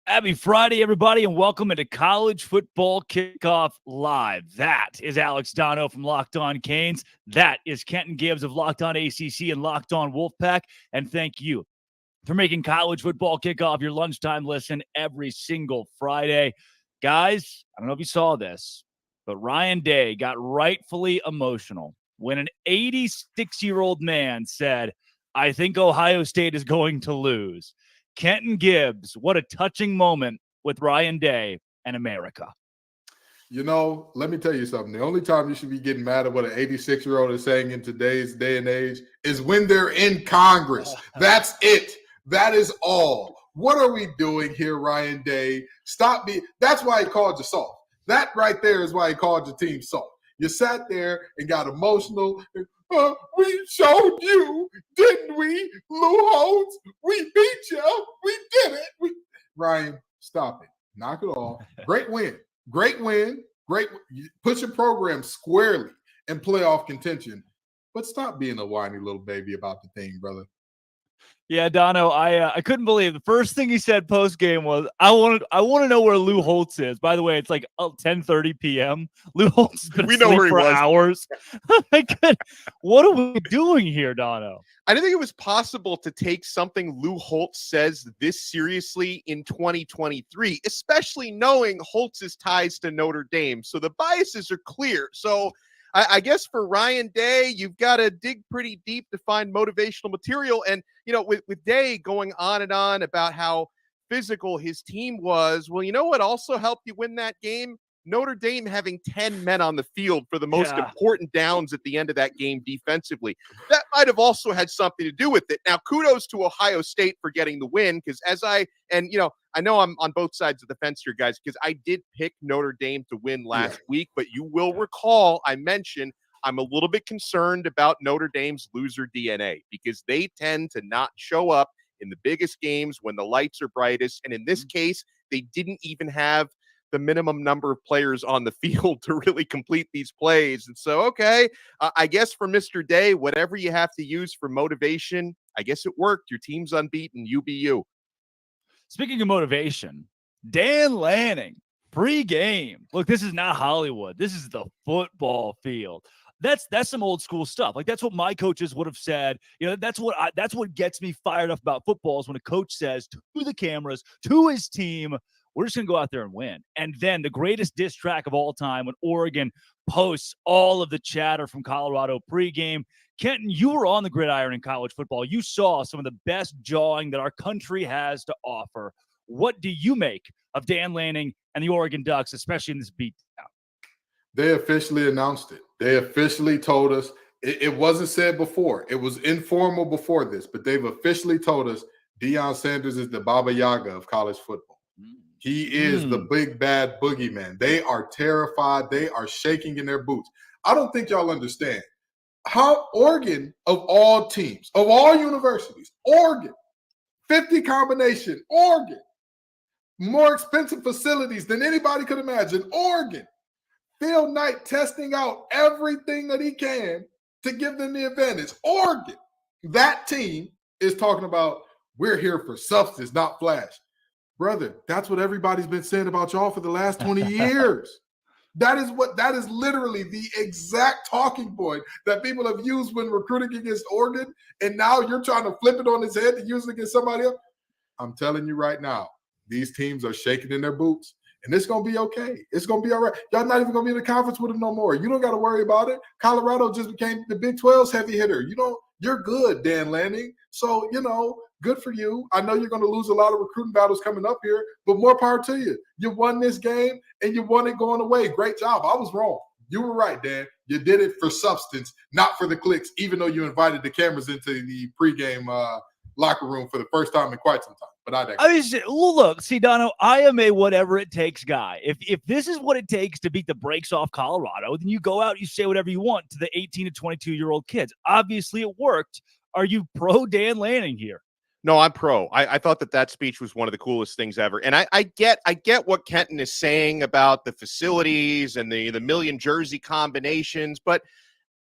Happy Friday, everybody, and welcome into College Football Kickoff Live. That is Alex Dono from Locked On Canes. That is Kenton Gibbs of Locked On ACC and Locked On Wolfpack. And thank you for making College Football Kickoff your lunchtime listen every single Friday. Guys, I don't know if you saw this, but Ryan Day got rightfully emotional when an 86-year-old man said, "I think Ohio State is going to lose." Kenton Gibbs, what a touching moment with Ryan Day and America. You know, let me tell you something. The only time you should be getting mad at what an 86-year-old is saying in today's day and age is when they're in Congress. That's it. That is all. What are we doing here, Ryan Day? Stop me. That's why he called you soft. That right there is why he called your team soft. You sat there and got emotional. We showed you, didn't we, Lou Holtz? We beat you. We did it. Ryan, stop it. Knock it off. Great win. Great win. Great. Put your program squarely in playoff contention. But stop being a whiny little baby about the thing, brother. Yeah, Dono, I couldn't believe the first thing he said post game was, I want to know where Lou Holtz is. By the way, it's like 10:30 p.m. Lou Holtz has been asleep for hours. My God, what are we doing here, Dono? I didn't think it was possible to take something Lou Holtz says this seriously in 2023, especially knowing Holtz's ties to Notre Dame. So the biases are clear. So I guess for Ryan Day, you've got to dig pretty deep to find motivational material. And, you know, with Day going on and on about how physical his team was, well, you know what also helped you win that game? Notre Dame having 10 men on the field for the most important downs at the end of that game defensively. That might have also had something to do with it. Now, kudos to Ohio State for getting the win, because I know I'm on both sides of the fence here, guys, because I did pick Notre Dame to win last week, but you will recall I mentioned I'm a little bit concerned about Notre Dame's loser DNA because they tend to not show up in the biggest games when the lights are brightest. And in this case, they didn't even have the minimum number of players on the field to really complete these plays. And so, I guess for Mr. Day, whatever you have to use for motivation, I guess it worked. Your team's unbeaten. You be you. Speaking of motivation, Dan Lanning, pre-game. Look, this is not Hollywood. This is the football field. That's some old school stuff. Like, that's what my coaches would have said. You know, that's what gets me fired up about football is when a coach says to the cameras, to his team, we're just going to go out there and win. And then the greatest diss track of all time when Oregon posts all of the chatter from Colorado pregame. Kenton, you were on the gridiron in college football. You saw some of the best jawing that our country has to offer. What do you make of Dan Lanning and the Oregon Ducks, especially in this beatdown? They officially announced it. They officially told us. It wasn't said before. It was informal before this, but they've officially told us Deion Sanders is the Baba Yaga of college football. He is the big bad boogeyman. They are terrified. They are shaking in their boots. I don't think y'all understand how Oregon, of all teams, of all universities, Oregon, 50 combination, Oregon, more expensive facilities than anybody could imagine, Oregon, Phil Knight testing out everything that he can to give them the advantage. Oregon, that team is talking about, we're here for substance, not flash. Brother, that's what everybody's been saying about y'all for the last 20 years. That is literally the exact talking point that people have used when recruiting against Oregon, and now you're trying to flip it on his head to use it against somebody else. I'm telling you right now, these teams are shaking in their boots, and it's going to be okay. It's going to be all right. Y'all not even going to be in the conference with them no more. You don't got to worry about it. Colorado just became the Big 12's heavy hitter. You're good, Dan Lanning. So, good for you. I know you're going to lose a lot of recruiting battles coming up here, but more power to you. You won this game, and you won it going away. Great job. I was wrong. You were right, Dan. You did it for substance, not for the clicks, even though you invited the cameras into the pregame locker room for the first time in quite some time. But look, see, Dono, I am a whatever it takes guy. If this is what it takes to beat the brakes off Colorado, then you go out, you say whatever you want to the 18 to 22-year-old kids. Obviously, it worked. Are you pro Dan Lanning here? No, I'm pro. I thought that speech was one of the coolest things ever. And I get what Kenton is saying about the facilities and the million jersey combinations, but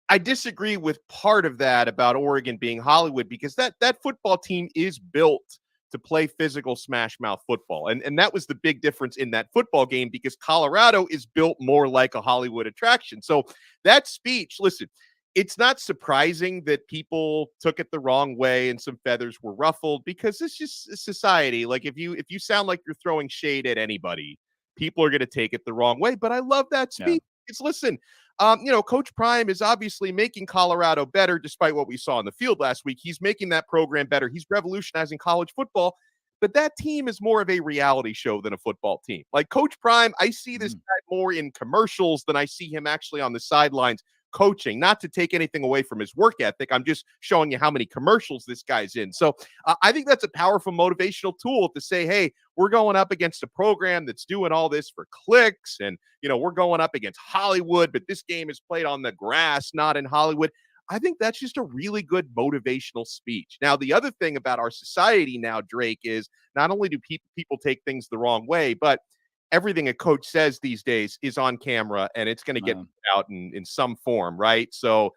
I disagree with part of that about Oregon being Hollywood, because that football team is built to play physical smash mouth football. And that was the big difference in that football game, because Colorado is built more like a Hollywood attraction. So that speech, listen, it's not surprising that people took it the wrong way and some feathers were ruffled, because it's just society. Like if you sound like you're throwing shade at anybody, people are going to take it the wrong way. But I love that speech. It's listen, Coach Prime is obviously making Colorado better, despite what we saw on the field last week. He's making that program better. He's revolutionizing college football. But that team is more of a reality show than a football team. Like Coach Prime, I see this guy more in commercials than I see him actually on the sidelines coaching. Not to take anything away from his work ethic, I'm just showing you how many commercials this guy's in. So I think that's a powerful motivational tool to say, hey, we're going up against a program that's doing all this for clicks, and we're going up against Hollywood, but this game is played on the grass, not in Hollywood. I think that's just a really good motivational speech. Now, the other thing about our society now, Drake, is not only do people take things the wrong way, but everything a coach says these days is on camera, and it's going to get out in some form, right? So,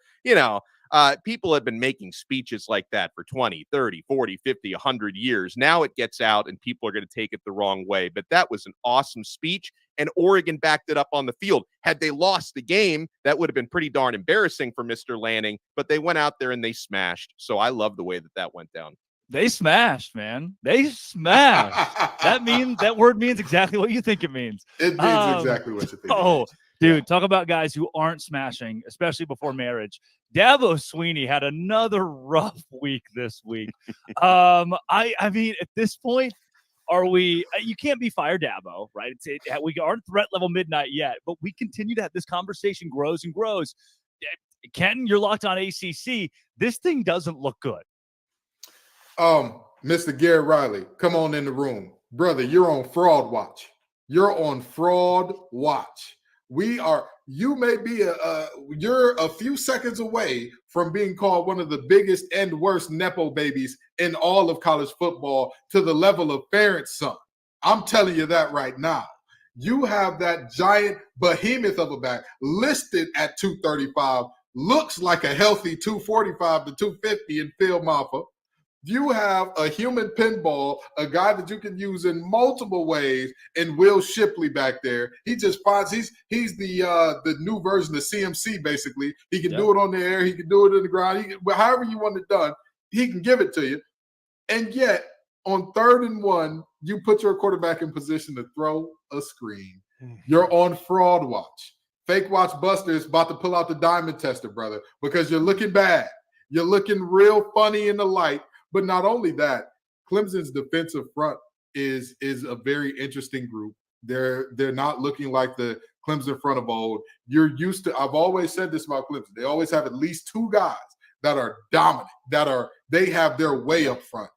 people have been making speeches like that for 20, 30, 40, 50, 100 years. Now it gets out, and people are going to take it the wrong way. But that was an awesome speech, and Oregon backed it up on the field. Had they lost the game, that would have been pretty darn embarrassing for Mr. Lanning, but they went out there and they smashed. So I love the way that went down. They smashed, man. They smashed. That word means exactly what you think it means. It means exactly what you think. Oh, dude, talk about guys who aren't smashing, especially before marriage. Dabo Swinney had another rough week this week. I mean, at this point, you can't be fire Dabo, right? We aren't threat level midnight yet, but we continue to have this conversation grows and grows. Kenton, you're locked on ACC. This thing doesn't look good. Mr. Garrett Riley, come on in the room. Brother, you're on fraud watch. You're on fraud watch. You may be you're a few seconds away from being called one of the biggest and worst Nepo babies in all of college football, to the level of Ferentz son. I'm telling you that right now. You have that giant behemoth of a back listed at 235, looks like a healthy 245 to 250 in Phil Maffa. You have a human pinball, a guy that you can use in multiple ways, and Will Shipley back there. He just finds he's the new version of CMC, basically. He can do it on the air, he can do it in the ground. However you want it done, he can give it to you. And yet, on 3rd and 1, you put your quarterback in position to throw a screen. You're on fraud watch. Fake Watch Buster is about to pull out the diamond tester, brother, because you're looking bad. You're looking real funny in the light. But not only that, Clemson's defensive front is a very interesting group. They're not looking like the Clemson front of old. You're used to, I've always said this about Clemson. They always have at least 2 guys that are dominant, they have their way up front.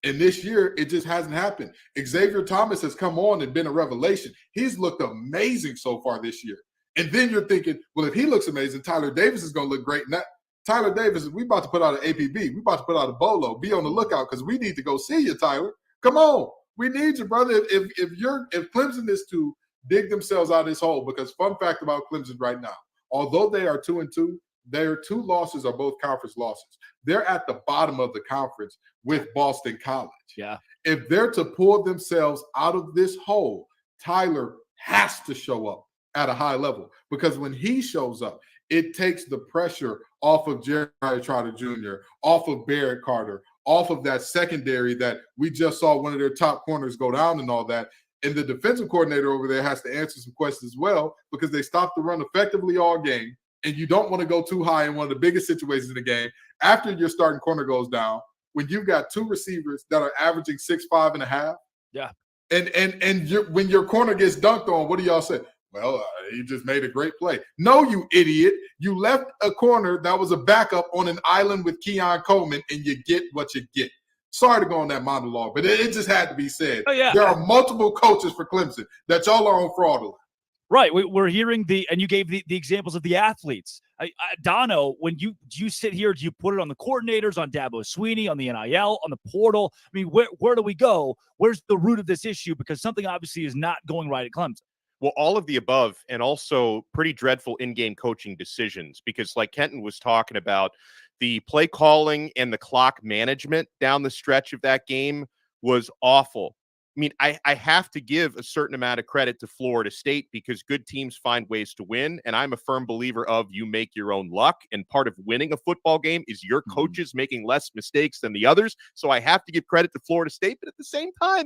And this year, it just hasn't happened. Xavier Thomas has come on and been a revelation. He's looked amazing so far this year. And then you're thinking, well, if he looks amazing, Tyler Davis is going to look great. And Tyler Davis, we about to put out an APB. We about to put out a bolo. Be on the lookout, because we need to go see you, Tyler. Come on. We need you, brother. If Clemson is to dig themselves out of this hole, because fun fact about Clemson right now, although they are 2-2, their 2 losses are both conference losses. They're at the bottom of the conference with Boston College. Yeah. If they're to pull themselves out of this hole, Tyler has to show up at a high level, because when he shows up, it takes the pressure off of Jeremiah Trotter Jr., off of Barrett Carter, off of that secondary that we just saw one of their top corners go down and all that. And the defensive coordinator over there has to answer some questions as well, because they stopped the run effectively all game. And you don't want to go too high in one of the biggest situations in the game after your starting corner goes down, when you've got 2 receivers that are averaging 6'5" and a half. Yeah. And when your corner gets dunked on, what do y'all say? Well, he just made a great play. No, you idiot. You left a corner that was a backup on an island with Keon Coleman, and you get what you get. Sorry to go on that monologue, but it just had to be said. Oh, yeah. There are multiple coaches for Clemson that y'all are on fraudulent. Right. We're hearing and you gave the examples of the athletes. Dono, when do you sit here, do you put it on the coordinators, on Dabo Sweeney, on the NIL, on the portal? I mean, where do we go? Where's the root of this issue? Because something obviously is not going right at Clemson. Well, all of the above, and also pretty dreadful in-game coaching decisions, because like Kenton was talking about, the play calling and the clock management down the stretch of that game was awful. I mean, I have to give a certain amount of credit to Florida State, because good teams find ways to win. And I'm a firm believer of you make your own luck. And part of winning a football game is your coaches making less mistakes than the others. So I have to give credit to Florida State. But at the same time,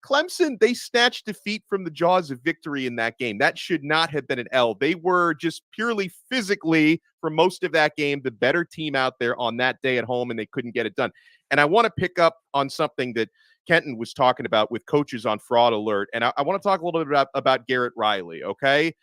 Clemson, they snatched defeat from the jaws of victory in that game. That should not have been an L. They were just purely physically, for most of that game, the better team out there on that day at home, and they couldn't get it done. And I want to pick up on something that Kenton was talking about with coaches on Fraud Alert. And I want to talk a little bit about Garrett Riley, okay?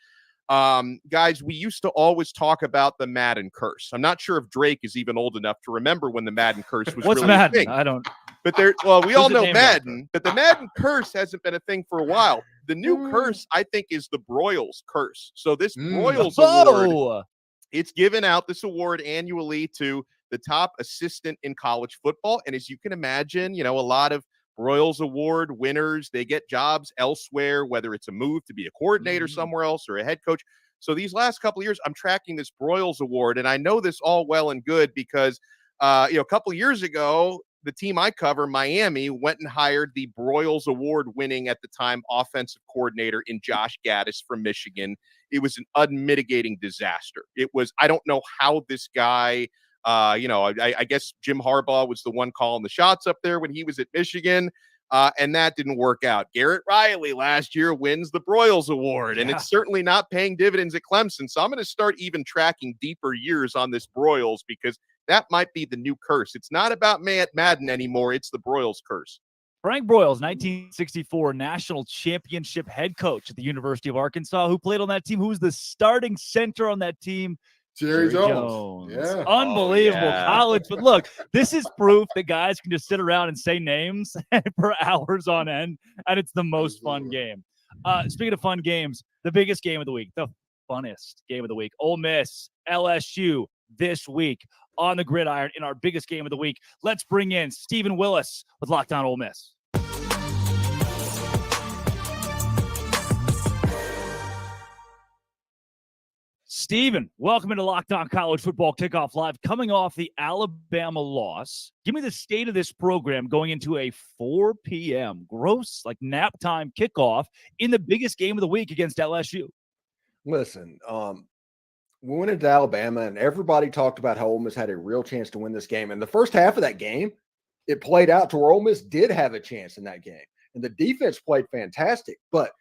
Guys, we used to always talk about the Madden curse. I'm not sure if Drake is even old enough to remember when the Madden curse was What's really Madden? a thing. I don't. But we all know name Madden, but the Madden curse hasn't been a thing for a while. The new curse, I think, is the Broyles curse. So this Broyles award, it's given out, this award, annually to the top assistant in college football. And as you can imagine, a lot of Broyles Award winners, they get jobs elsewhere, whether it's a move to be a coordinator somewhere else or a head coach. So these last couple of years, I'm tracking this Broyles Award, and I know this all well and good because, a couple of years ago, the team I cover, Miami, went and hired the Broyles Award-winning at the time offensive coordinator in Josh Gaddis from Michigan. It was an unmitigating disaster. It was, I don't know how this guy, I guess Jim Harbaugh was the one calling the shots up there when he was at Michigan, and that didn't work out. Garrett Riley last year wins the Broyles Award, and it's certainly not paying dividends at Clemson. So I'm going to start even tracking deeper years on this Broyles, because that might be the new curse. It's not about Madden anymore. It's the Broyles curse. Frank Broyles, 1964 national championship head coach at the University of Arkansas, who played on that team, who was the starting center on that team. Jerry Jones. Yeah. Unbelievable college. But look, this is proof that guys can just sit around and say names for hours on end, and it's the most fun game. Speaking of fun games, the biggest game of the week, the funnest game of the week, Ole Miss, LSU this week on the gridiron in our biggest game of the week. Let's bring in Stephen Willis with Locked On Ole Miss. Stephen, welcome into Locked On College Football Kickoff Live. Coming off the Alabama loss, give me the state of this program going into a 4 p.m. gross, like nap time kickoff in the biggest game of the week against LSU. Listen, we went into Alabama, and everybody talked about how Ole Miss had a real chance to win this game. And the first half of that game, it played out to where Ole Miss did have a chance in that game. And the defense played fantastic. But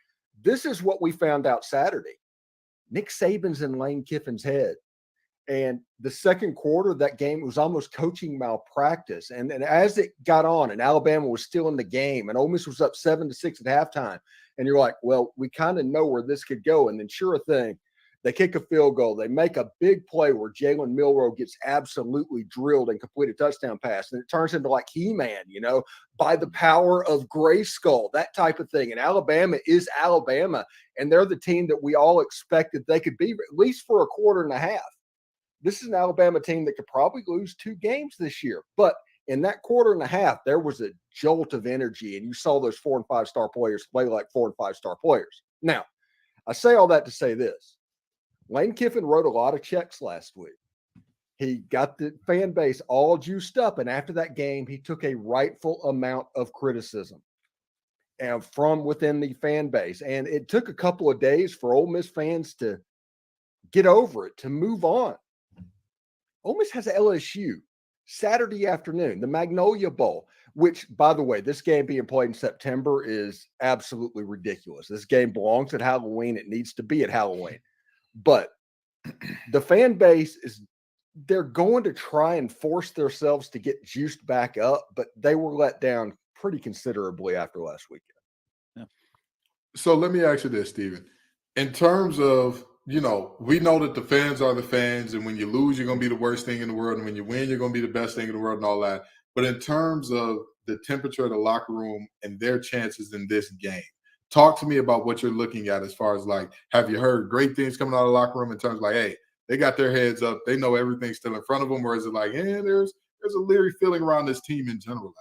this is what we found out Saturday. Nick Saban's in Lane Kiffin's head. And the second quarter, that game was almost coaching malpractice. And as it got on, and Alabama was still in the game, and Ole Miss was up 7-6 at halftime, and you're like, well, we kind of know where this could go. And then sure thing, they kick a field goal. They make a big play where Jalen Milroe gets absolutely drilled and complete a touchdown pass. And it turns into like He-Man, by the power of Grayskull, that type of thing. And Alabama is Alabama, and they're the team that we all expected they could be, at least for a quarter and a half. This is an Alabama team that could probably lose 2 games this year. But in that quarter and a half, there was a jolt of energy, and you saw those 4- and 5-star players play like 4- and 5-star players. Now, I say all that to say this. Lane Kiffin wrote a lot of checks last week. He got the fan base all juiced up, and after that game, he took a rightful amount of criticism and from within the fan base. And it took a couple of days for Ole Miss fans to get over it, to move on. Ole Miss has LSU Saturday afternoon, the Magnolia Bowl, which, by the way, this game being played in September is absolutely ridiculous. This game belongs at Halloween. It needs to be at Halloween. But the fan base they're going to try and force themselves to get juiced back up, but they were let down pretty considerably after last weekend. Yeah. So let me ask you this, Stephen. In terms of, we know that the fans are the fans, and when you lose, you're going to be the worst thing in the world, and when you win, you're going to be the best thing in the world and all that. But in terms of the temperature of the locker room and their chances in this game, talk to me about what you're looking at as far as, like, have you heard great things coming out of the locker room in terms of, like, hey, They got their heads up. They know everything's still in front of them. Whereas it's like, there's a leery feeling around this team in general.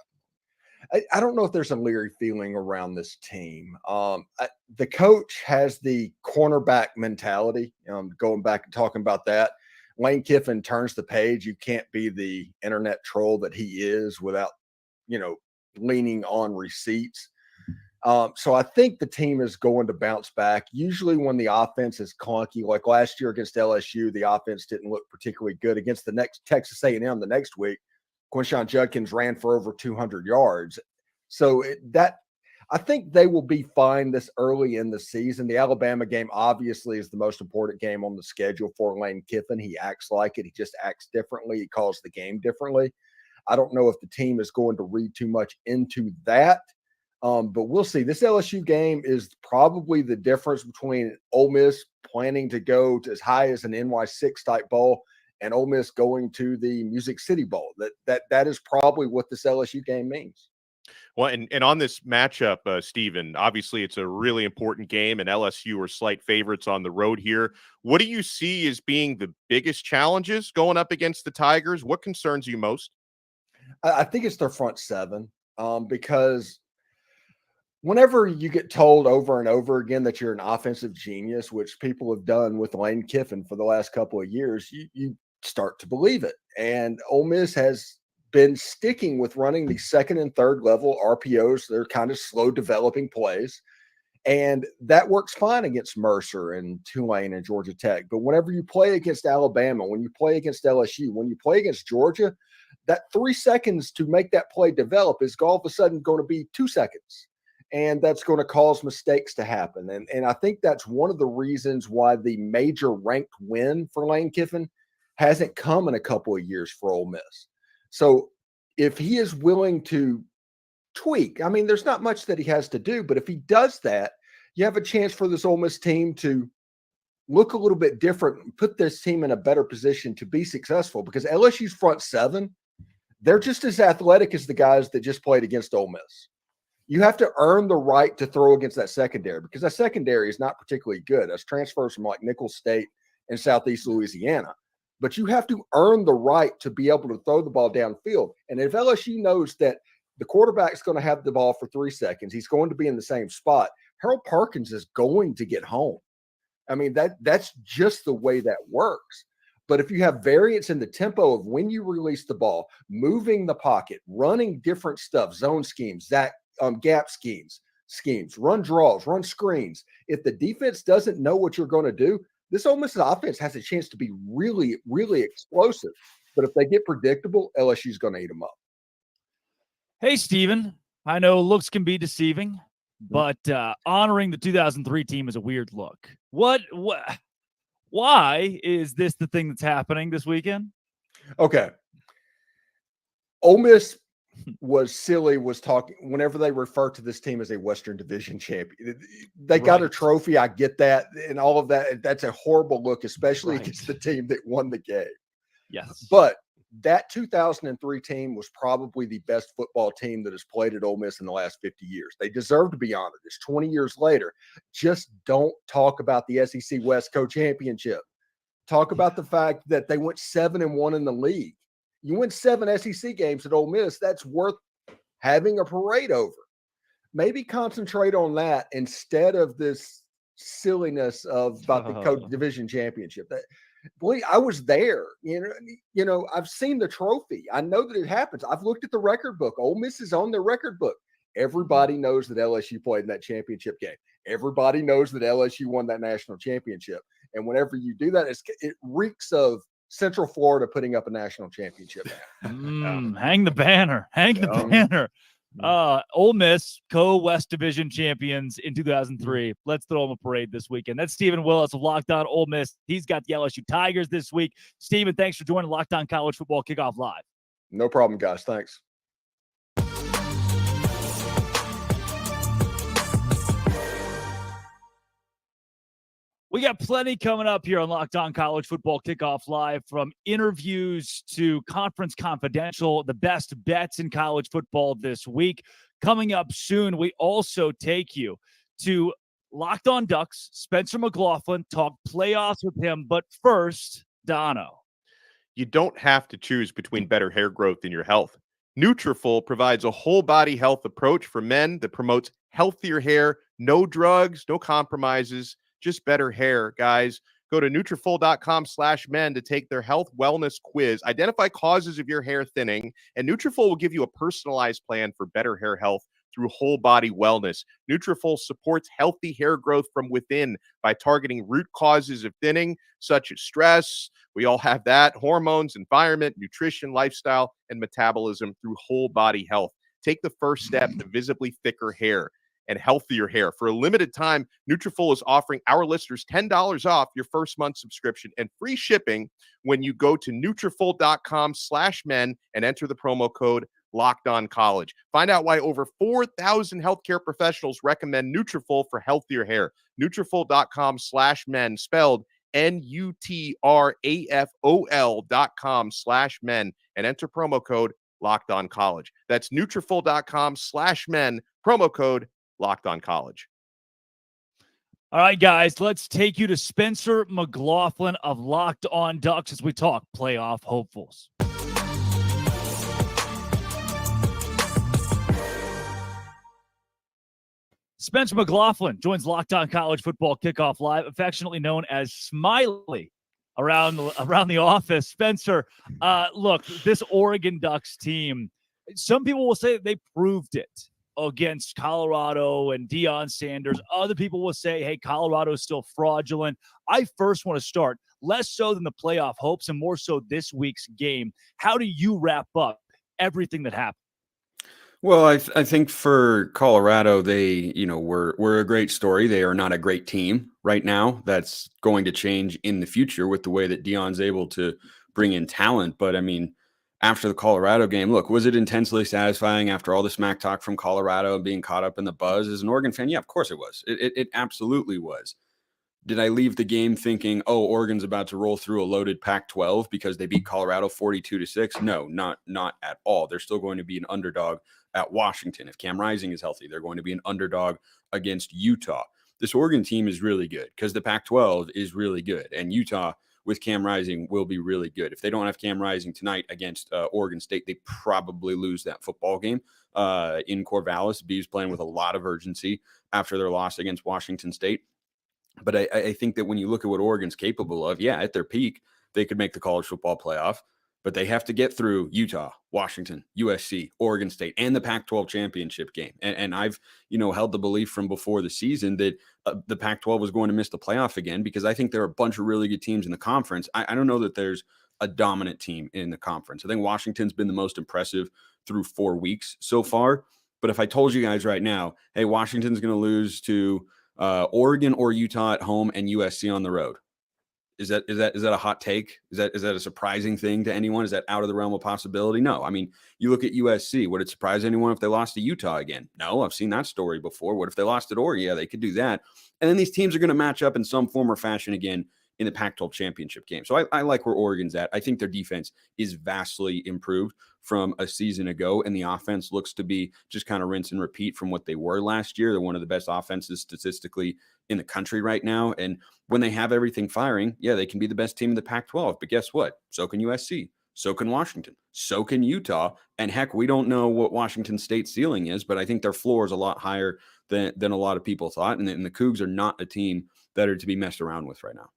I don't know if there's a leery feeling around this team. The coach has the cornerback mentality. Going back and talking about that, Lane Kiffin turns the page. You can't be the internet troll that he is without, leaning on receipts. So I think the team is going to bounce back. Usually when the offense is clunky, like last year against LSU, the offense didn't look particularly good. Against the next Texas A&M the next week, Quinshon Judkins ran for over 200 yards. So I think they will be fine this early in the season. The Alabama game obviously is the most important game on the schedule for Lane Kiffin. He acts like it. He just acts differently. He calls the game differently. I don't know if the team is going to read too much into that. But we'll see. This LSU game is probably the difference between Ole Miss planning to go to as high as an NY6 type bowl and Ole Miss going to the Music City Bowl. That is probably what this LSU game means. Well, and on this matchup, Stephen, obviously it's a really important game, and LSU are slight favorites on the road here. What do you see as being the biggest challenges going up against the Tigers? What concerns you most? I think it's their front seven, because whenever you get told over and over again that you're an offensive genius, which people have done with Lane Kiffin for the last couple of years, you start to believe it. And Ole Miss has been sticking with running the second and third level RPOs. They're kind of slow developing plays. And that works fine against Mercer and Tulane and Georgia Tech. But whenever you play against Alabama, when you play against LSU, when you play against Georgia, that 3 seconds to make that play develop is all of a sudden going to be 2 seconds. And that's going to cause mistakes to happen. And I think that's one of the reasons why the major ranked win for Lane Kiffin hasn't come in a couple of years for Ole Miss. So if he is willing to tweak, I mean, there's not much that he has to do, but if he does that, you have a chance for this Ole Miss team to look a little bit different and put this team in a better position to be successful, because LSU's front seven, they're just as athletic as the guys that just played against Ole Miss. You have to earn the right to throw against that secondary, because that secondary is not particularly good. That's transfers from like Nicholls State and Southeast Louisiana. But you have to earn the right to be able to throw the ball downfield. And if LSU knows that the quarterback's going to have the ball for 3 seconds, he's going to be in the same spot, Harold Perkins is going to get home. I mean, that's just the way that works. But if you have variance in the tempo of when you release the ball, moving the pocket, running different stuff, zone schemes, gap schemes, run draws, run screens. If the defense doesn't know what you're going to do, this Ole Miss offense has a chance to be really, really explosive. But if they get predictable, LSU's going to eat them up. Hey, Steven, I know looks can be deceiving, but honoring the 2003 team is a weird look. Why is this the thing that's happening this weekend? Okay. Ole Miss was talking whenever they refer to this team as a Western Division champion. They got a trophy. I get that and all of that. That's a horrible look, especially against the team that won the game. Yes. But that 2003 team was probably the best football team that has played at Ole Miss in the last 50 years. They deserve to be honored. It's 20 years later. Just don't talk about the SEC West co-championship. Talk about the fact that they went 7-1 in the league. You win 7 SEC games at Ole Miss, that's worth having a parade over. Maybe concentrate on that instead of this silliness about the co-division championship. I was there. You know, I've seen the trophy. I know that it happens. I've looked at the record book. Ole Miss is on their record book. Everybody knows that LSU played in that championship game. Everybody knows that LSU won that national championship. And whenever you do that, it reeks of Central Florida putting up a national championship. Hang the banner. Hang the banner. Ole Miss, co-West Division champions in 2003. Let's throw them a parade this weekend. That's Stephen Willis of Locked On Ole Miss. He's got the LSU Tigers this week. Stephen, thanks for joining Locked On College Football Kickoff Live. No problem, guys. Thanks. We got plenty coming up here on Locked On College Football Kickoff Live, from interviews to Conference Confidential, the best bets in college football this week. Coming up soon, we also take you to Locked On Ducks, Spencer McLaughlin, talk playoffs with him. But first, Dono. You don't have to choose between better hair growth and your health. Nutrafol provides a whole body health approach for men that promotes healthier hair, no drugs, no compromises, just better hair, guys. Go to Nutrafol.com/men to take their health wellness quiz. Identify causes of your hair thinning, and Nutrafol will give you a personalized plan for better hair health through whole body wellness. Nutrafol supports healthy hair growth from within by targeting root causes of thinning, such as stress. We all have that. Hormones, environment, nutrition, lifestyle, and metabolism through whole body health. Take the first step to visibly thicker hair and healthier hair. For a limited time, Nutrafol is offering our listeners $10 off your first month subscription and free shipping when you go to Nutrafol.com/men and enter the promo code LockedOnCollege. Find out why over 4,000 healthcare professionals recommend Nutrafol for healthier hair. Nutrafol.com/men, spelled Nutrafol.com/men, and enter promo code LockedOnCollege. That's Nutrafol.com/men, promo code LockedOnCollege. All right, guys, let's take you to Spencer McLaughlin of Locked On Ducks as we talk playoff hopefuls. Spencer McLaughlin joins Locked On College Football Kickoff Live, affectionately known as Smiley around the office. Spencer, look, this Oregon Ducks team, some people will say they proved it against Colorado and Deion Sanders. Other people will say, hey, Colorado is still fraudulent. I first want to start, less so than the playoff hopes and more so this week's game. How do you wrap up everything that happened? Well, I think for Colorado, they, were a great story. They are not a great team right now. That's going to change in the future with the way that Deion's able to bring in talent. But I mean, after the Colorado game, look, was it intensely satisfying after all the smack talk from Colorado and being caught up in the buzz as an Oregon fan? Yeah, of course it was. It absolutely was. Did I leave the game thinking, oh, Oregon's about to roll through a loaded Pac-12 because they beat Colorado 42-6? No, not at all. They're still going to be an underdog at Washington. If Cam Rising is healthy, they're going to be an underdog against Utah. This Oregon team is really good because the Pac-12 is really good, and Utah with Cam Rising will be really good. If they don't have Cam Rising tonight against Oregon State, they probably lose that football game in Corvallis. Beavs playing with a lot of urgency after their loss against Washington State. But I think that when you look at what Oregon's capable of, yeah, at their peak, they could make the college football playoff, but they have to get through Utah, Washington, USC, Oregon State, and the Pac-12 championship game. And I've, held the belief from before the season that the Pac-12 was going to miss the playoff again because I think there are a bunch of really good teams in the conference. I don't know that there's a dominant team in the conference. I think Washington's been the most impressive through 4 weeks so far. But if I told you guys right now, hey, Washington's going to lose to Oregon or Utah at home and USC on the road, is that a hot take? Is that a surprising thing to anyone? Is that out of the realm of possibility? No. I mean, you look at USC. Would it surprise anyone if they lost to Utah again? No, I've seen that story before. What if they lost at Oregon? Yeah, they could do that. And then these teams are going to match up in some form or fashion again in the Pac-12 championship game. So I like where Oregon's at. I think their defense is vastly improved from a season ago, and the offense looks to be just kind of rinse and repeat from what they were last year. They're one of the best offenses statistically in the country right now. And when they have everything firing, yeah, they can be the best team in the Pac-12. But guess what? So can USC. So can Washington. So can Utah. And heck, we don't know what Washington State's ceiling is, but I think their floor is a lot higher than a lot of people thought. And the Cougs are not a team that are to be messed around with right now.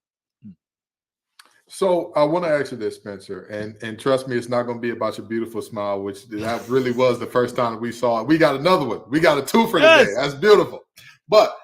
So I want to ask you this, Spencer, and trust me, it's not going to be about your beautiful smile, which that really was the first time that we saw it. We got another one. We got a twofer today. That's beautiful. But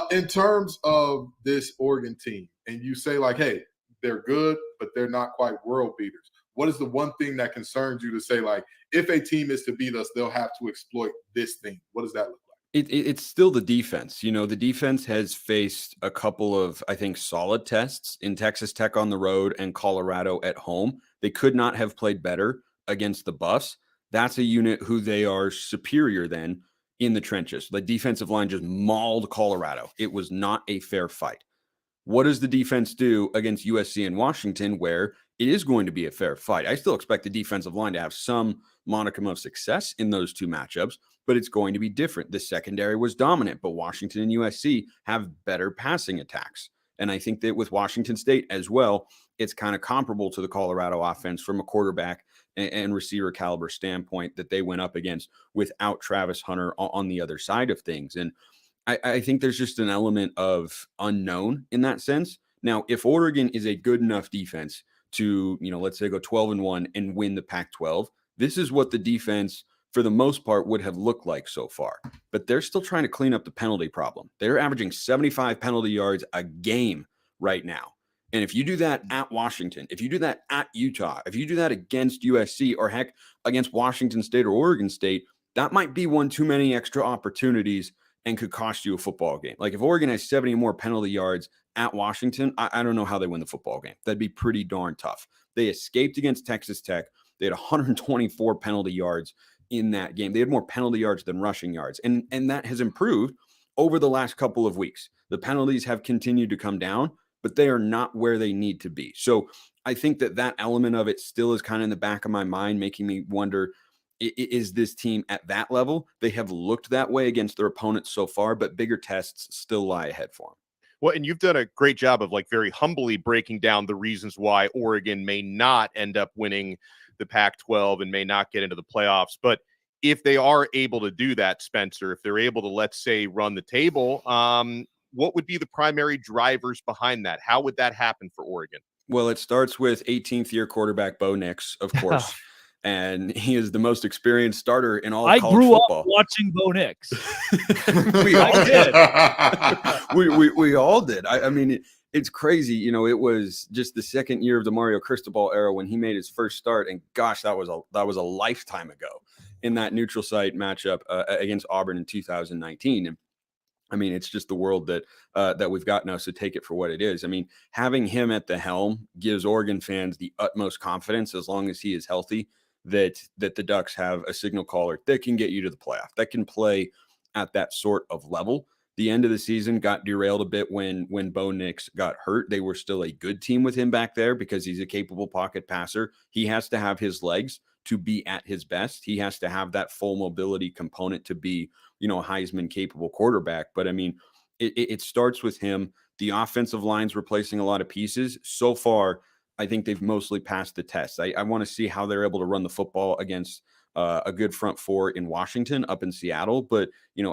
in terms of this Oregon team, and you say like, hey, they're good, but they're not quite world beaters. What is the one thing that concerns you to say like, if a team is to beat us, they'll have to exploit this thing? What does that look like? It's still the defense. The defense has faced a couple of, I think, solid tests in Texas Tech on the road and Colorado at home. They could not have played better against the Buffs. That's a unit who they are superior than in the trenches. The defensive line just mauled Colorado. It was not a fair fight. What does the defense do against USC and Washington, where it is going to be a fair fight? I still expect the defensive line to have some modicum of success in those two matchups, but it's going to be different. The secondary was dominant, but Washington and USC have better passing attacks. And I think that with Washington State as well, it's kind of comparable to the Colorado offense from a quarterback and receiver caliber standpoint that they went up against without Travis Hunter on the other side of things. And I think there's just an element of unknown in that sense. Now, if Oregon is a good enough defense to, let's say go 12-1 and win the Pac-12, this is what the defense for the most part would have looked like so far. But they're still trying to clean up the penalty problem. They're averaging 75 penalty yards a game right now. And if you do that at Washington, if you do that at Utah, if you do that against USC, or heck, against Washington State or Oregon State, that might be one too many extra opportunities and could cost you a football game. Like if Oregon has 70 more penalty yards at Washington, I don't know how they win the football game. That'd be pretty darn tough. They escaped against Texas Tech. They had 124 penalty yards in that game. They had more penalty yards than rushing yards. And that has improved over the last couple of weeks. The penalties have continued to come down, but they are not where they need to be. So I think that element of it still is kind of in the back of my mind, making me wonder, is this team at that level? They have looked that way against their opponents so far, but bigger tests still lie ahead for them. Well, and you've done a great job of very humbly breaking down the reasons why Oregon may not end up winning the Pac-12 and may not get into the playoffs. But if they are able to do that, Spencer, if they're able to, let's say, run the table, what would be the primary drivers behind that? How would that happen for Oregon? Well, it starts with 18th year quarterback Bo Nix, of course. And he is the most experienced starter in all of college football. Up watching Bo Nix. We all did. we all did. I mean, it's crazy. It was just the second year of the Mario Cristobal era when he made his first start, and gosh, that was a lifetime ago in that neutral site matchup against Auburn in 2019. And I mean, it's just the world that we've got now, so take it for what it is. I mean, having him at the helm gives Oregon fans the utmost confidence, as long as he is healthy, that the Ducks have a signal caller that can get you to the playoff, that can play at that sort of level. The end of the season got derailed a bit when Bo Nix got hurt. They were still a good team with him back there because he's a capable pocket passer. He has to have his legs to be at his best. He has to have that full mobility component to be, a Heisman capable quarterback. But I mean, it starts with him. The offensive line's replacing a lot of pieces. So far, I think they've mostly passed the test. I want to see how they're able to run the football against a good front four in Washington, up in Seattle. But,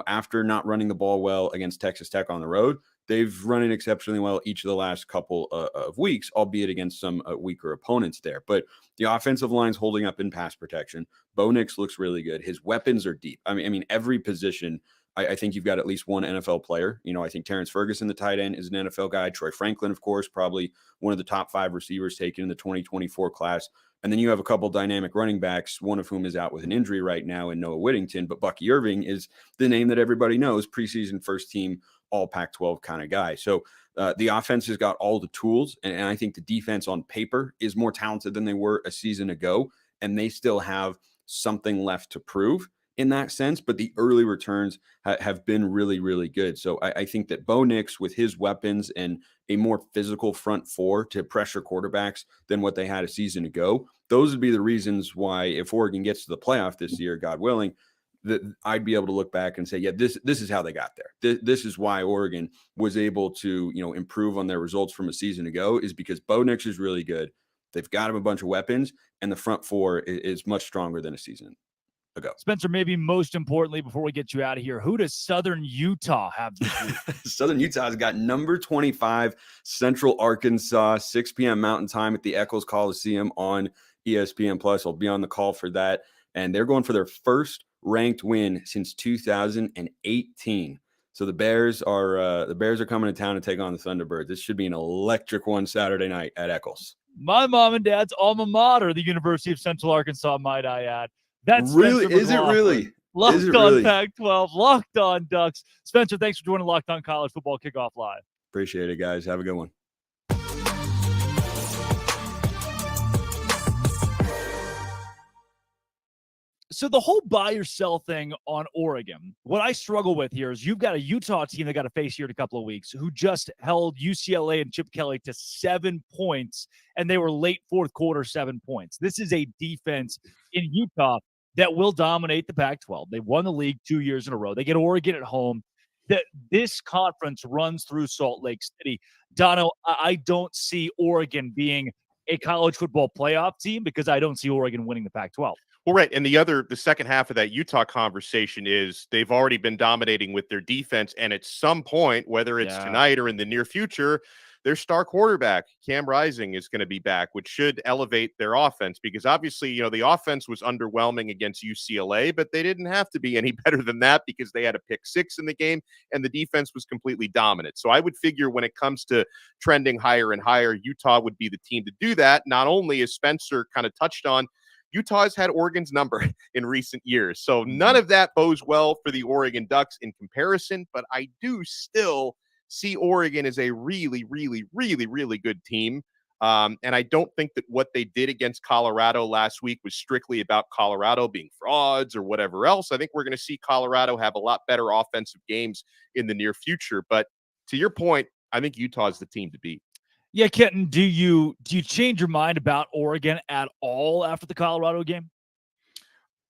after not running the ball well against Texas Tech on the road, they've run it exceptionally well each of the last couple of weeks, albeit against some weaker opponents there. But the offensive line's holding up in pass protection. Bo Nix looks really good. His weapons are deep. I mean, every position, I think you've got at least one NFL player. I think Terrence Ferguson, the tight end, is an NFL guy. Troy Franklin, of course, probably one of the top 5 receivers taken in the 2024 class. And then you have a couple dynamic running backs, one of whom is out with an injury right now in Noah Whittington. But Bucky Irving is the name that everybody knows, preseason first team, all Pac-12 kind of guy. So the offense has got all the tools. And I think the defense on paper is more talented than they were a season ago. And they still have something left to prove in that sense, but the early returns have been really, really good. So I think that Bo Nix, with his weapons and a more physical front four to pressure quarterbacks than what they had a season ago, those would be the reasons why, if Oregon gets to the playoff this year, God willing, that I'd be able to look back and say, yeah, this is how they got there. This is why Oregon was able to, improve on their results from a season ago, is because Bo Nix is really good. They've got him a bunch of weapons, and the front four is much stronger than a season ago. Spencer, maybe most importantly, before we get you out of here, who does Southern Utah have this week? Southern Utah has got number 25 Central Arkansas, 6 p.m. Mountain Time at the Eccles Coliseum on ESPN Plus. I'll be on the call for that, and they're going for their first ranked win since 2018. So the Bears are coming to town to take on the Thunderbirds. This should be an electric one Saturday night at Eccles. My mom and dad's alma mater, the University of Central Arkansas, might I add. That's really Spencer is it really? Locked is it on really? Pac-12, Locked on Ducks. Spencer, thanks for joining Locked on College Football Kickoff Live. Appreciate it, guys. Have a good one. So the whole buy or sell thing on Oregon, what I struggle with here is you've got a Utah team that got to face here in a couple of weeks who just held UCLA and Chip Kelly to 7 points, and they were late fourth quarter 7 points. This is a defense in Utah that will dominate the Pac-12. They won the league 2 years in a row. They get Oregon at home. that this conference runs through Salt Lake City. Dono, I don't see Oregon being a college football playoff team because I don't see Oregon winning the Pac-12. Well, right. And the second half of that Utah conversation is they've already been dominating with their defense. And at some point, whether it's tonight or in the near future, their star quarterback, Cam Rising, is going to be back, which should elevate their offense because obviously, the offense was underwhelming against UCLA, but they didn't have to be any better than that because they had a pick six in the game and the defense was completely dominant. So I would figure when it comes to trending higher and higher, Utah would be the team to do that. Not only, as Spencer kind of touched on, Utah has had Oregon's number in recent years. So none of that bodes well for the Oregon Ducks in comparison, but I do still see Oregon as a really, really, really, really good team. And I don't think that what they did against Colorado last week was strictly about Colorado being frauds or whatever else. I think we're going to see Colorado have a lot better offensive games in the near future. But to your point, I think Utah is the team to beat. Yeah, Kenton, do you change your mind about Oregon at all after the Colorado game?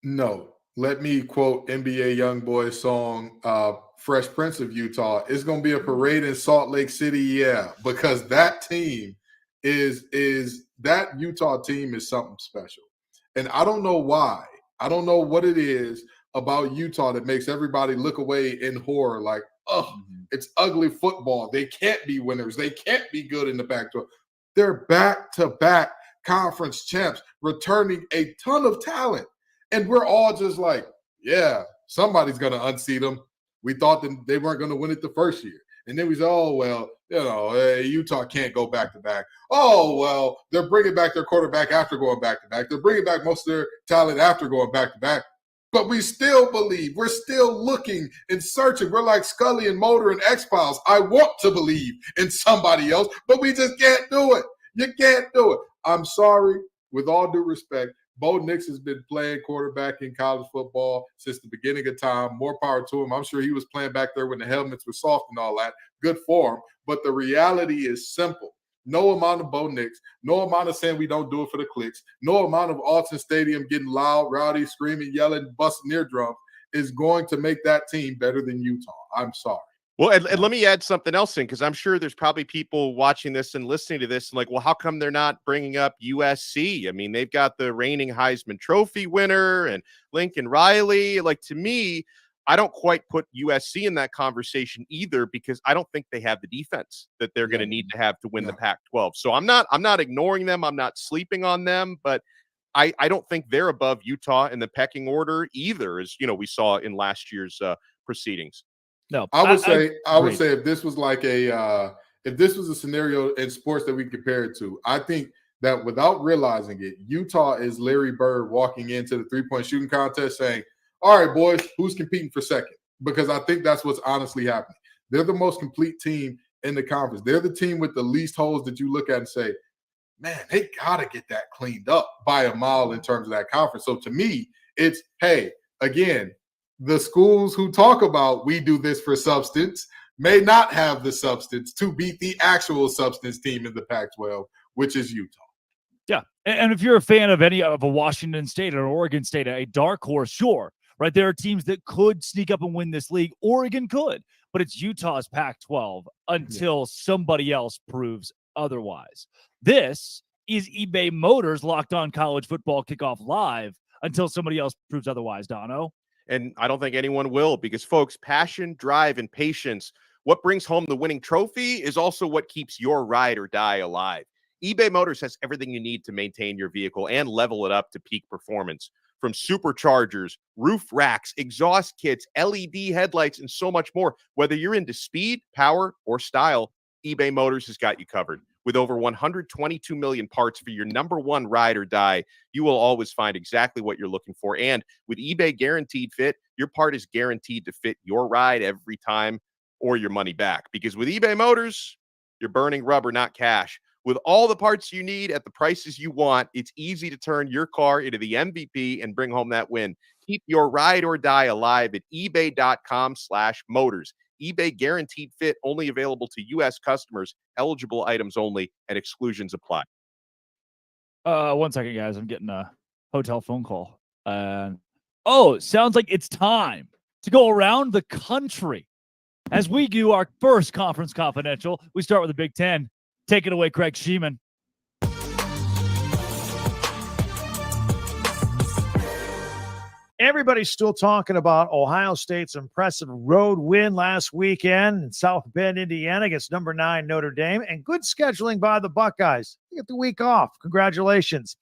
No. Let me quote NBA YoungBoy's song, Fresh Prince of Utah. It's going to be a parade in Salt Lake City, yeah, because that team that Utah team is something special. And I don't know why. I don't know what it is about Utah that makes everybody look away in horror like, oh, it's ugly football. They can't be winners. They can't be good in the Pac-12. They're back-to-back conference champs, returning a ton of talent. And we're all just like, yeah, somebody's going to unseat them. We thought that they weren't going to win it the first year. And then we said, oh, well, Utah can't go back-to-back. Oh, well, they're bringing back their quarterback after going back-to-back. They're bringing back most of their talent after going back-to-back. But we still believe. We're still looking and searching. We're like Scully and Mulder and X-Files. I want to believe in somebody else, but we just can't do it. You can't do it. I'm sorry. With all due respect, Bo Nix has been playing quarterback in college football since the beginning of time. More power to him. I'm sure he was playing back there when the helmets were soft and all that. Good for him. But the reality is simple. No amount of Bo Nix, no amount of saying we don't do it for the clicks, no amount of Alton Stadium getting loud, rowdy, screaming, yelling, busting eardrums is going to make that team better than Utah. I'm sorry. Well, and let me add something else in, because I'm sure there's probably people watching this and listening to this and like, well, how come they're not bringing up USC? I mean, they've got the reigning Heisman Trophy winner and Lincoln Riley. Like, to me, I don't quite put USC in that conversation either, because I don't think they have the defense that they're going to need to have to win the Pac-12. So I'm not ignoring them. I'm not sleeping on them, but I don't think they're above Utah in the pecking order either, as we saw in last year's proceedings. No, I would say if this was like if this was a scenario in sports that we compare it to, I think that without realizing it, Utah is Larry Bird walking into the 3-point shooting contest saying, all right, boys, who's competing for second? Because I think that's what's honestly happening. They're the most complete team in the conference. They're the team with the least holes that you look at and say, man, they got to get that cleaned up by a mile in terms of that conference. So to me, it's, hey, again, the schools who talk about we do this for substance may not have the substance to beat the actual substance team in the Pac-12, which is Utah. Yeah, and if you're a fan of any of a Washington State or Oregon State, a dark horse, sure. Right, there are teams that could sneak up and win this league. Oregon could, but it's Utah's Pac-12 until somebody else proves otherwise. This is eBay Motors Locked On College Football Kickoff Live until somebody else proves otherwise, Dono. And I don't think anyone will, because, folks, passion, drive, and patience, what brings home the winning trophy is also what keeps your ride or die alive. eBay Motors has everything you need to maintain your vehicle and level it up to peak performance. From superchargers, roof racks, exhaust kits, LED headlights, and so much more. Whether you're into speed, power, or style, eBay Motors has got you covered. With over 122 million parts for your number one ride or die, you will always find exactly what you're looking for. And with eBay Guaranteed Fit, your part is guaranteed to fit your ride every time or your money back. Because with eBay Motors, you're burning rubber, not cash. With all the parts you need at the prices you want, it's easy to turn your car into the MVP and bring home that win. Keep your ride or die alive at ebay.com/motors. eBay Guaranteed Fit, only available to U.S. customers, eligible items only, and exclusions apply. 1 second, guys. I'm getting a hotel phone call. Sounds like it's time to go around the country As we do our first Conference Confidential, we start with the Big Ten. Take it away, Craig Sheeman. Everybody's still talking about Ohio State's impressive road win last weekend in South Bend, Indiana against number 9 Notre Dame, and good scheduling by the Buckeyes. They get the week off. Congratulations.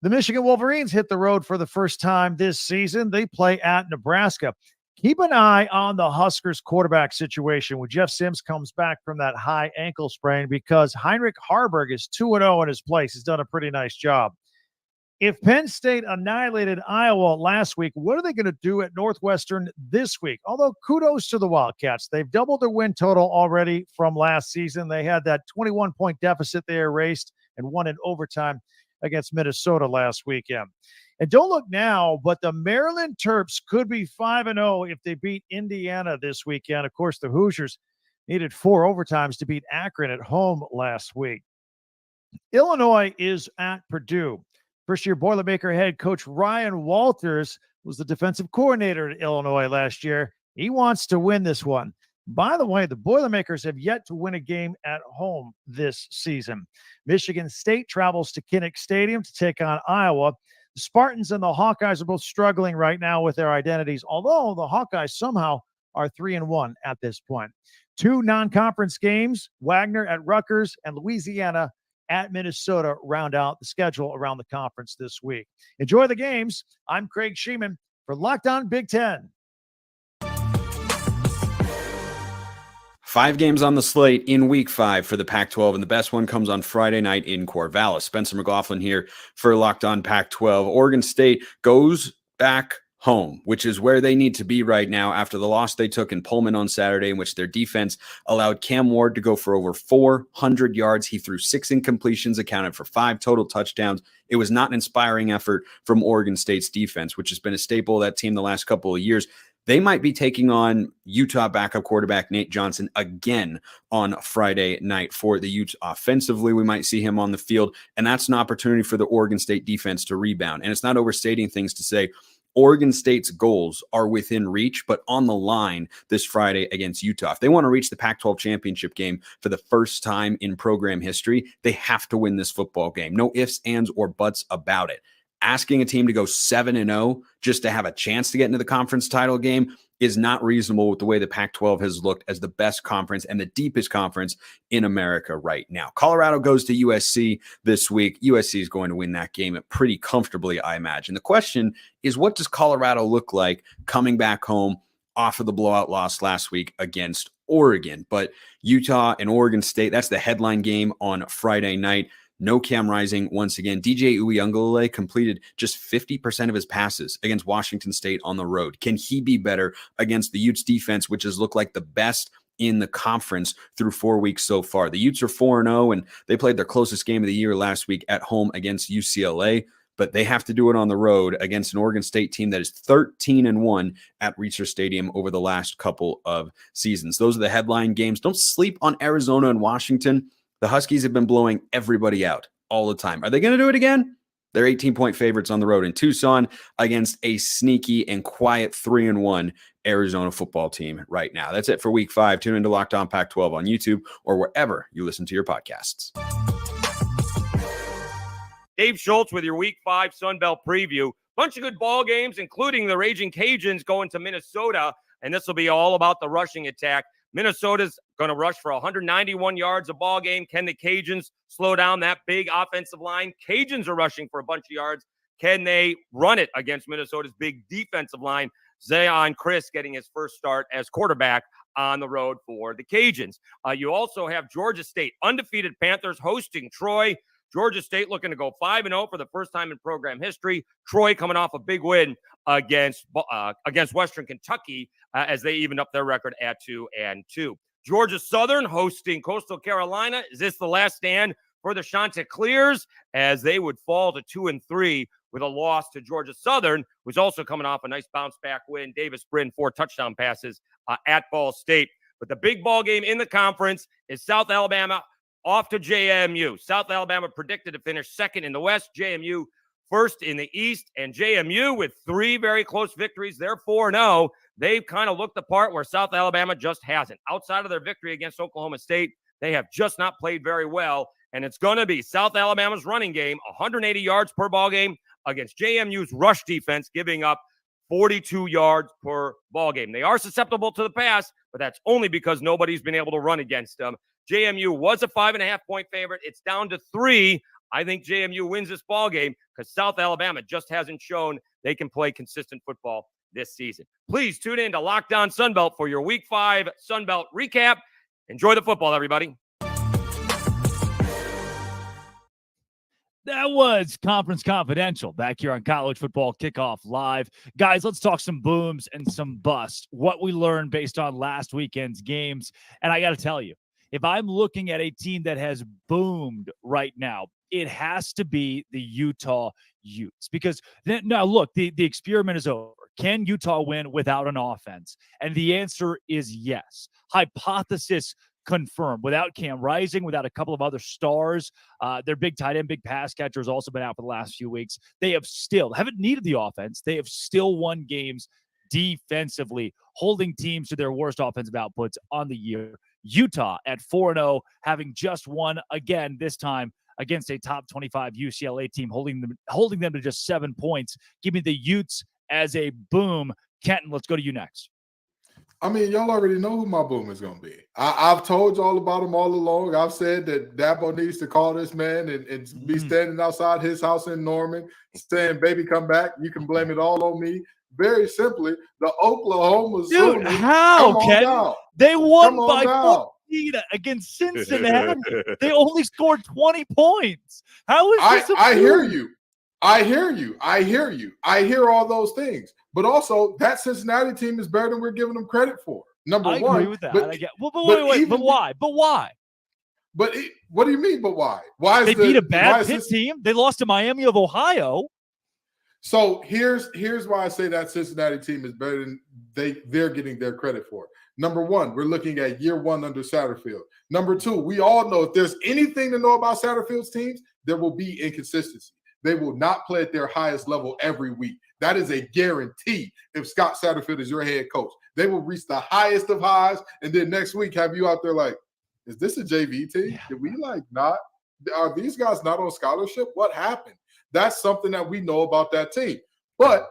The Michigan Wolverines hit the road for the first time this season. They play at Nebraska. Keep an eye on the Huskers quarterback situation when Jeff Sims comes back from that high ankle sprain, because Heinrich Harburg is 2-0 in his place. He's done a pretty nice job. If Penn State annihilated Iowa last week, what are they going to do at Northwestern this week? Although kudos to the Wildcats. They've doubled their win total already from last season. They had that 21-point deficit they erased and won in overtime against Minnesota last weekend. And don't look now, but the Maryland Terps could be 5-0 if they beat Indiana this weekend. Of course, the Hoosiers needed 4 overtimes to beat Akron at home last week. Illinois is at Purdue. First-year Boilermaker head coach Ryan Walters was the defensive coordinator at Illinois last year. He wants to win this one. By the way, the Boilermakers have yet to win a game at home this season. Michigan State travels to Kinnick Stadium to take on Iowa. The Spartans and the Hawkeyes are both struggling right now with their identities, although the Hawkeyes somehow are 3-1 at this point. 2 non-conference games, Wagner at Rutgers and Louisiana at Minnesota, round out the schedule around the conference this week. Enjoy the games. I'm Craig Sheeman for Locked On Big Ten. 5 games on the slate in week 5 for the Pac-12, and the best one comes on Friday night in Corvallis. Spencer McLaughlin here for Locked On Pac-12. Oregon State goes back home, which is where they need to be right now after the loss they took in Pullman on Saturday, in which their defense allowed Cam Ward to go for over 400 yards. He threw 6 incompletions, accounted for 5 total touchdowns. It was not an inspiring effort from Oregon State's defense, which has been a staple of that team the last couple of years. They might be taking on Utah backup quarterback Nate Johnson again on Friday night for the Utes. Offensively, we might see him on the field, and that's an opportunity for the Oregon State defense to rebound. And it's not overstating things to say Oregon State's goals are within reach, but on the line this Friday against Utah. If they want to reach the Pac-12 championship game for the first time in program history, they have to win this football game. No ifs, ands, or buts about it. Asking a team to go 7-0 just to have a chance to get into the conference title game is not reasonable with the way the Pac-12 has looked as the best conference and the deepest conference in America right now. Colorado goes to USC this week. USC is going to win that game pretty comfortably, I imagine. The question is, what does Colorado look like coming back home off of the blowout loss last week against Oregon? But Utah and Oregon State, that's the headline game on Friday night. No Cam Rising once again. DJ Uiagalelei completed just 50% of his passes against Washington State on the road. Can he be better against the Utes defense, which has looked like the best in the conference through 4 weeks so far? The Utes are 4-0, and they played their closest game of the year last week at home against UCLA, but they have to do it on the road against an Oregon State team that is 13-1 at Reser Stadium over the last couple of seasons. Those are the headline games. Don't sleep on Arizona and Washington. The Huskies have been blowing everybody out all the time. Are they going to do it again? They're 18-point favorites on the road in Tucson against a sneaky and quiet 3-1 Arizona football team right now. That's it for week 5. Tune into Locked On Pac-12 on YouTube or wherever you listen to your podcasts. Dave Schultz with your week 5 Sun Belt preview. Bunch of good ball games, including the Raging Cajuns going to Minnesota, and this will be all about the rushing attack. Minnesota's going to rush for 191 yards a ball game. Can the Cajuns slow down that big offensive line? Cajuns are rushing for a bunch of yards. Can they run it against Minnesota's big defensive line? Zion Chris getting his first start as quarterback on the road for the Cajuns. You also have Georgia State, undefeated Panthers hosting Troy. Georgia State looking to go 5-0 for the first time in program history. Troy coming off a big win against Western Kentucky as they evened up their record at 2-2. Georgia Southern hosting Coastal Carolina. Is this the last stand for the Chanticleers as they would fall to 2-3 with a loss to Georgia Southern, who's also coming off a nice bounce-back win. Davis Brin, 4 touchdown passes at Ball State. But the big ball game in the conference is South Alabama off to JMU. South Alabama predicted to finish second in the West. JMU first in the East, and JMU with 3 very close victories. They're 4-0. They've kind of looked the part where South Alabama just hasn't. Outside of their victory against Oklahoma State, they have just not played very well, and it's going to be South Alabama's running game, 180 yards per ball game against JMU's rush defense, giving up 42 yards per ball game. They are susceptible to the pass, but that's only because nobody's been able to run against them. JMU was a 5.5-point favorite. It's down to 3. I think JMU wins this ball game because South Alabama just hasn't shown they can play consistent football this season. Please tune in to Locked On Sunbelt for your Week 5 Sunbelt recap. Enjoy the football, everybody. That was Conference Confidential back here on College Football Kickoff Live. Guys, let's talk some booms and some busts. What we learned based on last weekend's games. And I got to tell you, if I'm looking at a team that has boomed right now, it has to be the Utah Utes. Because now, look, the experiment is over. Can Utah win without an offense? And the answer is yes. Hypothesis confirmed. Without Cam Rising, without a couple of other stars, their big tight end, big pass catcher has also been out for the last few weeks. They haven't needed the offense. They have still won games defensively, holding teams to their worst offensive outputs on the year. Utah at 4-0, having just won again, this time against a top 25 UCLA team, holding them to just 7 points. Give me the Utes as a boom. Kenton, let's go to you next. I mean, y'all already know who my boom is going to be. I've told y'all about him all along. I've said that Dabo needs to call this man and be standing outside his house in Norman saying, baby, come back. You can blame it all on me. Very simply, the Oklahoma Dude, Sooners, how, Ken? They won by 14 against Cincinnati. They only scored 20 points. How is this? I hear you. I hear all those things. But also, that Cincinnati team is better than we're giving them credit for. Number one. I agree with that. Wait. But why? What do you mean, but why? Why they beat a bad Pitt team? They lost to Miami of Ohio. So here's why I say that Cincinnati team is better than they're getting their credit for. Number one, we're looking at year one under Satterfield. Number two, we all know if there's anything to know about Satterfield's teams, there will be inconsistency. They will not play at their highest level every week. That is a guarantee if Scott Satterfield is your head coach. They will reach the highest of highs, and then next week have you out there like, is this a JV team? Yeah. Did we not? Are these guys not on scholarship? What happened? That's something that we know about that team. But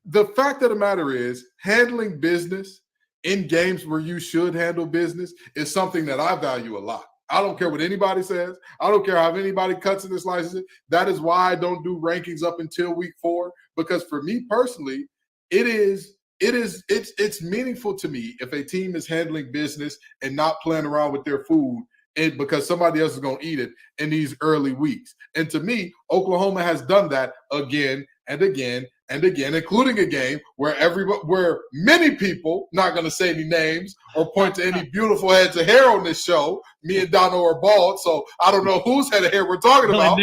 the fact of the matter is, handling business in games where you should handle business is something that I value a lot. I don't care what anybody says. I don't care how anybody cuts it and slices it. That is why I don't do rankings up until week 4, because for me personally, it's meaningful to me if a team is handling business and not playing around with their food and because somebody else is going to eat it in these early weeks. And to me, Oklahoma has done that again and again and again, including a game where many people, not going to say any names or point to any beautiful heads of hair on this show, me and Dono are bald, so I don't know whose head of hair we're talking about,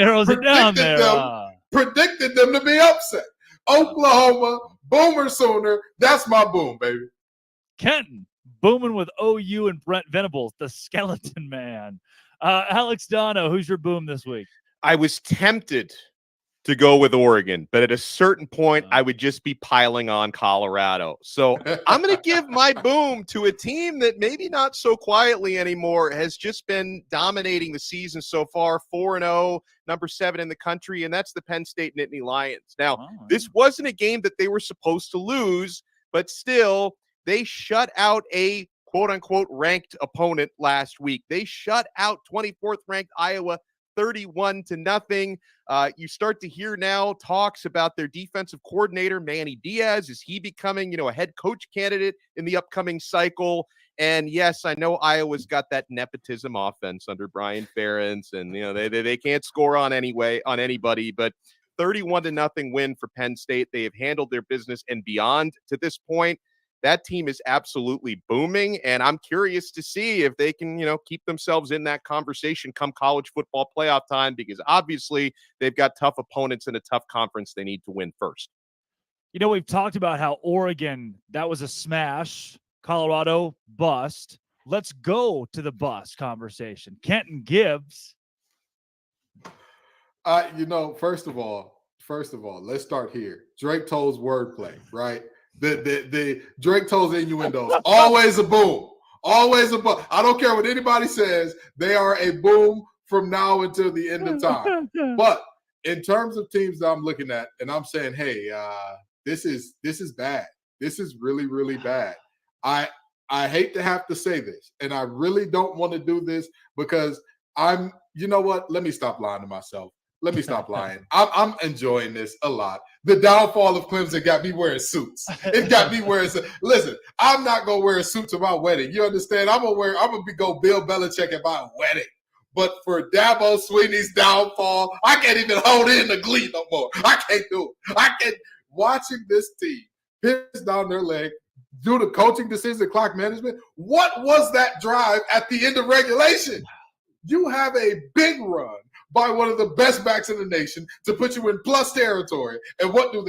predicted them to be upset. Oklahoma, Boomer Sooner, that's my boom, baby. Kenton, booming with OU and Brent Venables, the skeleton man. Alex Dono, who's your boom this week? I was tempted to go with Oregon, but at a certain point, I would just be piling on Colorado. So I'm going to give my boom to a team that maybe not so quietly anymore has just been dominating the season so far, 4-0, number 7 in the country, and that's the Penn State Nittany Lions. Now, this wasn't a game that they were supposed to lose, but still, they shut out a quote-unquote ranked opponent last week. They shut out 24th ranked Iowa 31-0. You start to hear now talks about their defensive coordinator, Manny Diaz. Is he becoming, a head coach candidate in the upcoming cycle? And yes, I know Iowa's got that nepotism offense under Brian Ferentz, and they can't score on anybody, but 31-0 win for Penn State. They have handled their business and beyond to this point. That team is absolutely booming, and I'm curious to see if they can, keep themselves in that conversation come college football playoff time, because obviously they've got tough opponents in a tough conference they need to win first. We've talked about how Oregon, that was a smash. Colorado, bust. Let's go to the bust conversation. Kenton Gibbs. First of all, First of all, let's start here. Drake Toll's wordplay, right? The Drake Toll's innuendos. Always a boom. Always a boom. I don't care what anybody says. They are a boom from now until the end of time. But in terms of teams that I'm looking at, and I'm saying, hey, this is bad. This is really, really bad. I hate to have to say this, and I really don't want to do this because you know what? Let me stop lying to myself. Let me stop lying. I'm enjoying this a lot. The downfall of Clemson got me wearing suits. It got me wearing suits. Listen, I'm not gonna wear a suit to my wedding. You understand? I'm gonna go Bill Belichick at my wedding. But for Dabo Swinney's downfall, I can't even hold in the glee no more. I can't do it. I can't. Watching this team piss down their leg, do the coaching decisions, clock management. What was that drive at the end of regulation? You have a big run by one of the best backs in the nation to put you in plus territory. And what do?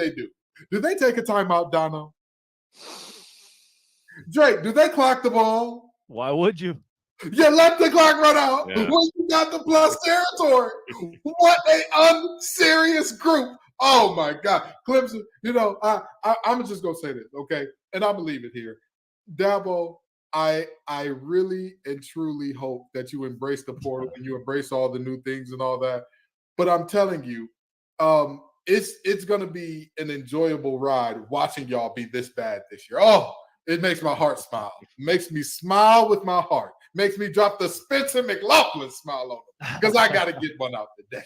Do they take a timeout, Dono? Drake, do they clock the ball? Why would you? You let the clock run out Yeah. when you got the plus territory. What a unserious group. Oh, my God. Clemson, I'm just going to say this, okay? And I'm going to leave it here. Dabo, I really and truly hope that you embrace the portal and you embrace all the new things and all that. But I'm telling you, it's going to be an enjoyable ride watching y'all be this bad this year. Oh, it makes my heart smile. It makes me smile with my heart. Makes me drop the Spencer McLaughlin smile on them because I got to get one out today.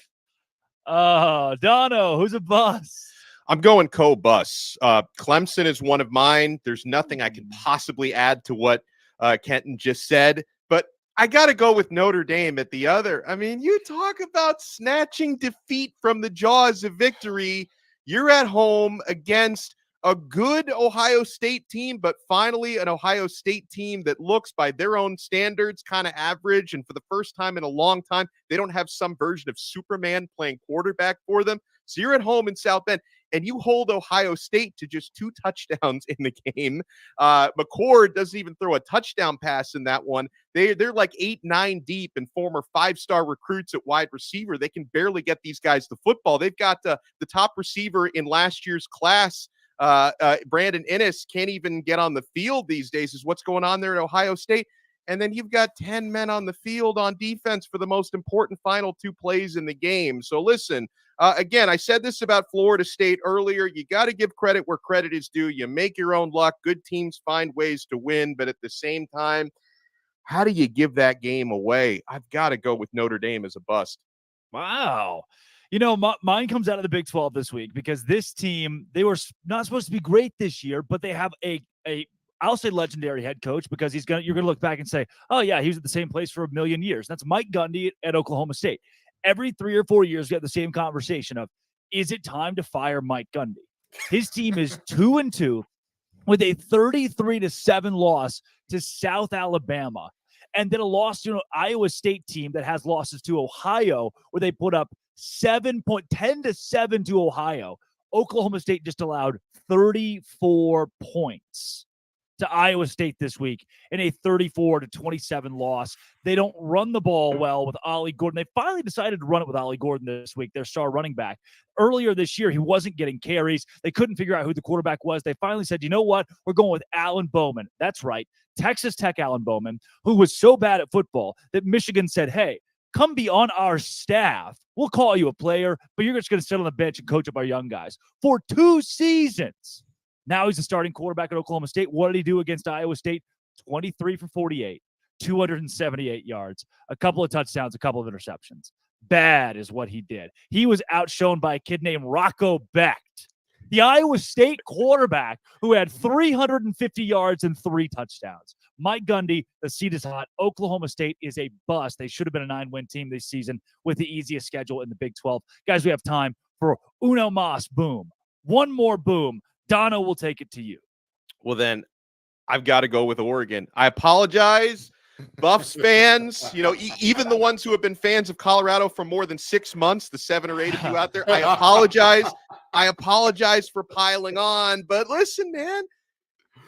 Dono, who's a bust? I'm going co-bus. Clemson is one of mine. There's nothing I can possibly add to what Kenton just said, but I got to go with Notre Dame at the other. I mean, you talk about snatching defeat from the jaws of victory. You're at home against a good Ohio State team, but finally an Ohio State team that looks by their own standards kind of average. And for the first time in a long time, they don't have some version of Superman playing quarterback for them. So you're at home in South Bend, and you hold Ohio State to just 2 touchdowns in the game. McCord doesn't even throw a touchdown pass in that one. They're like 8-9 deep and former 5-star recruits at wide receiver. They can barely get these guys the football. They've got the top receiver in last year's class. Brandon Innes can't even get on the field these days is what's going on there at Ohio State. And then you've got 10 men on the field on defense for the most important final 2 plays in the game. So listen, again, I said this about Florida State earlier. You got to give credit where credit is due. You make your own luck. Good teams find ways to win. But at the same time, how do you give that game away? I've got to go with Notre Dame as a bust. Wow. Mine comes out of the Big 12 this week because this team, they were not supposed to be great this year, but they have I'll say legendary head coach because you're going to look back and say, oh yeah, he was at the same place for a million years. That's Mike Gundy at Oklahoma State. Every 3 or 4 years, we have the same conversation of, is it time to fire Mike Gundy? His team is 2-2 with a 33-7 loss to South Alabama. And then a loss to an Iowa State team that has losses to Ohio, where they put up 10-7 to Ohio. Oklahoma State just allowed 34 points to Iowa State this week in a 34-27 loss. They don't run the ball well with Ollie Gordon. They finally decided to run it with Ollie Gordon this week, their star running back. Earlier this year, he wasn't getting carries. They couldn't figure out who the quarterback was. They finally said, you know what? We're going with Alan Bowman. That's right. Texas Tech Alan Bowman, who was so bad at football that Michigan said, hey, come be on our staff. We'll call you a player, but you're just going to sit on the bench and coach up our young guys for 2 seasons. Now he's a starting quarterback at Oklahoma State. What did he do against Iowa State? 23 for 48, 278 yards, a couple of touchdowns, a couple of interceptions. Bad is what he did. He was outshone by a kid named Rocco Becht, the Iowa State quarterback who had 350 yards and 3 touchdowns. Mike Gundy, the seat is hot. Oklahoma State is a bust. They should have been a 9-win team this season with the easiest schedule in the Big 12. Guys, we have time for uno mas boom. One more boom. Dono will take it to you. Well, then I've got to go with Oregon. I apologize, Buffs fans, even the ones who have been fans of Colorado for more than 6 months, the 7 or 8 of you out there, I apologize. I apologize for piling on. But listen, man,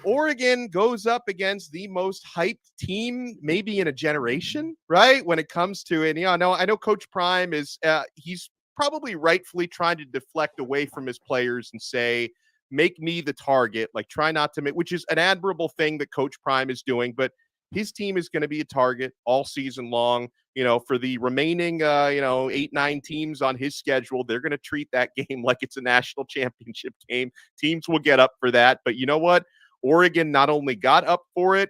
Oregon goes up against the most hyped team maybe in a generation, right? When it comes to it. I know Coach Prime is he's probably rightfully trying to deflect away from his players and say, make me the target, like try not to make, which is an admirable thing that Coach Prime is doing, but his team is going to be a target all season long. For the remaining, 8-9 teams on his schedule, they're going to treat that game like it's a national championship game. Teams will get up for that. But you know what? Oregon not only got up for it,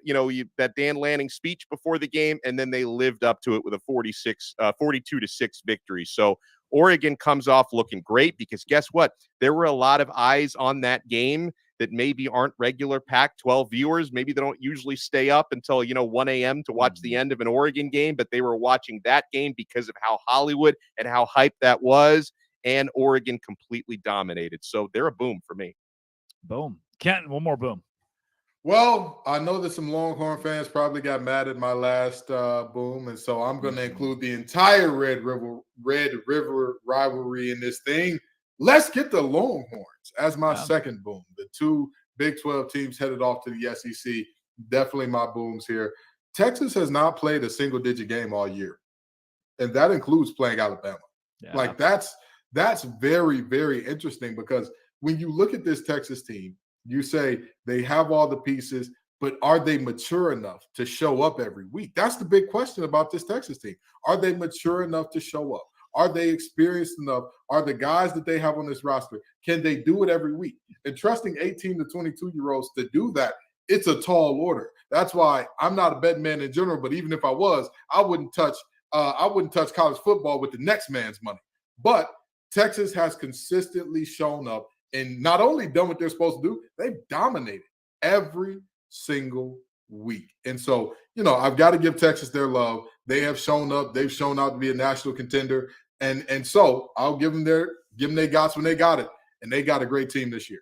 that Dan Lanning speech before the game, and then they lived up to it with a 42-6 victory. So Oregon comes off looking great because guess what? There were a lot of eyes on that game that maybe aren't regular Pac-12 viewers. Maybe they don't usually stay up until, 1 a.m. to watch the end of an Oregon game, but they were watching that game because of how Hollywood and how hype that was, and Oregon completely dominated. So they're a boom for me. Boom. Kenton, one more boom. Well, I know that some Longhorn fans probably got mad at my last boom, and so I'm going to include the entire Red River rivalry in this thing. Let's get the Longhorns as my second boom. The two Big 12 teams headed off to the SEC. Definitely my booms here. Texas has not played a single-digit game all year, and that includes playing Alabama. Yeah. Like that's very, very interesting because when you look at this Texas team, you say they have all the pieces, but are they mature enough to show up every week? That's the big question about this Texas team. Are they mature enough to show up? Are they experienced enough? Are the guys that they have on this roster, can they do it every week? And trusting 18 to 22-year-olds to do that, it's a tall order. That's why I'm not a betting man in general, but even if I was, I wouldn't touch college football with the next man's money. But Texas has consistently shown up and not only done what they're supposed to do, they've dominated every single week. And so, I've got to give Texas their love. They have shown up. They've shown out to be a national contender. And so I'll give them their gots when they got it. And they got a great team this year.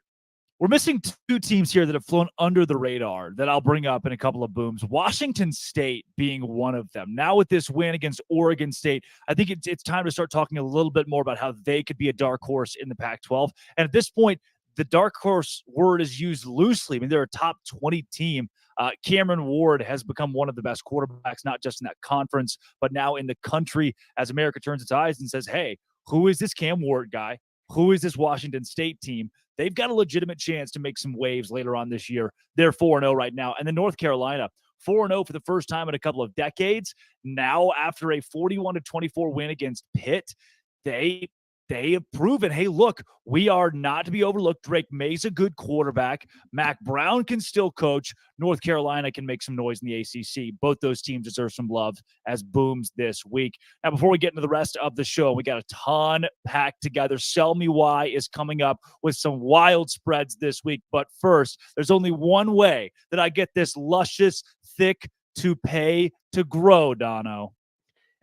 We're missing two teams here that have flown under the radar that I'll bring up in a couple of booms. Washington State being one of them. Now with this win against Oregon State, I think it's time to start talking a little bit more about how they could be a dark horse in the Pac-12. And at this point, the dark horse word is used loosely. I mean, they're a top 20 team. Cameron Ward has become one of the best quarterbacks, not just in that conference, but now in the country as America turns its eyes and says, hey, who is this Cam Ward guy? Who is this Washington State team? They've got a legitimate chance to make some waves later on this year. They're 4-0 right now. And then North Carolina, 4-0 for the first time in a couple of decades. Now, after a 41-24 win against Pitt, they have proven, hey, look, we are not to be overlooked. Drake May's a good quarterback. Mac Brown can still coach. North Carolina can make some noise in the ACC. Both those teams deserve some love as booms this week. Now, before we get into the rest of the show, we got a ton packed together. Sell Me Why is coming up with some wild spreads this week. But first, there's only one way that I get this luscious, thick toupee to grow, Dono.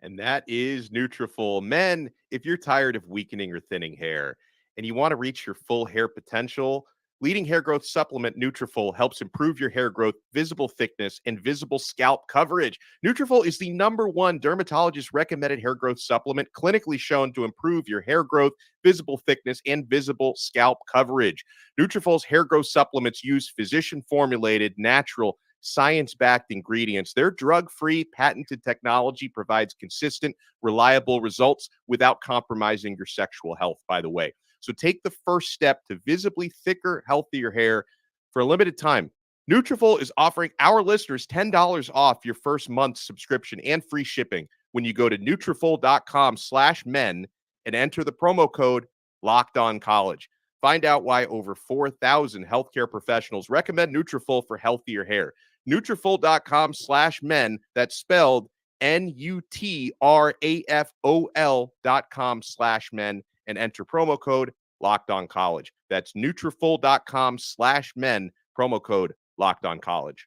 And that is Nutrafol. Men, if you're tired of weakening or thinning hair and you want to reach your full hair potential, leading hair growth supplement Nutrafol helps improve your hair growth, visible thickness, and visible scalp coverage. Nutrafol is the #1 dermatologist recommended hair growth supplement, clinically shown to improve your hair growth, visible thickness, and visible scalp coverage. Nutrafol's hair growth supplements use physician-formulated, natural, science-backed ingredients. Their drug-free, patented technology provides consistent, reliable results without compromising your sexual health, by the way. So take the first step to visibly thicker, healthier hair for a limited time. Nutrafol is offering our listeners $10 off your first month's subscription and free shipping when you go to Nutrafol.com/men and enter the promo code LOCKEDONCollege. Find out why over 4,000 healthcare professionals recommend Nutrafol for healthier hair. Nutrafol.com/men. That's spelled Nutrafol.com/men and enter promo code LOCKEDONCollege. That's Nutrafol.com/men, promo code LOCKEDONCollege.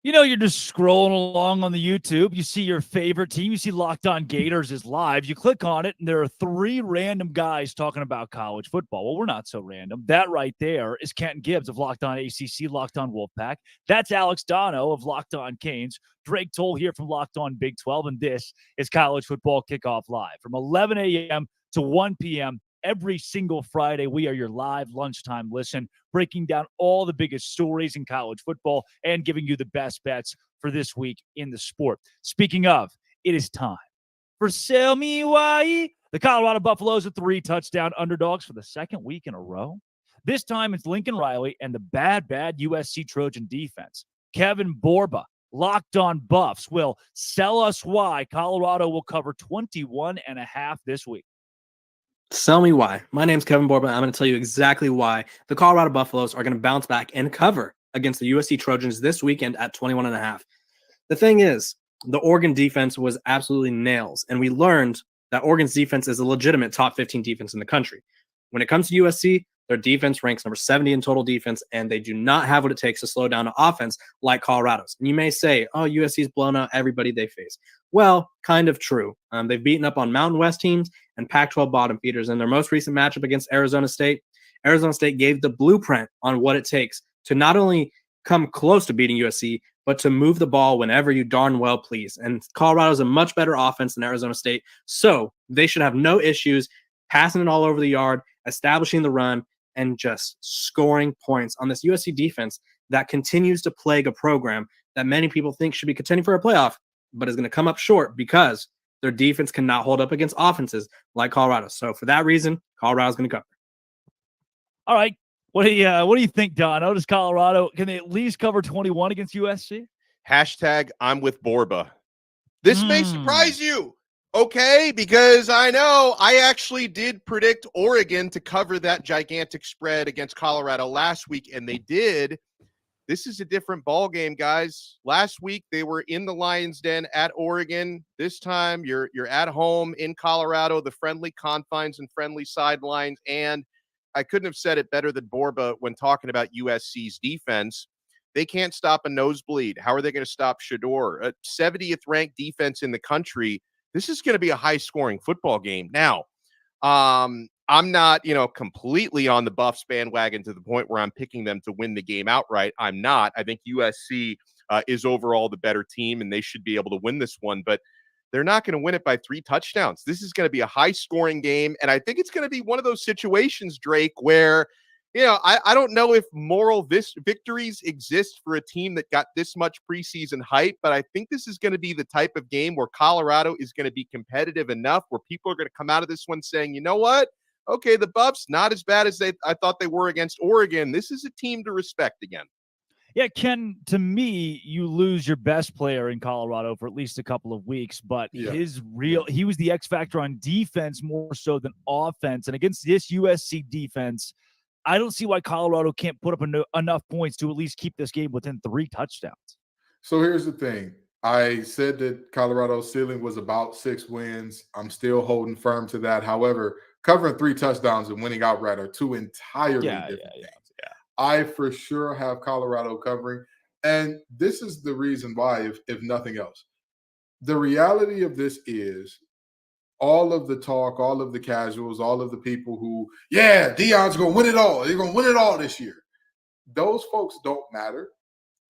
You're just scrolling along on the YouTube. You see your favorite team. You see Locked On Gators is live. You click on it, and there are 3 random guys talking about college football. Well, we're not so random. That right there is Kenton Gibbs of Locked On ACC, Locked On Wolfpack. That's Alex Dono of Locked On Canes. Drake Toll here from Locked On Big 12, and this is College Football Kickoff Live. From 11 a.m. to 1 p.m., every single Friday, we are your live lunchtime listen, breaking down all the biggest stories in college football and giving you the best bets for this week in the sport. Speaking of, it is time for Sell Me Why. The Colorado Buffaloes are 3-touchdown underdogs for the second week in a row. This time it's Lincoln Riley and the bad USC Trojan defense. Kevin Borba, Locked On Buffs, will sell us why Colorado will cover 21.5 this week. Tell me why. My name's Kevin Borba. I'm going to tell you exactly why the Colorado Buffaloes are going to bounce back and cover against the USC Trojans this weekend at 21.5. The thing is, the Oregon defense was absolutely nails, and we learned that Oregon's defense is a legitimate top 15 defense in the country. When it comes to USC, their defense ranks number 70 in total defense, and they do not have what it takes to slow down an offense like Colorado's. And you may say, oh, USC's blown out everybody they face. Well, kind of true. They've beaten up on Mountain West teams and Pac-12 bottom feeders. In their most recent matchup against Arizona State gave the blueprint on what it takes to not only come close to beating USC, but to move the ball whenever you darn well please. And Colorado's a much better offense than Arizona State, so they should have no issues passing it all over the yard, establishing the run, and just scoring points on this USC defense that continues to plague a program that many people think should be contending for a playoff, but is going to come up short because their defense cannot hold up against offenses like Colorado. So for that reason, Colorado's going to cover. All right. What do you think, Don? Does Colorado, can they at least cover 21 against USC? Hashtag I'm with Borba. This may surprise you, okay? Because I know I actually did predict Oregon to cover that gigantic spread against Colorado last week, and they did. This is a different ball game, guys. Last week they were in the Lions' Den at Oregon. This time you're at home in Colorado, the friendly confines and friendly sidelines, and I couldn't have said it better than Borba when talking about USC's defense. They can't stop a nosebleed. How are they going to stop Shador? A 70th ranked defense in the country. This is going to be a high-scoring football game. Now, I'm not, completely on the Buffs bandwagon to the point where I'm picking them to win the game outright. I'm not. I think USC is overall the better team, and they should be able to win this one. But they're not going to win it by 3 touchdowns. This is going to be a high-scoring game, and I think it's going to be one of those situations, Drake, where, I don't know if moral victories exist for a team that got this much preseason hype, but I think this is going to be the type of game where Colorado is going to be competitive enough where people are going to come out of this one saying, you know what? Okay, the Buffs, not as bad as I thought they were against Oregon. This is a team to respect again. Yeah, Ken, to me, you lose your best player in Colorado for at least a couple of weeks, but he was the X factor on defense more so than offense. And against this USC defense, I don't see why Colorado can't put up enough points to at least keep this game within 3 touchdowns. So here's the thing. I said that Colorado's ceiling was about 6 wins. I'm still holding firm to that. However, covering 3 touchdowns and winning outright are 2 entirely different things. I for sure have Colorado covering. And this is the reason why, if nothing else. The reality of this is all of the talk, all of the casuals, all of the people who, Deion's going to win it all. They're going to win it all this year. Those folks don't matter,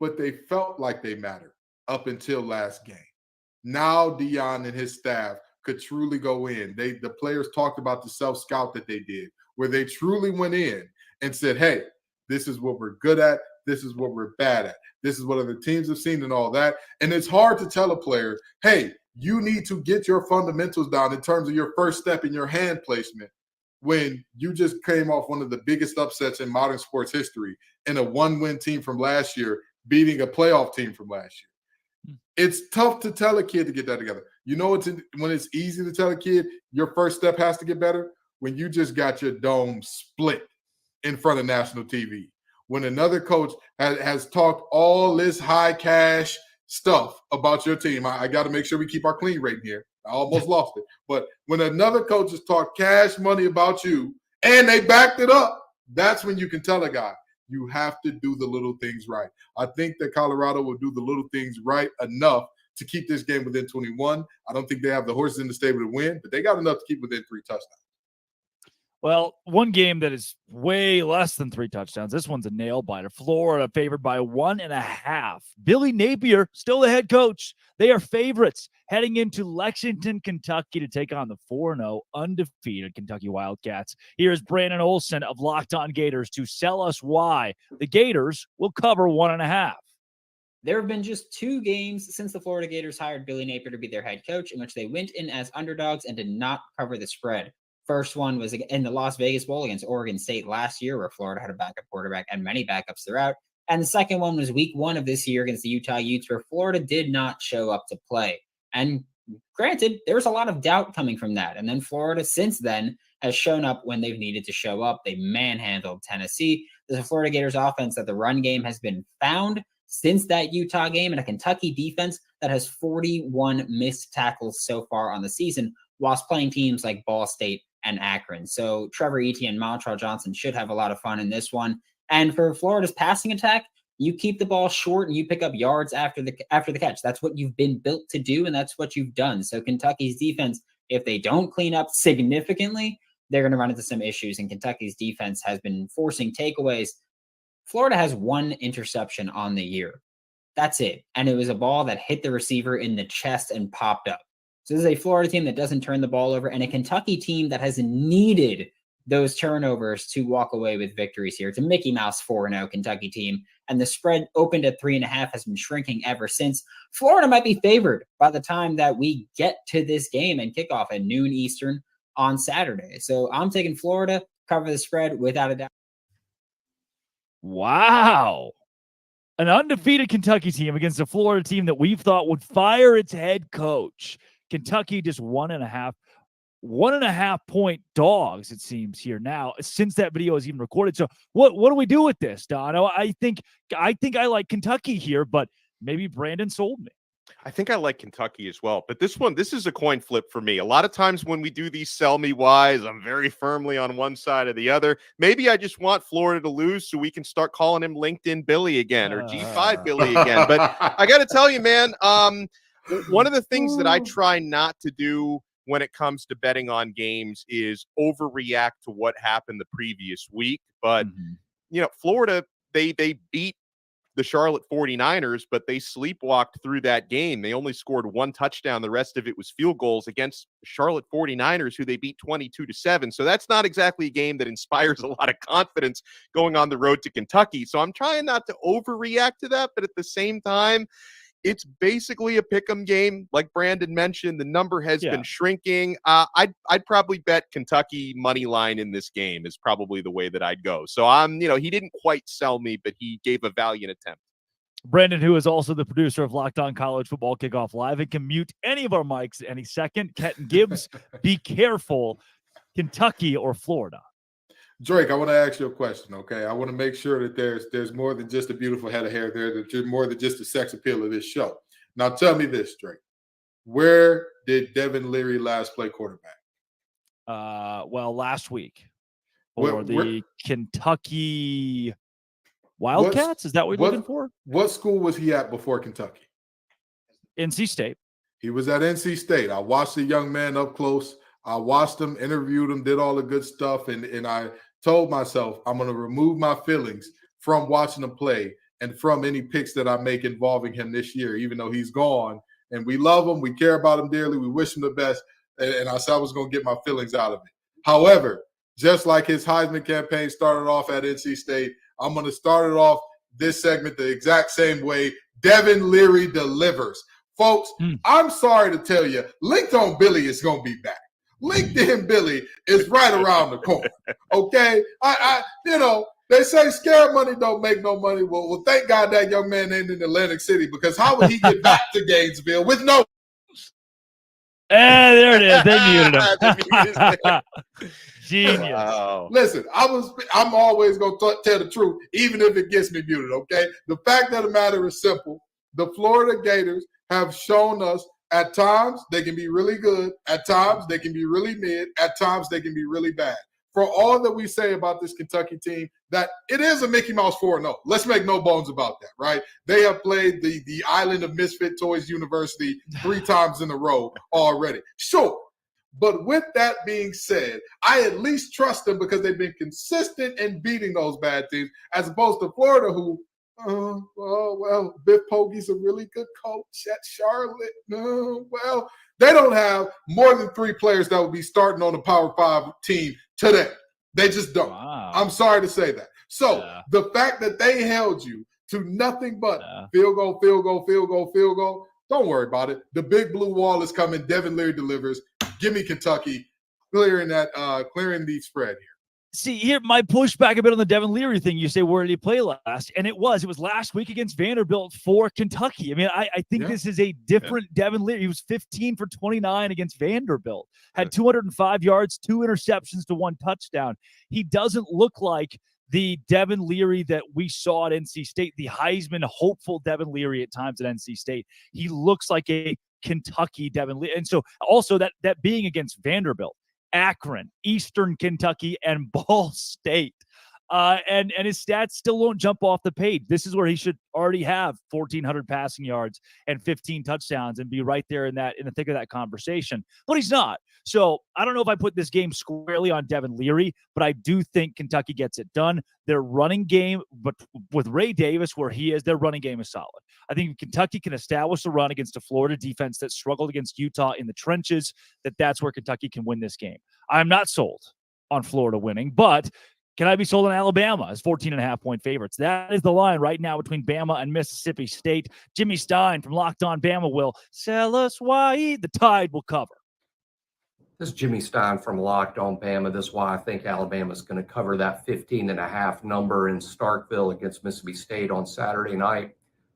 but they felt like they mattered up until last game. Now Deion and his staff could truly go in. The players talked about the self-scout that they did, where they truly went in and said, hey, this is what we're good at. This is what we're bad at. This is what other teams have seen and all that. And it's hard to tell a player, hey, you need to get your fundamentals down in terms of your first step in your hand placement when you just came off one of the biggest upsets in modern sports history in a 1-win team from last year beating a playoff team from last year. It's tough to tell a kid to get that together. You know, when it's easy to tell a kid your first step has to get better? When you just got your dome split in front of national TV. When another coach has talked all this high cash stuff about your team. I got to make sure we keep our clean rate here. I almost lost it. But when another coach has talked cash money about you and they backed it up, that's when you can tell a guy, you have to do the little things right. I think that Colorado will do the little things right enough to keep this game within 21. I don't think they have the horses in the stable to win, but they got enough to keep within 3 touchdowns. Well, one game that is way less than 3 touchdowns. This one's a nail biter. Florida favored by 1.5. Billy Napier, still the head coach. They are favorites heading into Lexington, Kentucky to take on the 4-0 undefeated Kentucky Wildcats. Here's Brandon Olson of Locked On Gators to sell us why the Gators will cover 1.5. There have been just 2 games since the Florida Gators hired Billy Napier to be their head coach in which they went in as underdogs and did not cover the spread. First one was in the Las Vegas Bowl against Oregon State last year, where Florida had a backup quarterback and many backups throughout. And the second one was week 1 of this year against the Utah Utes, where Florida did not show up to play. And granted, there was a lot of doubt coming from that. And then Florida since then has shown up when they've needed to show up. They manhandled Tennessee. There's a Florida Gators offense that the run game has been found since that Utah game, and a Kentucky defense that has 41 missed tackles so far on the season, whilst playing teams like Ball State and Akron. So Trevor Etienne and Montrell Johnson should have a lot of fun in this one. And for Florida's passing attack, you keep the ball short and you pick up yards after the catch. That's what you've been built to do, and that's what you've done. So Kentucky's defense, if they don't clean up significantly, they're going to run into some issues, and Kentucky's defense has been forcing takeaways. Florida has 1 interception on the year. That's it. And it was a ball that hit the receiver in the chest and popped up. So this is a Florida team that doesn't turn the ball over, and a Kentucky team that has needed those turnovers to walk away with victories here. It's a Mickey Mouse 4-0 Kentucky team, and the spread opened at 3.5 has been shrinking ever since. Florida might be favored by the time that we get to this game and kickoff at noon Eastern on Saturday. So I'm taking Florida, cover the spread without a doubt. Wow. An undefeated Kentucky team against a Florida team that we've thought would fire its head coach. Kentucky just 1.5 point dogs, it seems, here now since that video is even recorded. So what do we do with this, Dono? I think I like Kentucky here, but maybe Brandon sold me. I think I like Kentucky as well, but this is a coin flip for me. A lot of times when we do these sell me whys, I'm very firmly on one side or the other. Maybe I just want Florida to lose so we can start calling him LinkedIn Billy again or G5 Billy again. But I got to tell you, man, one of the things that I try not to do when it comes to betting on games is overreact to what happened the previous week. But, Florida, they beat the Charlotte 49ers, but they sleepwalked through that game. They only scored 1 touchdown. The rest of it was field goals against the Charlotte 49ers, who they beat 22-7. So that's not exactly a game that inspires a lot of confidence going on the road to Kentucky. So I'm trying not to overreact to that, but at the same time, it's basically a pick'em game. Like Brandon mentioned, the number has been shrinking. I'd probably bet Kentucky money line in this game is probably the way that I'd go. So he didn't quite sell me, but he gave a valiant attempt. Brandon, who is also the producer of Locked On College Football Kickoff Live and can mute any of our mics at any second. Kenton Gibbs, be careful. Kentucky or Florida? Drake, I want to ask you a question, okay? I want to make sure that there's more than just a beautiful head of hair there, that there's more than just the sex appeal of this show. Now, tell me this, Drake. Where did Devin Leary last play quarterback? Last week for the Kentucky Wildcats. Is that what you're looking for? What school was he at before Kentucky? NC State. He was at NC State. I watched the young man up close. I watched him, interviewed him, did all the good stuff, and I told myself I'm going to remove my feelings from watching him play and from any picks that I make involving him this year, even though he's gone. And we love him. We care about him dearly. We wish him the best. And I said I was going to get my feelings out of it. However, just like his Heisman campaign started off at NC State, I'm going to start it off this segment the exact same way. Devin Leary delivers. Folks, I'm sorry to tell you, LinkedIn Billy is going to be back. LinkedIn Billy is right around the corner. Okay? They say scared money don't make no money. Well, thank God that young man ain't in Atlantic City, because how would he get back to Gainesville with no? There it is. They muted him. Genius. Wow. Listen, I'm always going to tell the truth, even if it gets me muted, okay? The fact of the matter is simple. The Florida Gators have shown us at times they can be really good. At times they can be really mid. At times they can be really bad. For all that we say about this Kentucky team, that it is a Mickey Mouse 4-0. Let's make no bones about that, right? They have played the Island of Misfit Toys University 3 times in a row already. Sure. But with that being said, I at least trust them because they've been consistent in beating those bad teams, as opposed to Florida, who Biff Pogie's a really good coach at Charlotte. They don't have more than 3 players that will be starting on a Power 5 team today. They just don't. Wow. I'm sorry to say that. So the fact that they held you to nothing but Yeah. field goal, field goal, field goal, field goal. Don't worry about it. The big blue wall is coming. Devin Leary delivers. Give me Kentucky clearing the spread here. See, here, my pushback a bit on the Devin Leary thing. You say, where did he play last? And it was last week against Vanderbilt for Kentucky. I mean, I think this is a different Devin Leary. He was 15 for 29 against Vanderbilt, had 205 yards, 2 interceptions to 1 touchdown. He doesn't look like the Devin Leary that we saw at NC State, the Heisman hopeful Devin Leary at times at NC State. He looks like a Kentucky Devin Leary. And so also that being against Vanderbilt, Akron, Eastern Kentucky, and Ball State. And his stats still won't jump off the page. This is where he should already have 1,400 passing yards and 15 touchdowns and be right there in the thick of that conversation. But he's not. So I don't know if I put this game squarely on Devin Leary, but I do think Kentucky gets it done. Their running game, but with Ray Davis where he is, their running game is solid. I think if Kentucky can establish a run against a Florida defense that struggled against Utah in the trenches, that's where Kentucky can win this game. I'm not sold on Florida winning, but can I be sold on Alabama as 14.5-point favorites? That is the line right now between Bama and Mississippi State. Jimmy Stein from Locked On Bama will sell us why the Tide will cover. This is Jimmy Stein from Locked On Bama. This is why I think Alabama is going to cover that 15.5 number in Starkville against Mississippi State on Saturday night.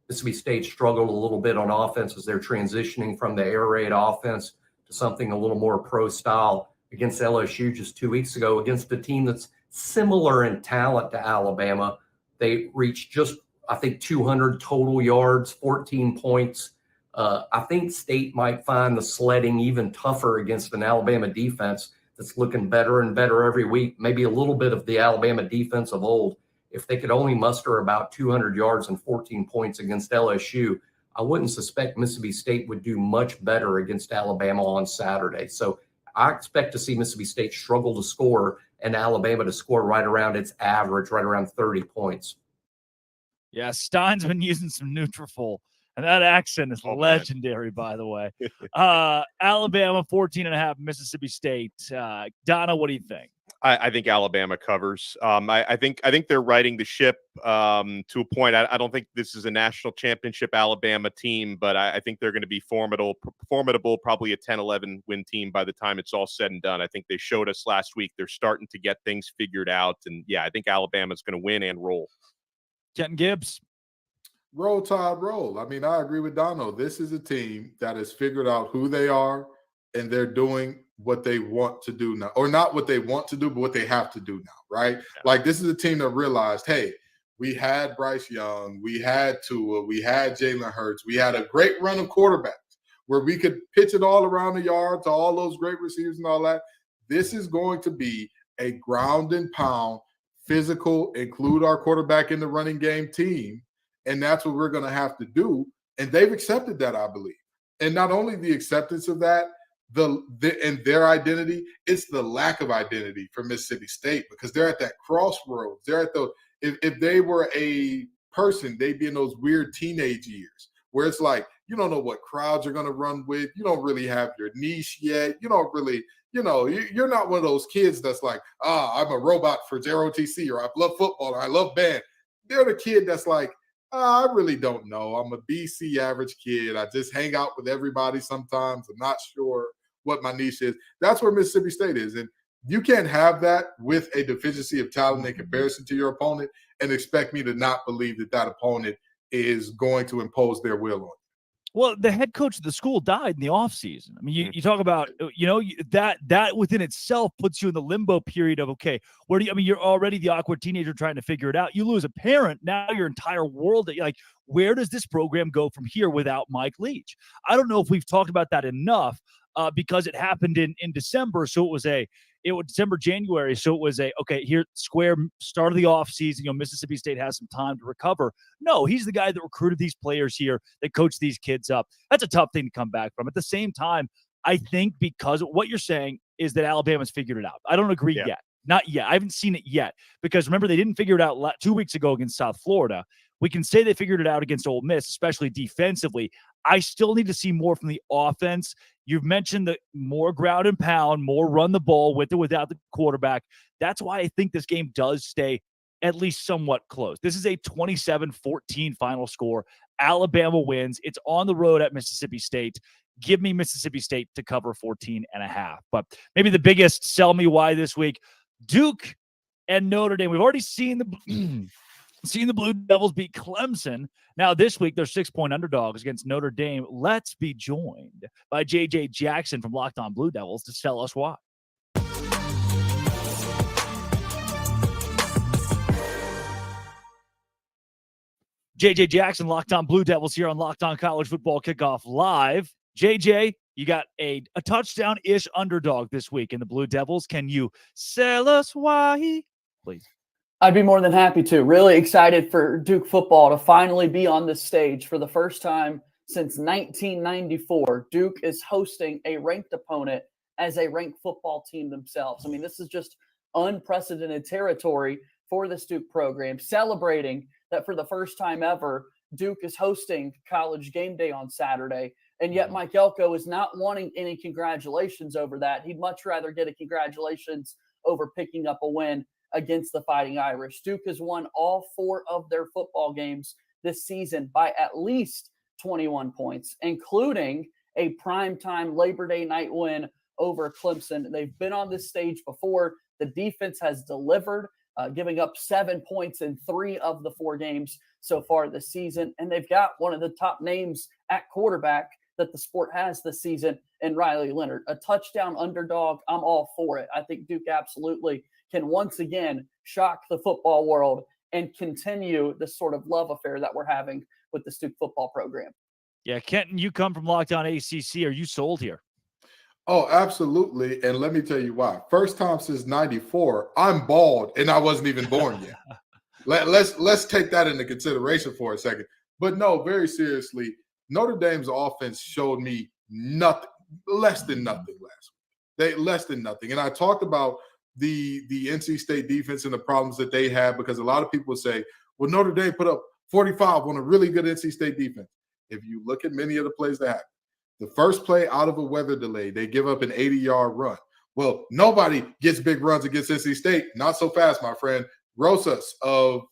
Mississippi State struggled a little bit on offense as they're transitioning from the air raid offense to something a little more pro style against LSU just 2 weeks ago against a team that's similar in talent to Alabama. They reached just, I think, 200 total yards, 14 points. I think State might find the sledding even tougher against an Alabama defense that's looking better and better every week. Maybe a little bit of the Alabama defense of old. If they could only muster about 200 yards and 14 points against LSU, I wouldn't suspect Mississippi State would do much better against Alabama on Saturday. So I expect to see Mississippi State struggle to score and Alabama to score right around its average, right around 30 points. Yeah, Stein's been using some Nutrafol, and that accent is legendary, by the way. Alabama, 14.5, Mississippi State. Donna, what do you think? I think Alabama covers. I think they're riding the ship to a point. I don't think this is a national championship Alabama team, but I think they're going to be formidable, probably a 10-11 win team by the time it's all said and done. I think they showed us last week they're starting to get things figured out. And, yeah, I think Alabama's going to win and roll. Kenton Gibbs. Roll Tide, roll. I mean, I agree with Dono. This is a team that has figured out who they are, and they're doing what they want to do now, or not what they want to do, but what they have to do now, right? Yeah. Like, this is a team that realized, hey, we had Bryce Young, we had Tua, we had Jalen Hurts, we had a great run of quarterbacks where we could pitch it all around the yard to all those great receivers and all that. This is going to be a ground and pound, physical, include our quarterback in the running game team, and that's what we're going to have to do. And they've accepted that, I believe. And not only the acceptance of that, and their identity, it's the lack of identity for Mississippi State, because they're at that crossroads. They're at the if they were a person, they'd be in those weird teenage years where it's like you don't know what crowds you're going to run with. You don't really have your niche yet. You don't really, you're not one of those kids that's like, I'm a robot for JROTC, or I love football, or I love band. They're the kid that's like, I really don't know. I'm a BC average kid. I just hang out with everybody sometimes. I'm not sure what my niche is. That's where Mississippi State is. And you can't have that with a deficiency of talent in comparison to your opponent and expect me to not believe that opponent is going to impose their will on you. Well, the head coach of the school died in the offseason. I mean, you talk about, that within itself puts you in the limbo period of, okay, you're already the awkward teenager trying to figure it out. You lose a parent, now your entire world, where does this program go from here without Mike Leach? I don't know if we've talked about that enough because it happened in December. So it was December, January. So it was here, square start of the offseason, Mississippi State has some time to recover. No, he's the guy that recruited these players here, that coached these kids up. That's a tough thing to come back from. At the same time, I think because what you're saying is that Alabama's figured it out. I don't agree yet. Not yet. I haven't seen it yet, because remember, they didn't figure it out 2 weeks ago against South Florida. We can say they figured it out against Ole Miss, especially defensively. I still need to see more from the offense. You've mentioned the more ground and pound, more run the ball with or without the quarterback. That's why I think this game does stay at least somewhat close. This is a 27-14 final score. Alabama wins. It's on the road at Mississippi State. Give me Mississippi State to cover 14.5. But maybe the biggest sell me why this week, Duke and Notre Dame. We've already seen the Blue Devils beat Clemson. Now this week, they're 6-point underdogs against Notre Dame. Let's be joined by JJ Jackson from Locked On Blue Devils to tell us why. JJ Jackson, Locked On Blue Devils here on Locked On College Football Kickoff Live. JJ, you got a touchdown-ish underdog this week in the Blue Devils. Can you sell us why, please? I'd be more than happy to. Really excited for Duke football to finally be on this stage for the first time since 1994. Duke is hosting a ranked opponent as a ranked football team themselves. I mean, this is just unprecedented territory for this Duke program, celebrating that for the first time ever, Duke is hosting College Game Day on Saturday. And yet Mike Elko is not wanting any congratulations over that. He'd much rather get a congratulations over picking up a win against the Fighting Irish. Duke has won all 4 of their football games this season by at least 21 points, including a primetime Labor Day night win over Clemson. They've been on this stage before. The defense has delivered, giving up 7 points in 3 of the 4 games so far this season. And they've got one of the top names at quarterback that the sport has this season in Riley Leonard. A touchdown underdog, I'm all for it. I think Duke absolutely can once again shock the football world and continue this sort of love affair that we're having with the Duke football program. Yeah, Kenton, you come from Locked On ACC. Are you sold here? Oh, absolutely. And let me tell you why. First time since 94, I'm bald and I wasn't even born yet. Let's take that into consideration for a second. But no, very seriously, Notre Dame's offense showed me nothing, less than nothing last week. Less than nothing. And I talked about the NC State defense and the problems that they had, because a lot of people say, well, Notre Dame put up 45 on a really good NC State defense. If you look at many of the plays that happened, the first play out of a weather delay, they give up an 80-yard run. Well, nobody gets big runs against NC State. Not so fast, my friend. Rosas of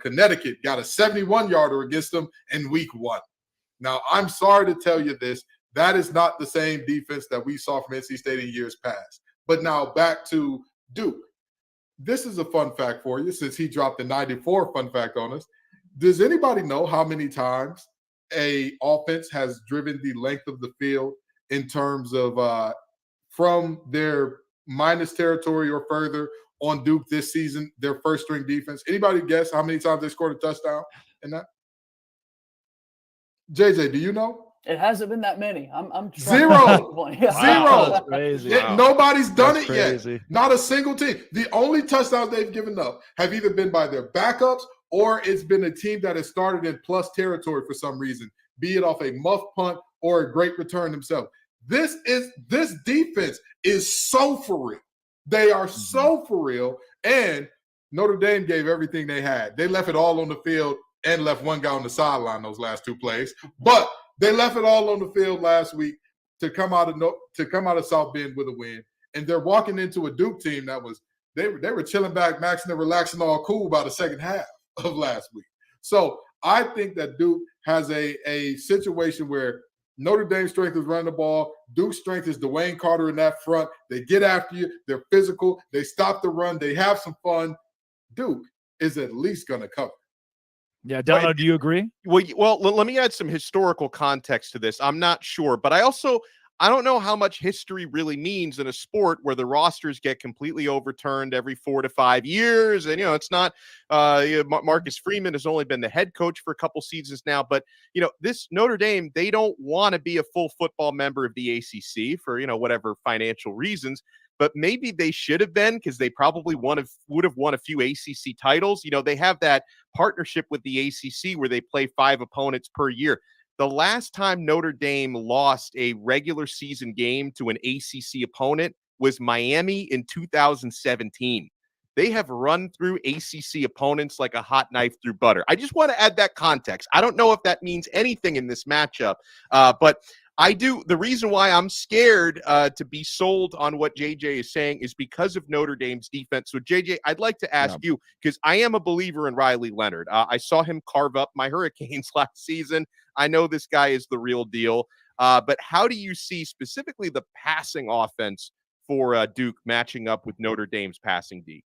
Connecticut got a 71-yarder against them in week 1. Now, I'm sorry to tell you this. That is not the same defense that we saw from NC State in years past. But now back to Duke. This is a fun fact for you, since he dropped the 94 fun fact on us. Does anybody know how many times a offense has driven the length of the field in terms of from their minus territory or further on Duke this season, their first string defense? Anybody guess how many times they scored a touchdown in that? JJ, do you know? It hasn't been that many. I'm zero. Yeah. Zero. That's crazy. Nobody's done That's it crazy. yet. Not a single team. The only touchdowns they've given up have either been by their backups or it's been a team that has started in plus territory for some reason, be it off a muff punt or a great return themselves. This defense is so for real. They are so for real. And Notre Dame gave everything they had. They left it all on the field and left one guy on the sideline those last 2 plays. But they left it all on the field last week to come out of South Bend with a win. And they're walking into a Duke team that was they were chilling back, maxing and relaxing, all cool by the second half of last week. So I think that Duke has a situation where Notre Dame's strength is running the ball. Duke's strength is Dwayne Carter in that front. They get after you. They're physical. They stop the run. They have some fun. Duke is at least going to cover. Yeah, Dono, do you agree? Well, let me add some historical context to this. I'm not sure, but I don't know how much history really means in a sport where the rosters get completely overturned every 4 to 5 years. And, it's not Marcus Freeman has only been the head coach for a couple seasons now. But, this Notre Dame, they don't want to be a full football member of the ACC for, whatever financial reasons. But maybe they should have been, because they probably would have won a few ACC titles. They have that partnership with the ACC where they play 5 opponents per year. The last time Notre Dame lost a regular season game to an ACC opponent was Miami in 2017. They have run through ACC opponents like a hot knife through butter. I just want to add that context. I don't know if that means anything in this matchup, but I do. The reason why I'm scared to be sold on what JJ is saying is because of Notre Dame's defense. So, JJ, I'd like to ask you, because I am a believer in Riley Leonard. I saw him carve up my Hurricanes last season. I know this guy is the real deal. But how do you see specifically the passing offense for Duke matching up with Notre Dame's passing D?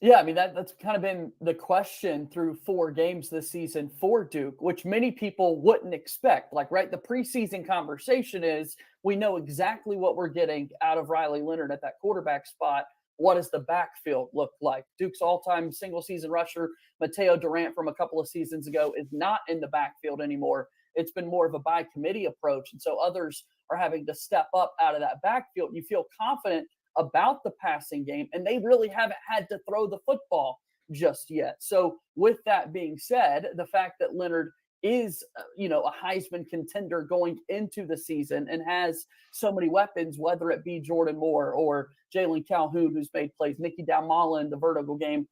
Yeah, I mean, that's kind of been the question through 4 games this season for Duke, which many people wouldn't expect. Like, right, the preseason conversation is we know exactly what we're getting out of Riley Leonard at that quarterback spot. What does the backfield look like? Duke's all-time single-season rusher, Mateo Durant, from a couple of seasons ago, is not in the backfield anymore. It's been more of a by-committee approach, and so others are having to step up out of that backfield. You feel confident about the passing game, and they really haven't had to throw the football just yet. So with that being said, the fact that Leonard is, a Heisman contender going into the season and has so many weapons, whether it be Jordan Moore or Jalen Calhoun, who's made plays, Nicky Dalmala in the vertical game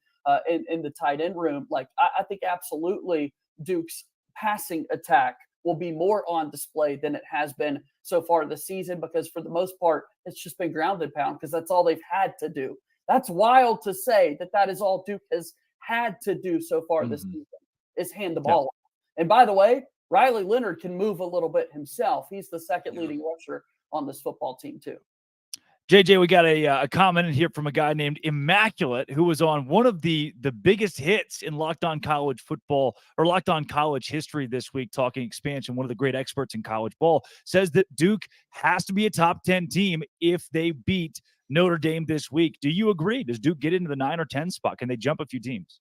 in the tight end room, like I think absolutely Duke's passing attack will be more on display than it has been so far this season, because for the most part, it's just been ground and pound because that's all they've had to do. That's wild to say that is all Duke has had to do so far this season, is hand the ball off. And by the way, Riley Leonard can move a little bit himself. He's the second leading rusher on this football team too. JJ, we got a comment in here from a guy named Immaculate, who was on one of the biggest hits in Locked On College football or Locked On College history this week, talking expansion. One of the great experts in college ball says that Duke has to be a top 10 team if they beat Notre Dame this week. Do you agree? Does Duke get into the 9 or 10 spot? Can they jump a few teams?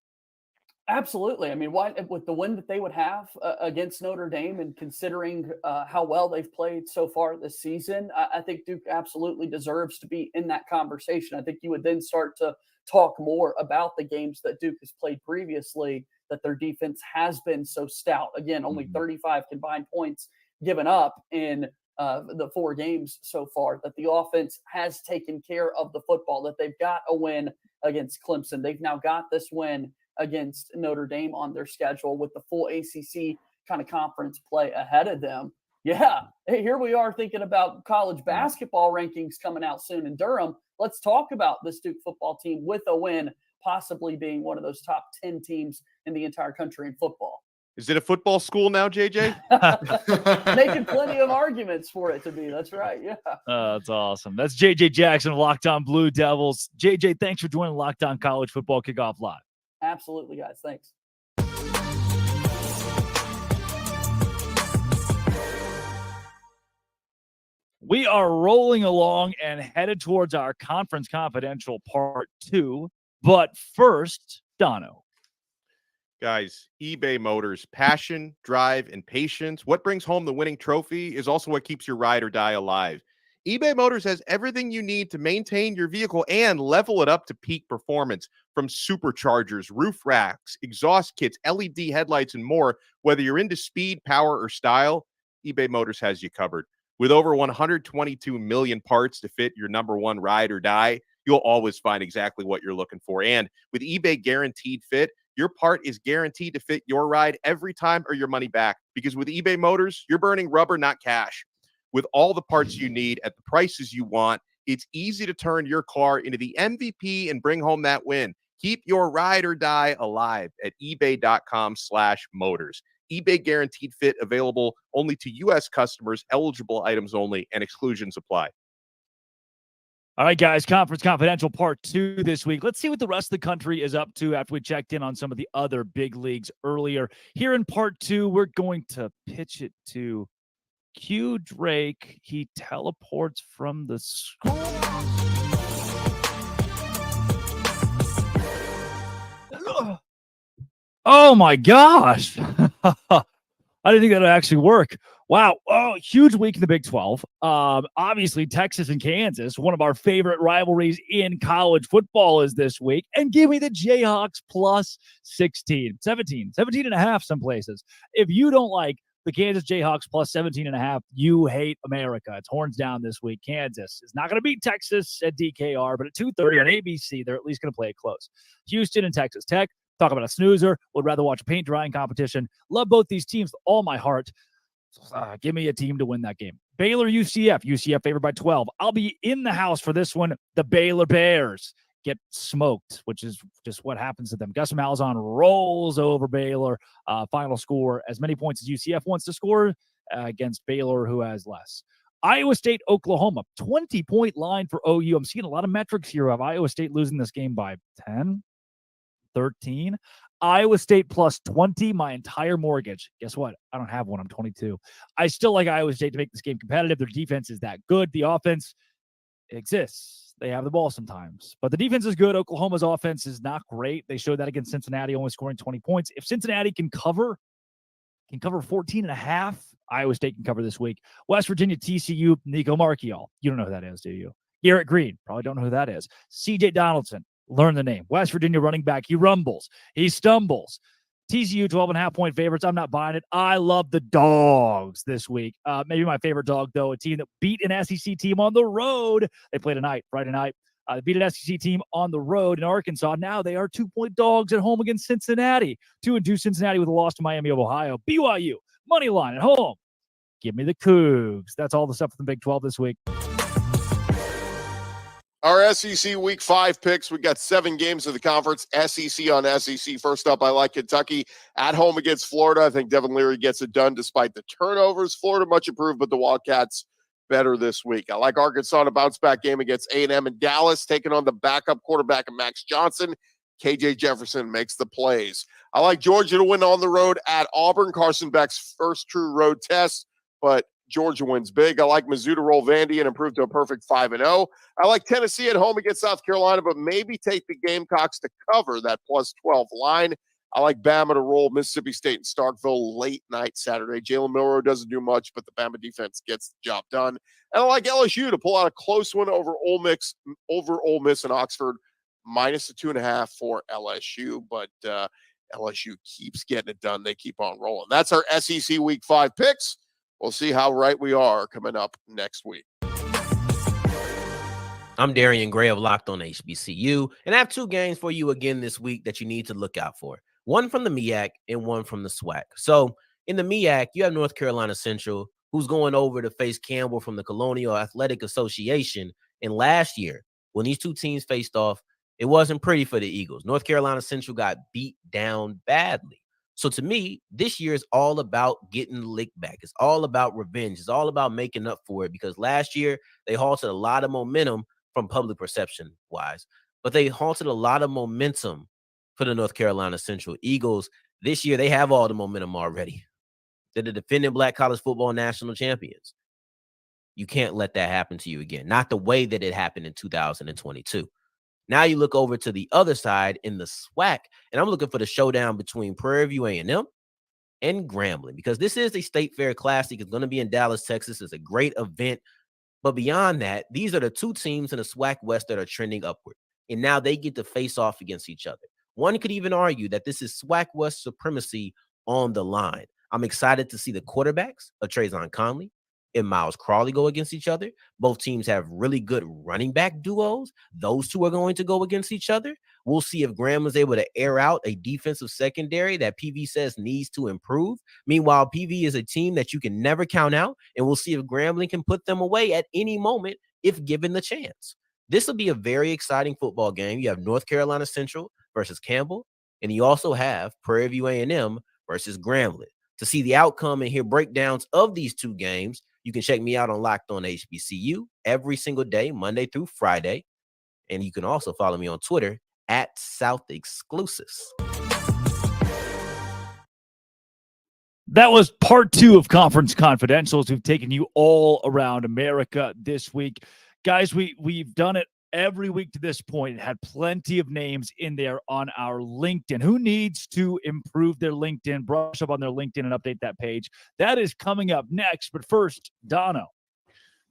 Absolutely. I mean, with the win that they would have against Notre Dame, and considering how well they've played so far this season, I think Duke absolutely deserves to be in that conversation. I think you would then start to talk more about the games that Duke has played previously, that their defense has been so stout. Again, only 35 combined points given up in the 4 games so far, that the offense has taken care of the football, that they've got a win against Clemson. They've now got this win against Notre Dame on their schedule with the full ACC kind of conference play ahead of them. Yeah, hey, here we are thinking about college basketball rankings coming out soon in Durham. Let's talk about this Duke football team with a win, possibly being one of those top 10 teams in the entire country in football. Is it a football school now, JJ? Making plenty of arguments for it to be. That's right. Yeah. That's awesome. That's JJ Jackson of Locked On Blue Devils. JJ, thanks for joining Locked On College Football Kickoff Live. Absolutely, guys. Thanks. We are rolling along and headed towards our Conference Confidential Part 2. But first, Dono. Guys, eBay Motors, passion, drive, and patience. What brings home the winning trophy is also what keeps your ride or die alive. eBay Motors has everything you need to maintain your vehicle and level it up to peak performance, from superchargers, roof racks, exhaust kits, LED headlights, and more. Whether you're into speed, power, or style, eBay Motors has you covered. With over 122 million parts to fit your number one ride or die, you'll always find exactly what you're looking for. And with eBay Guaranteed Fit, your part is guaranteed to fit your ride every time or your money back. Because with eBay Motors, you're burning rubber, not cash. With all the parts you need at the prices you want, it's easy to turn your car into the MVP and bring home that win. Keep your ride or die alive at ebay.com/motors. eBay Guaranteed Fit, available only to U.S. customers, eligible items only, and exclusions apply. All right, guys, Conference Confidential Part 2 this week. Let's see what the rest of the country is up to after we checked in on some of the other big leagues earlier. Here in Part 2, we're going to pitch it to Q Drake. He teleports from the school. Oh my gosh. I didn't think that would actually work. Wow. Oh, huge week in the Big 12. Obviously, Texas and Kansas, one of our favorite rivalries in college football, is this week. And give me the Jayhawks plus 17 and a half some places. If you don't like the Kansas Jayhawks plus 17 and a half, you hate America. It's horns down this week. Kansas is not going to beat Texas at DKR, but at 2:30 on ABC, they're at least going to play it close. Houston and Texas Tech. Talk about a snoozer. Would rather watch a paint drying competition. Love both these teams with all my heart. Give me a team to win that game. Baylor, UCF. UCF favored by 12. I'll be in the house for this one. The Baylor Bears get smoked, which is just what happens to them. Gus Malzahn rolls over Baylor. Final score, as many points as UCF wants to score against Baylor, who has less. Iowa State, Oklahoma, 20-point line for OU. I'm seeing a lot of metrics here of Iowa State losing this game by 10, 13. Iowa State plus 20, my entire mortgage. Guess what? I don't have one. I'm 22. I still like Iowa State to make this game competitive. Their defense is that good. The offense exists. They have the ball sometimes, but the defense is good. Oklahoma's offense is not great. They showed that against Cincinnati, only scoring 20 points. If Cincinnati can cover 14 and a half, Iowa State can cover this week. West Virginia, TCU, Nico Marchiol. You don't know who that is, do you? Garrett Green. Probably don't know who that is. CJ Donaldson. Learn the name. West Virginia running back. He rumbles. He stumbles. TCU 12.5 point favorites. I'm not buying it. I love the dogs this week. Maybe my favorite dog, though, a team that beat an SEC team on the road. They play tonight, Friday night. They beat an SEC team on the road in Arkansas. Now they are 2-point dogs at home against Cincinnati. 2-2 Cincinnati with a loss to Miami of Ohio. BYU, money line at home. Give me the Cougs. That's all the stuff from the Big 12 this week. Our SEC Week 5 picks. We got 7 games of the conference. SEC on SEC. First up, I like Kentucky at home against Florida. I think Devin Leary gets it done despite the turnovers. Florida much improved, but the Wildcats better this week. I like Arkansas in a bounce-back game against A&M in Dallas, taking on the backup quarterback of Max Johnson. KJ Jefferson makes the plays. I like Georgia to win on the road at Auburn. Carson Beck's first true road test, but Georgia wins big. I like Mizzou to roll Vandy and improve to a perfect 5-0. I like Tennessee at home against South Carolina, but maybe take the Gamecocks to cover that plus 12 line. I like Bama to roll Mississippi State and Starkville late night Saturday. Jalen Milroe doesn't do much, but the Bama defense gets the job done. And I like LSU to pull out a close one over Ole Miss and Oxford, minus the 2.5 for LSU. But LSU keeps getting it done. They keep on rolling. That's our SEC Week 5 picks. We'll see how right we are coming up next week. I'm Darian Gray of Locked on HBCU, and I have 2 games for you again this week that you need to look out for. One from the MEAC and one from the SWAC. So in the MEAC, you have North Carolina Central, who's going over to face Campbell from the Colonial Athletic Association. And last year, when these 2 teams faced off, it wasn't pretty for the Eagles. North Carolina Central got beat down badly. So to me, this year is all about getting licked back. It's all about revenge. It's all about making up for it, because last year they halted a lot of momentum from public perception wise, but they halted a lot of momentum for the North Carolina Central Eagles. This year, they have all the momentum already. They're the defending Black college football national champions. You can't let that happen to you again. Not the way that it happened in 2022. Now you look over to the other side in the SWAC, and I'm looking for the showdown between Prairie View A&M and Grambling, because this is a State Fair Classic. It's going to be in Dallas, Texas. It's a great event. But beyond that, these are the 2 teams in the SWAC West that are trending upward, and now they get to face off against each other. One could even argue that this is SWAC West supremacy on the line. I'm excited to see the quarterbacks of Trayvon Conley and Miles Crawley go against each other. Both teams have really good running back duos. Those 2 are going to go against each other. We'll see if Graham is able to air out a defensive secondary that PV says needs to improve. Meanwhile, PV is a team that you can never count out, and we'll see if Grambling can put them away at any moment if given the chance. This will be a very exciting football game. You have North Carolina Central versus Campbell, and you also have Prairie View A&M versus Grambling. To see the outcome and hear breakdowns of these 2 games, you can check me out on Locked on HBCU every single day, Monday through Friday. And you can also follow me on Twitter at South Exclusives. That was part 2 of Conference Confidentials. We've taken you all around America this week. Guys, we've done it every week to this point. It had plenty of names in there on our LinkedIn. Who needs to improve their LinkedIn, brush up on their LinkedIn and update that page? That is coming up next. But first, Dono.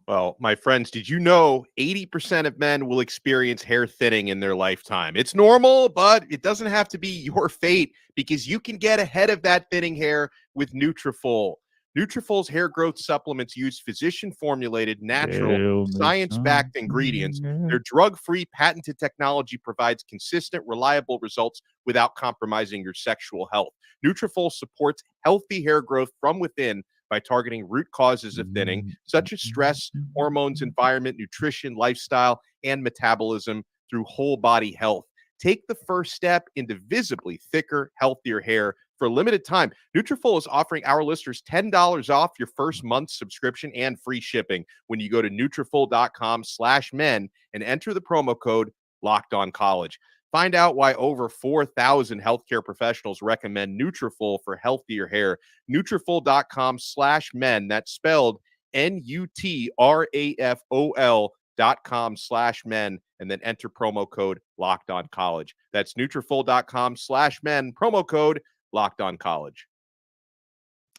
Well, my friends, did you know 80% of men will experience hair thinning in their lifetime? It's normal, but it doesn't have to be your fate, because you can get ahead of that thinning hair with Nutrafol. Nutrafol's hair growth supplements use physician-formulated, natural, science-backed ingredients. Their drug-free, patented technology provides consistent, reliable results without compromising your sexual health. Nutrafol supports healthy hair growth from within by targeting root causes of thinning, such as stress, hormones, environment, nutrition, lifestyle, and metabolism through whole body health. Take the first step into visibly thicker, healthier hair. For a limited time, Nutrafol is offering our listeners $10 off your first month's subscription and free shipping when you go to Nutrafol.com/men and enter the promo code LOCKEDONCollege. Find out why over 4,000 healthcare professionals recommend Nutrafol for healthier hair. Nutrafol.com/men. That's spelled Nutrafol.com/men, and then enter promo code LOCKEDONCollege. That's Nutrafol.com/men, promo code LOCKEDONCollege.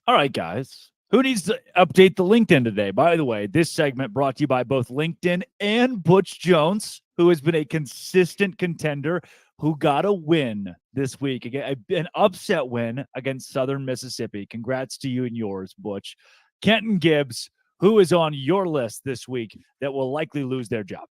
All right, guys. Who needs to update the LinkedIn today? By the way, this segment brought to you by both LinkedIn and Butch Jones, who has been a consistent contender who got a win this week, an upset win against Southern Mississippi. Congrats to you and yours, Butch. Kenton Gibbs, who is on your list this week that will likely lose their job?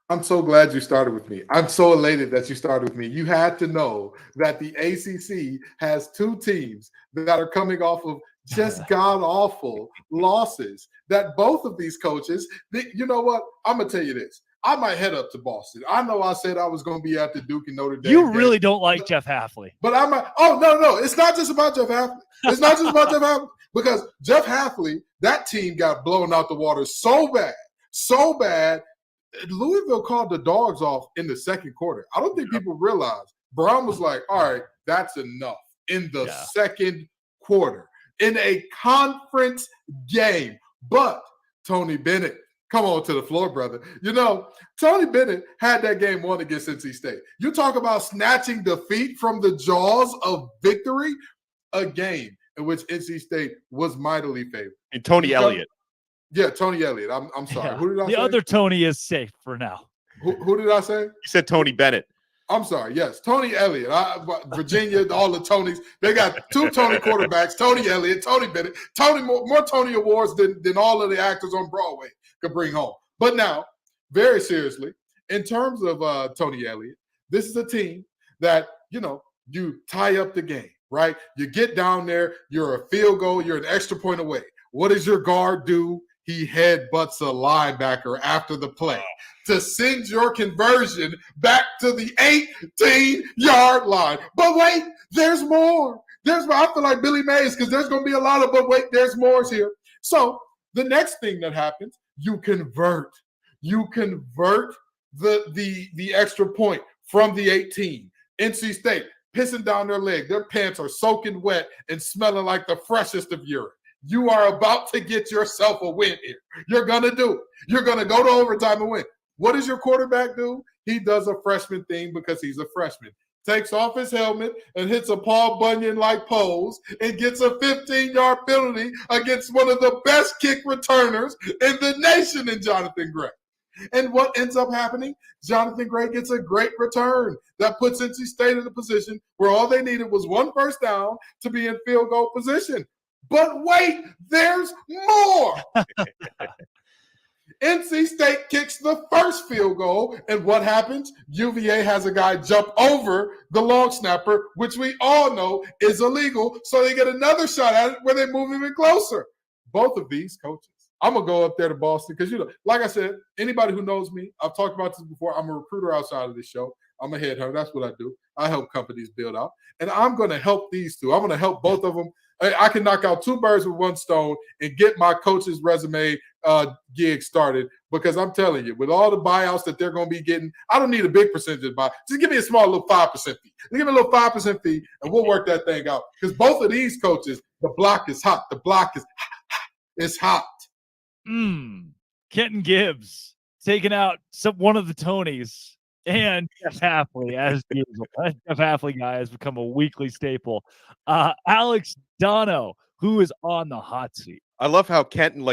I'm so glad you started with me. I'm so elated that you started with me. You had to know that the ACC has two teams that are coming off of just god-awful losses, that both of these coaches, you know what? I'm going to tell you this. I might head up to Boston. I know I said I was going to be at the Duke and Notre Dame. You really don't like Jeff Hafley. But I might. Oh, no. It's not just about Jeff Hafley. It's not just about Jeff Hafley. Because Jeff Hafley, that team got blown out the water so bad. Louisville called the dogs off in the second quarter. I don't think people realize. Brown was like, all right, that's enough in the second quarter in a conference game. But Tony Bennett, come on to the floor, brother. You know, Tony Bennett had that game won against NC State. You talk about snatching defeat from the jaws of victory, a game in which NC State was mightily favored. And Tony Elliott. Yeah, Tony Elliott. I'm sorry. Yeah. Who did I say? The other Tony is safe for now. Who did I say? You said Tony Bennett. I'm sorry. Yes, Tony Elliott. Virginia, all the Tonys. They got two Tony quarterbacks, Tony Elliott, Tony Bennett. More Tony awards than all of the actors on Broadway could bring home. But now, very seriously, in terms of Tony Elliott, this is a team that, you tie up the game, right? You get down there, you're a field goal, you're an extra point away. What does your guard do? He headbutts a linebacker after the play to send your conversion back to the 18-yard line. But wait, there's more. I feel like Billy Mays because there's going to be a lot of, but wait, there's more here. So the next thing that happens, you convert the extra point from the 18. NC State pissing down their leg. Their pants are soaking wet and smelling like the freshest of urine. You are about to get yourself a win here. You're going to do it. You're going to go to overtime and win. What does your quarterback do? He does a freshman thing because he's a freshman. Takes off his helmet and hits a Paul Bunyan-like pose and gets a 15-yard penalty against one of the best kick returners in the nation in Jonathan Gray. And what ends up happening? Jonathan Gray gets a great return that puts NC State in a position where all they needed was one first down to be in field goal position. But wait, there's more. NC State kicks the first field goal, and what happens? UVA has a guy jump over the long snapper, which we all know is illegal, so they get another shot at it where they move even closer. Both of these coaches. I'm going to go up there to Boston because, like I said, anybody who knows me, I've talked about this before, I'm a recruiter outside of this show. I'm a headhunter. That's what I do. I help companies build out. And I'm going to help these two. I'm going to help both of them. I can knock out two birds with one stone and get my coach's resume gig started because I'm telling you, with all the buyouts that they're going to be getting, I don't need a big percentage of buy. Just give me a small little 5% fee. Give me a little 5% fee, and we'll work that thing out. Because both of these coaches, the block is hot. The block is hot. Kenton Gibbs taking out one of the Tonys. And Jeff Hafley, as usual. Jeff Hafley guy has become a weekly staple. Alex Dono, who is on the hot seat. I love how Kenton,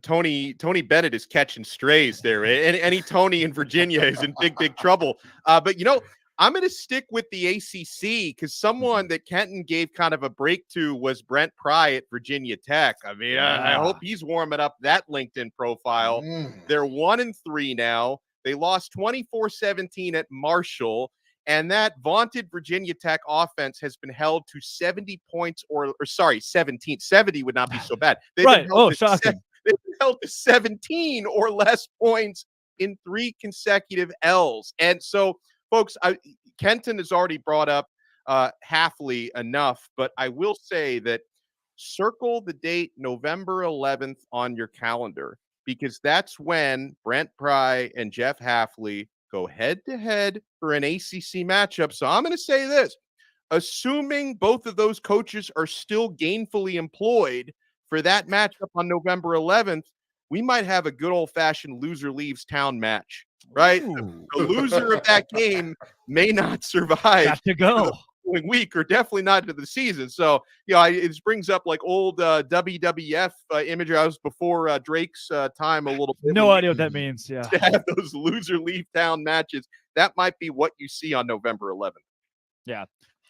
Tony Bennett is catching strays there. Any Tony in Virginia is in big trouble. But I'm going to stick with the ACC because someone that Kenton gave kind of a break to was Brent Pry at Virginia Tech. I mean, I hope he's warming up that LinkedIn profile. They're 1-3 now. They lost 24-17 at Marshall. And that vaunted Virginia Tech offense has been held to 70 points or 17. 70 would not be so bad. They've Right. been held Oh, shocking. They've been held to 17 or less points in 3 consecutive L's. And so, folks, Kenton has already brought up Hafley enough, but I will say that circle the date November 11th on your calendar, because that's when Brent Pry and Jeff Hafley go head-to-head for an ACC matchup. So I'm going to say this. Assuming both of those coaches are still gainfully employed for that matchup on November 11th, we might have a good old-fashioned loser leaves town match, right? The loser of that game may not survive. Got to go. Week or definitely not into the season. So, it brings up like old WWF imagery. I was before Drake's time a little bit. No idea what that means. Yeah. To have those loser leave town matches. That might be what you see on November 11th. Yeah.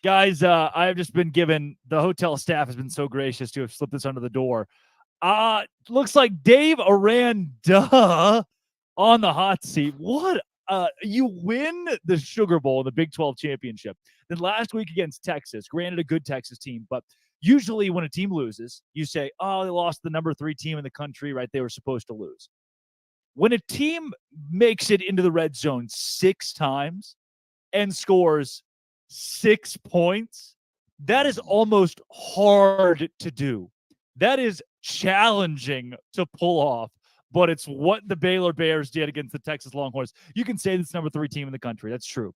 Guys, I've just been given, the hotel staff has been so gracious to have slipped this under the door. Looks like Dave Aranda on the hot seat. What? You win the Sugar Bowl in the Big 12 championship. Then last week against Texas, granted a good Texas team, but usually when a team loses, you say, oh, they lost the number 3 team in the country, right? They were supposed to lose. When a team makes it into the red zone 6 times and scores 6 points, that is almost hard to do. That is challenging to pull off, but it's what the Baylor Bears did against the Texas Longhorns. You can say this number 3 team in the country. That's true.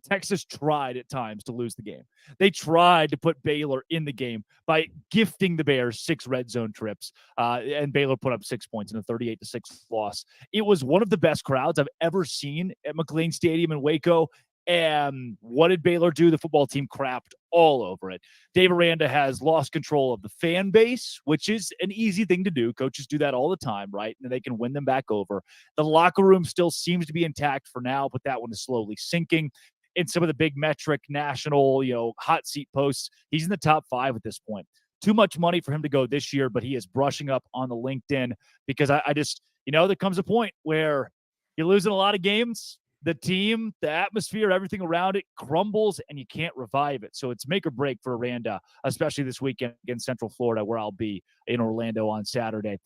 Texas tried at times to lose the game. They tried to put Baylor in the game by gifting the Bears 6 red zone trips, and Baylor put up 6 points in a 38-6 loss. It was one of the best crowds I've ever seen at McLean Stadium in Waco. And what did Baylor do? The football team crapped all over it. Dave Aranda has lost control of the fan base, which is an easy thing to do. Coaches do that all the time, right? And they can win them back over. The locker room still seems to be intact for now, but that one is slowly sinking. In some of the big metric national, hot seat posts, he's in the top 5 at this point. Too much money for him to go this year, but he is brushing up on the LinkedIn because I just, there comes a point where you're losing a lot of games. The team, the atmosphere, everything around it crumbles and you can't revive it. So it's make or break for Aranda, especially this weekend against Central Florida, where I'll be in Orlando on Saturday.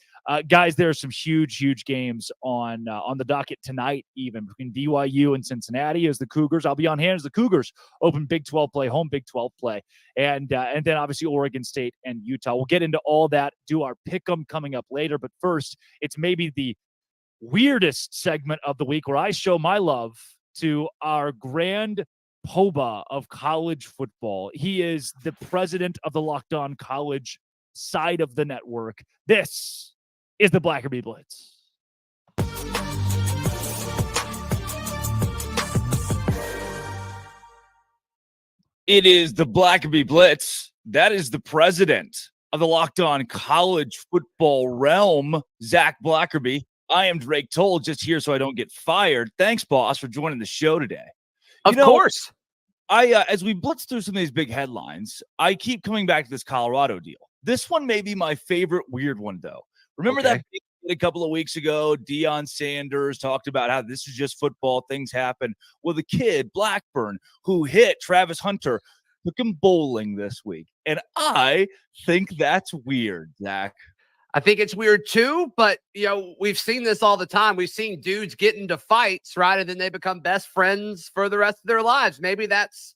Guys, there are some huge games on the docket tonight, even between BYU and Cincinnati as the Cougars. I'll be on hand as the Cougars open Big 12 play, home Big 12 play. And then obviously Oregon State and Utah. We'll get into all that, do our pick'em coming up later. But first, it's maybe the weirdest segment of the week where I show my love to our grand poobah of college football. He is the president of the Locked On College side of the network. This is the Blackerby Blitz. It is the Blackerby Blitz. That is the president of the Locked On College football realm, Zach Blackerby. I am Drake Toll, just here so I don't get fired. Thanks, boss, for joining the show today. Of course. As we blitz through some of these big headlines, I keep coming back to this Colorado deal. This one may be my favorite weird one, though. Remember that a couple of weeks ago, Deion Sanders talked about how this is just football, things happen. Well, the kid, Blackburn, who hit Travis Hunter, took him bowling this week. And I think that's weird, Zach. I think it's weird too, but we've seen this all the time. We've seen dudes get into fights, right? And then they become best friends for the rest of their lives. Maybe that's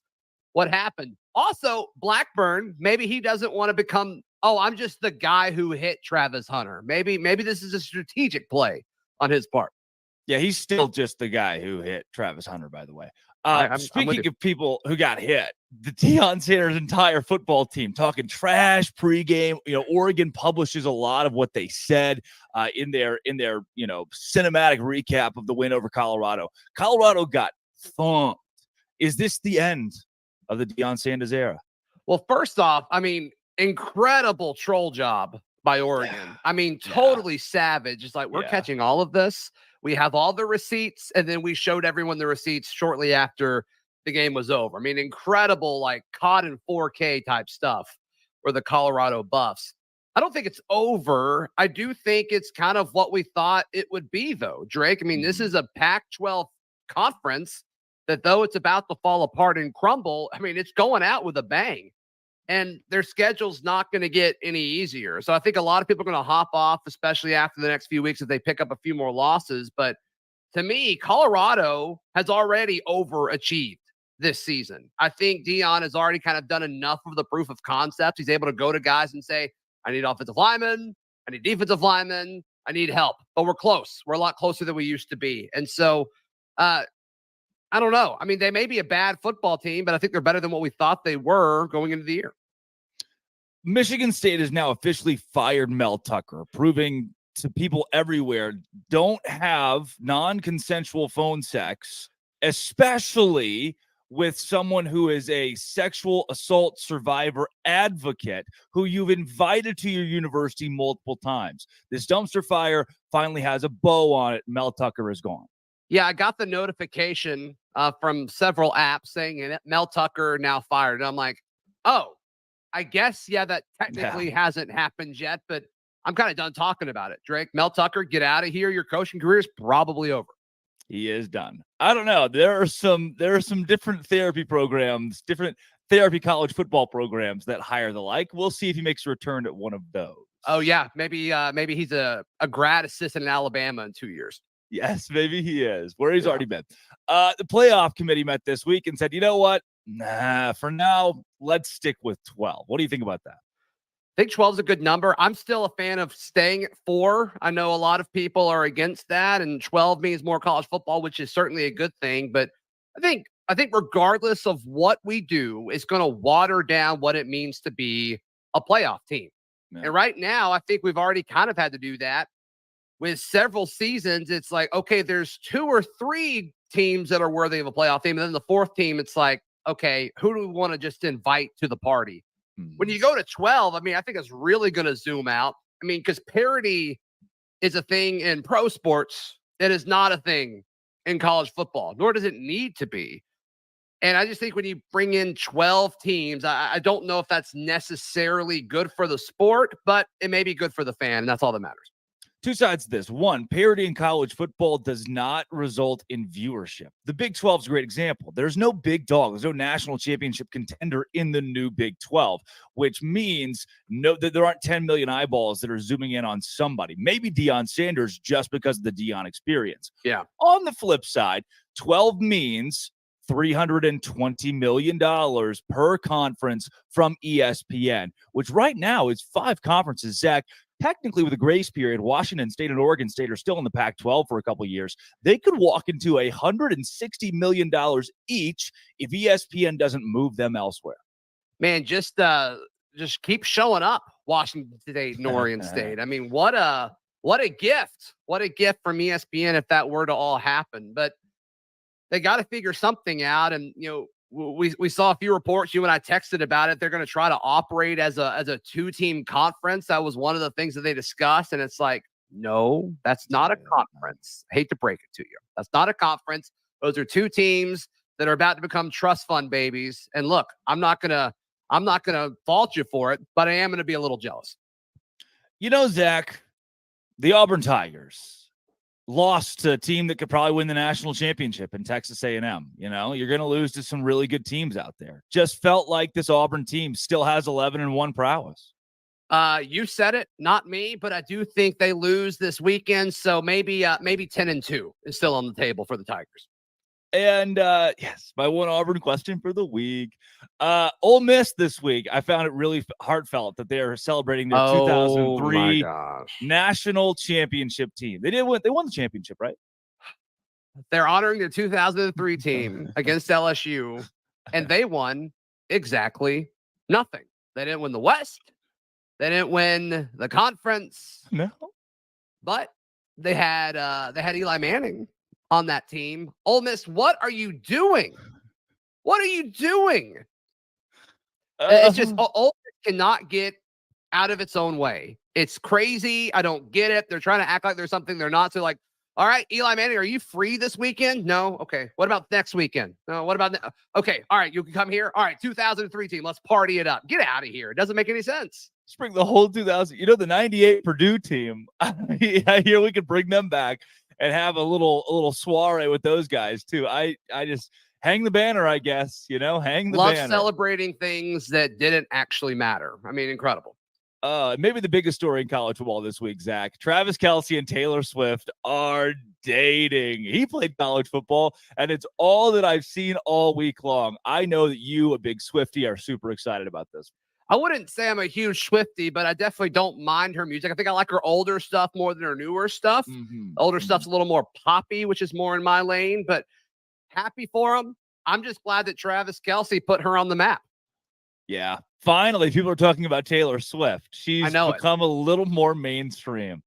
what happened. Also, Blackburn, maybe he doesn't want to become, I'm just the guy who hit Travis Hunter. Maybe this is a strategic play on his part. Yeah, he's still just the guy who hit Travis Hunter, by the way. Speaking of people who got hit, the Deion Sanders entire football team talking trash pregame. Oregon publishes a lot of what they said in their cinematic recap of the win over Colorado. Colorado got thumped. Is this the end of the Deion Sanders era? Well, first off, incredible troll job by Oregon. Totally savage. It's like, we're catching all of this. We have all the receipts, and then we showed everyone the receipts shortly after the game was over. Incredible, caught in 4K type stuff for the Colorado Buffs. I don't think it's over. I do think it's kind of what we thought it would be, though, Drake. This is a Pac-12 conference that though it's about to fall apart and crumble, I mean, it's going out with a bang. And their schedule's not going to get any easier. So I think a lot of people are going to hop off, especially after the next few weeks if they pick up a few more losses. But to me, Colorado has already overachieved this season. I think Deion has already kind of done enough of the proof of concept. He's able to go to guys and say, I need offensive linemen, I need defensive linemen, I need help. But we're close. We're a lot closer than we used to be. And so I don't know. I mean, they may be a bad football team, but I think they're better than what we thought they were going into the year. Michigan State has now officially fired Mel Tucker, proving to people everywhere don't have non-consensual phone sex, especially with someone who is a sexual assault survivor advocate who you've invited to your university multiple times. This dumpster fire finally has a bow on it. Mel Tucker is gone. Yeah, I got the notification from several apps saying Mel Tucker now fired. And I'm like, oh, I guess, yeah, that technically hasn't happened yet, but I'm kind of done talking about it. Drake, Mel Tucker, get out of here. Your coaching career is probably over. He is done. I don't know. There are some different therapy programs, different therapy college football programs that hire the like. We'll see if he makes a return at one of those. Oh, yeah. Maybe he's a grad assistant in Alabama in 2 years. Yes, maybe he is, where he's already been. The playoff committee met this week and said, you know what? Nah, for now, let's stick with 12. What do you think about that? I think 12 is a good number. I'm still a fan of staying at 4. I know a lot of people are against that, and 12 means more college football, which is certainly a good thing. But I think regardless of what we do, it's going to water down what it means to be a playoff team. Yeah. And right now, I think we've already kind of had to do that. With several seasons, it's like, okay, there's 2 or 3 teams that are worthy of a playoff team. And then the 4th team, it's like, okay, who do we want to just invite to the party? When you go to 12, I mean, I think it's really going to zoom out. I mean, because parity is a thing in pro sports. It is not a thing in college football, nor does it need to be. And I just think when you bring in 12 teams, I don't know if that's necessarily good for the sport, but it may be good for the fan, and that's all that matters. Two sides to this. One, parity in college football does not result in viewership. The Big 12 is a great example. There's no big dog. There's no national championship contender in the new Big 12, which means that there aren't 10 million eyeballs that are zooming in on somebody. Maybe Deion Sanders just because of the Deion experience. Yeah. On the flip side, 12 means $320 million per conference from ESPN, which right now is 5 conferences, Zach. Technically, with a grace period, Washington State and Oregon State are still in the Pac-12 for a couple of years. They could walk into $160 million each if ESPN doesn't move them elsewhere. Man, just keep showing up, Washington State and Oregon State. I mean, what a gift. What a gift from ESPN if that were to all happen. But they got to figure something out. And, you know, we saw a few reports. You and I texted about it. They're going to try to operate as a 2-team conference. That was one of the things that they discussed. And it's like, no, that's not a conference. I hate to break it to you. That's not a conference. Those are 2 teams that are about to become trust fund babies. And look, I'm not gonna fault you for it, but I am going to be a little jealous. You know, Zach, the Auburn Tigers lost to a team that could probably win the national championship in Texas A&M. You know, you're going to lose to some really good teams out there. Just felt like this Auburn team still has 11-1 prowess. You said it, not me, but I do think they lose this weekend. So maybe 10-2 is still on the table for the Tigers. And yes, my one Auburn question for the week. Ole Miss this week, I found it really heartfelt that they're celebrating their 2003 national championship team. They won the championship, right? They're honoring their 2003 team against LSU, and they won exactly nothing. They didn't win the West. They didn't win the conference. No. But they had Eli Manning on that team. Ole Miss, what are you doing? What are you doing? It's just Ole Miss cannot get out of its own way. It's crazy. I don't get it. They're trying to act like there's something they're not. So like, all right, Eli Manning, are you free this weekend? No. Okay. What about next weekend? No. What about okay. All right. You can come here. All right. 2003 team. Let's party it up. Get out of here. It doesn't make any sense. Let's bring the whole 2000. You know, the 98 Purdue team. I hear we could bring them back and have a little soiree with those guys too. I just hang the banner, I guess. Hang the Love banner. celebrating things that didn't actually matter. I mean, incredible. Maybe the biggest story in college football this week, Zach. Travis Kelce and Taylor Swift are dating. He played college football, and it's all that I've seen all week long. I know that you, a big Swiftie, are super excited about this. I wouldn't say I'm a huge Swiftie, but I definitely don't mind her music. I think I like her older stuff more than her newer stuff. Older stuff's a little more poppy, which is more in my lane, but happy for him. I'm just glad that Travis Kelce put her on the map. Yeah. Finally, people are talking about Taylor Swift. She's become a little more mainstream.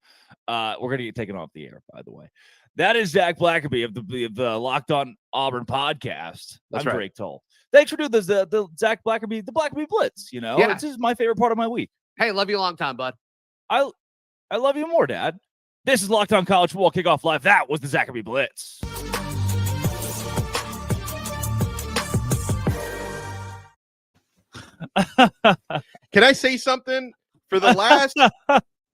We're going to get taken off the air, by the way. That is Zach Blackerby of the Locked On Auburn podcast. That's I'm right. Drake Toll. Thanks for doing this, the Zach Blackerby, the Blackerby Blitz. This is my favorite part of my week. Hey, love you a long time, bud. I love you more, Dad. This is Locked On College Football Kickoff Live. That was the Blackerby Blitz. Can I say something? For the last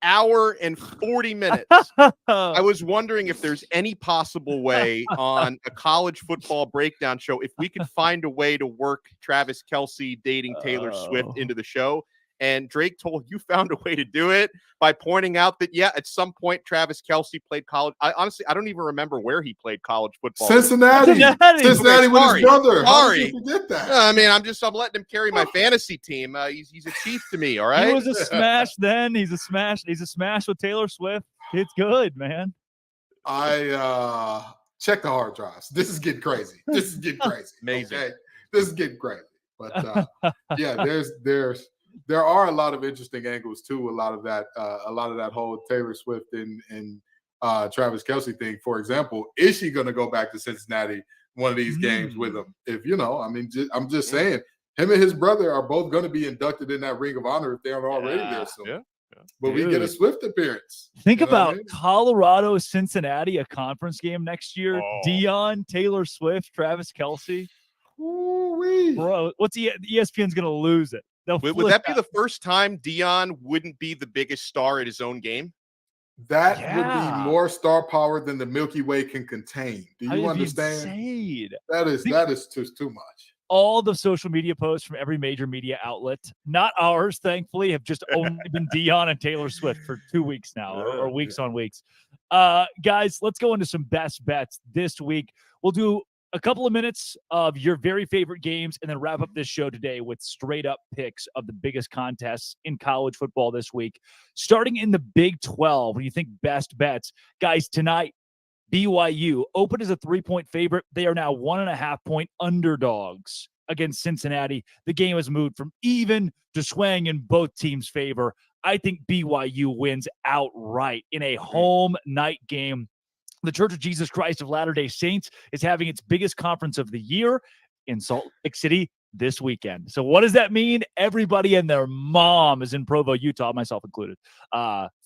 hour and 40 minutes, I was wondering if there's any possible way on a college football breakdown show, if we could find a way to work Travis Kelce dating Taylor Swift into the show. And Drake told you found a way to do it by pointing out that, at some point, Travis Kelce played college. I don't even remember where he played college football. Cincinnati with his brother. How did you forget that? I'm letting him carry my fantasy team. He's a chief to me. All right. He was a smash then. He's a smash. He's a smash with Taylor Swift. It's good, man. I check the hard drives. This is getting crazy. Amazing. Okay? This is getting crazy. But there are a lot of interesting angles to a lot of that whole Taylor Swift and Travis Kelce thing. For example, is she going to go back to Cincinnati one of these games with him? I'm just saying, him and his brother are both going to be inducted in that Ring of Honor if they aren't already there soon. Yeah. But we get a Swift appearance. Think about Colorado, Cincinnati, a conference game next year. Deion, Taylor Swift, Travis Kelce. Bro, what's ESPN's going to lose it? Would that be the first time Deion wouldn't be the biggest star at his own game? That would be more star power than the Milky Way can contain. Do you understand? Insane. That is just too much. All the social media posts from every major media outlet, not ours, thankfully, have just only been Deion and Taylor Swift for 2 weeks now, or weeks on weeks. Guys, let's go into some best bets this week. We'll do a couple of minutes of your very favorite games and then wrap up this show today with straight up picks of the biggest contests in college football this week. Starting in the Big 12, when you think best bets, guys, tonight, BYU opened as a 3-point favorite. They are now 1.5-point underdogs against Cincinnati. The game has moved from even to swaying in both teams' favor. I think BYU wins outright in a home night game. The Church of Jesus Christ of Latter-day Saints is having its biggest conference of the year in Salt Lake City this weekend. So what does that mean? Everybody and their mom is in Provo, Utah, myself included,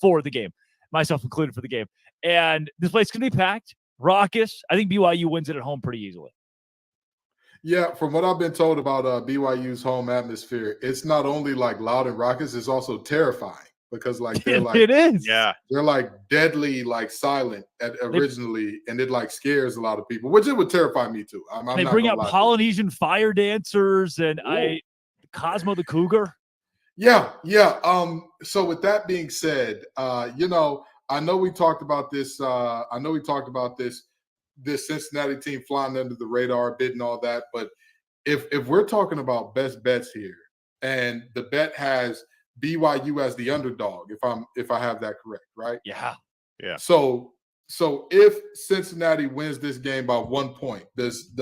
for the game. Myself included for the game. And this place can be packed, raucous. I think BYU wins it at home pretty easily. Yeah, from what I've been told about BYU's home atmosphere, it's not only loud and raucous, it's also terrifying. Because they're it is. Yeah. They're deadly silent originally, and it scares a lot of people, which it would terrify me too. They bring out Polynesian fire dancers and Cosmo the Cougar. Yeah. So with that being said, I know we talked about this. This Cincinnati team flying under the radar, bit and all that. But if we're talking about best bets here, and the bet has BYU as the underdog, if I have that correct, right? Yeah. So if Cincinnati wins this game by 1 point, does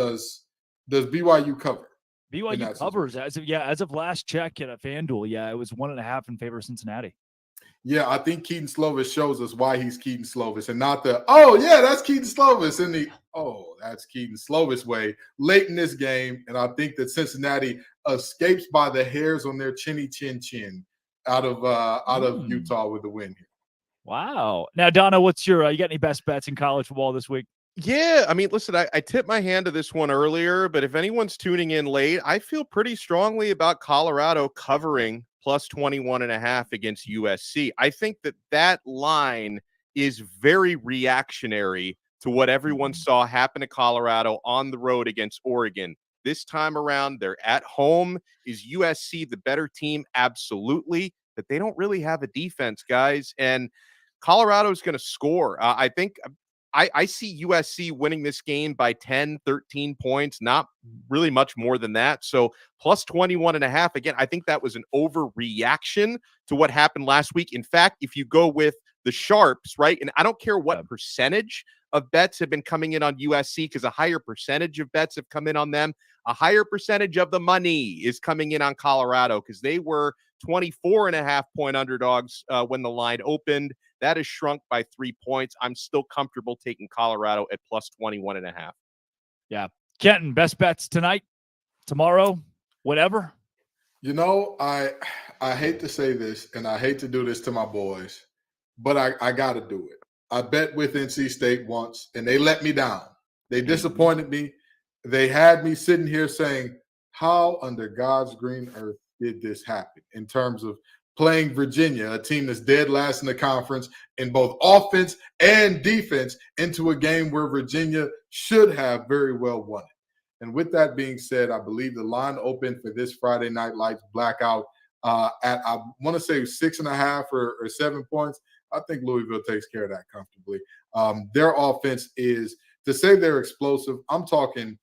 BYU cover? BYU covers as of last check at a FanDuel. Yeah, it was 1.5 in favor of Cincinnati. Yeah, I think Keaton Slovis shows us why he's Keaton Slovis and not that's Keaton Slovis in the that's Keaton Slovis way late in this game. And I think that Cincinnati escapes by the hairs on their chin out of Utah with the win here. Wow. Now, Donna, what's your you got any best bets in college football this week? Yeah, listen, I tipped my hand to this one earlier, but if anyone's tuning in late, I feel pretty strongly about Colorado covering plus 21.5 against USC. I think that line is very reactionary to what everyone saw happen to Colorado on the road against Oregon. This time around, they're at home. Is USC the better team? Absolutely. But they don't really have a defense, guys. And Colorado is going to score. I think I see USC winning this game by 10, 13 points, not really much more than that. So plus 21.5. Again, I think that was an overreaction to what happened last week. In fact, if you go with the sharps, right? And I don't care what percentage of bets have been coming in on USC, because a higher percentage of bets have come in on them. A higher percentage of the money is coming in on Colorado, because they were 24.5-point underdogs when the line opened. That has shrunk by 3 points. I'm still comfortable taking Colorado at plus 21.5. Yeah. Kenton, best bets tonight, tomorrow, whatever? You know, I hate to say this, and I hate to do this to my boys, but I got to do it. I bet with NC State once, and they let me down. They disappointed me. They had me sitting here saying, how under God's green earth did this happen in terms of playing Virginia, a team that's dead last in the conference in both offense and defense, into a game where Virginia should have very well won it. And with that being said, I believe the line opened for this Friday Night Lights blackout at, I want to say 6.5 or 7 points. I think Louisville takes care of that comfortably. Their offense is, to say they're explosive, I'm talking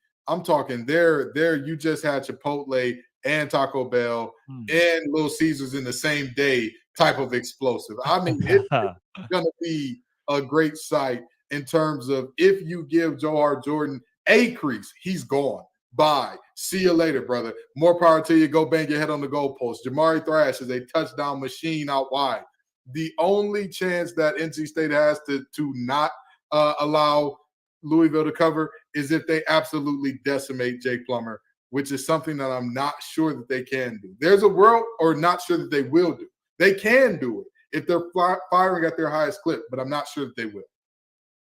they're you just had Chipotle and Taco Bell and Little Caesars in the same day type of explosive. I mean, it's going to be a great sight in terms of, if you give Joe Hart Jordan a crease, he's gone. Bye. See you later, brother. More power to you. Go bang your head on the goalpost. Jamari Thrash is a touchdown machine out wide. The only chance that NC State has to not allow Louisville to cover is if they absolutely decimate Jake Plummer, which is something that I'm not sure that they can do. There's a world, or not sure that they will do. They can do it if they're firing at their highest clip, but I'm not sure that they will.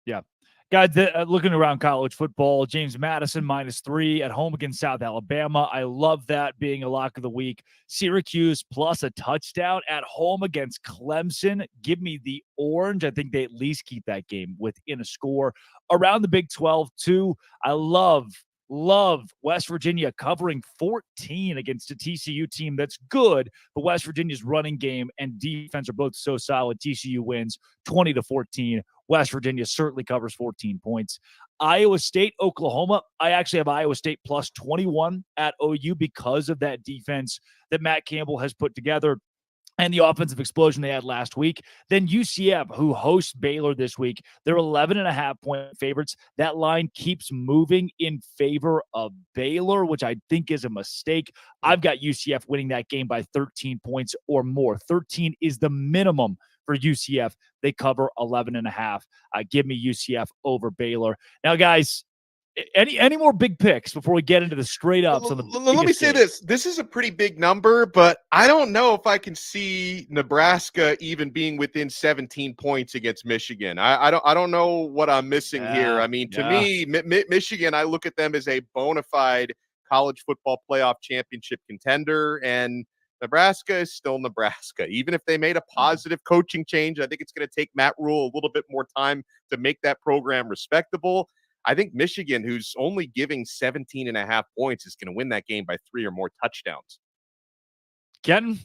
Yeah. Guys, looking around college football, James Madison -3 at home against South Alabama. I love that being a lock of the week. Syracuse plus a touchdown at home against Clemson. Give me the orange. I think they at least keep that game within a score. Around the Big 12, too, I love West Virginia covering 14 against a TCU team that's good, but West Virginia's running game and defense are both so solid. TCU wins 20-14. West Virginia certainly covers 14 points. Iowa State, Oklahoma. I actually have Iowa State plus 21 at OU because of that defense that Matt Campbell has put together and the offensive explosion they had last week. Then UCF, who hosts Baylor this week, they're 11.5-point favorites. That line keeps moving in favor of Baylor, which I think is a mistake. I've got UCF winning that game by 13 points or more. 13 is the minimum for UCF. They cover 11.5. Give me UCF over Baylor. Now, guys, any more big picks before we get into the straight ups? Let me say this. This is a pretty big number, but I don't know if I can see Nebraska even being within 17 points against Michigan. I don't know what I'm missing here. I mean, to me, Michigan, I look at them as a bona fide college football playoff championship contender, and Nebraska is still Nebraska. Even if they made a positive coaching change, I think it's going to take Matt Rule a little bit more time to make that program respectable. I think Michigan, who's only giving 17.5 points, is going to win that game by 3 or more touchdowns. Kenton?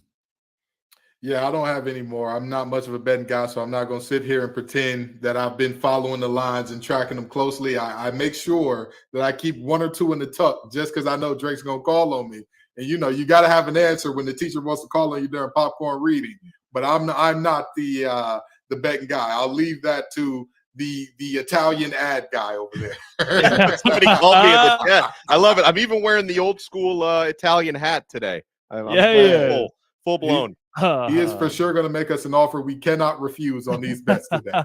Yeah, I don't have any more. I'm not much of a betting guy, so I'm not going to sit here and pretend that I've been following the lines and tracking them closely. I make sure that I keep 1 or 2 in the tuck just because I know Drake's going to call on me. And, you know, you got to have an answer when the teacher wants to call on you during popcorn reading. But I'm not the betting guy. I'll leave that to the Italian ad guy over there. Somebody called me in the chat. I love it. I'm even wearing the old school Italian hat today. I'm full blown. He is for sure going to make us an offer we cannot refuse on these bets today.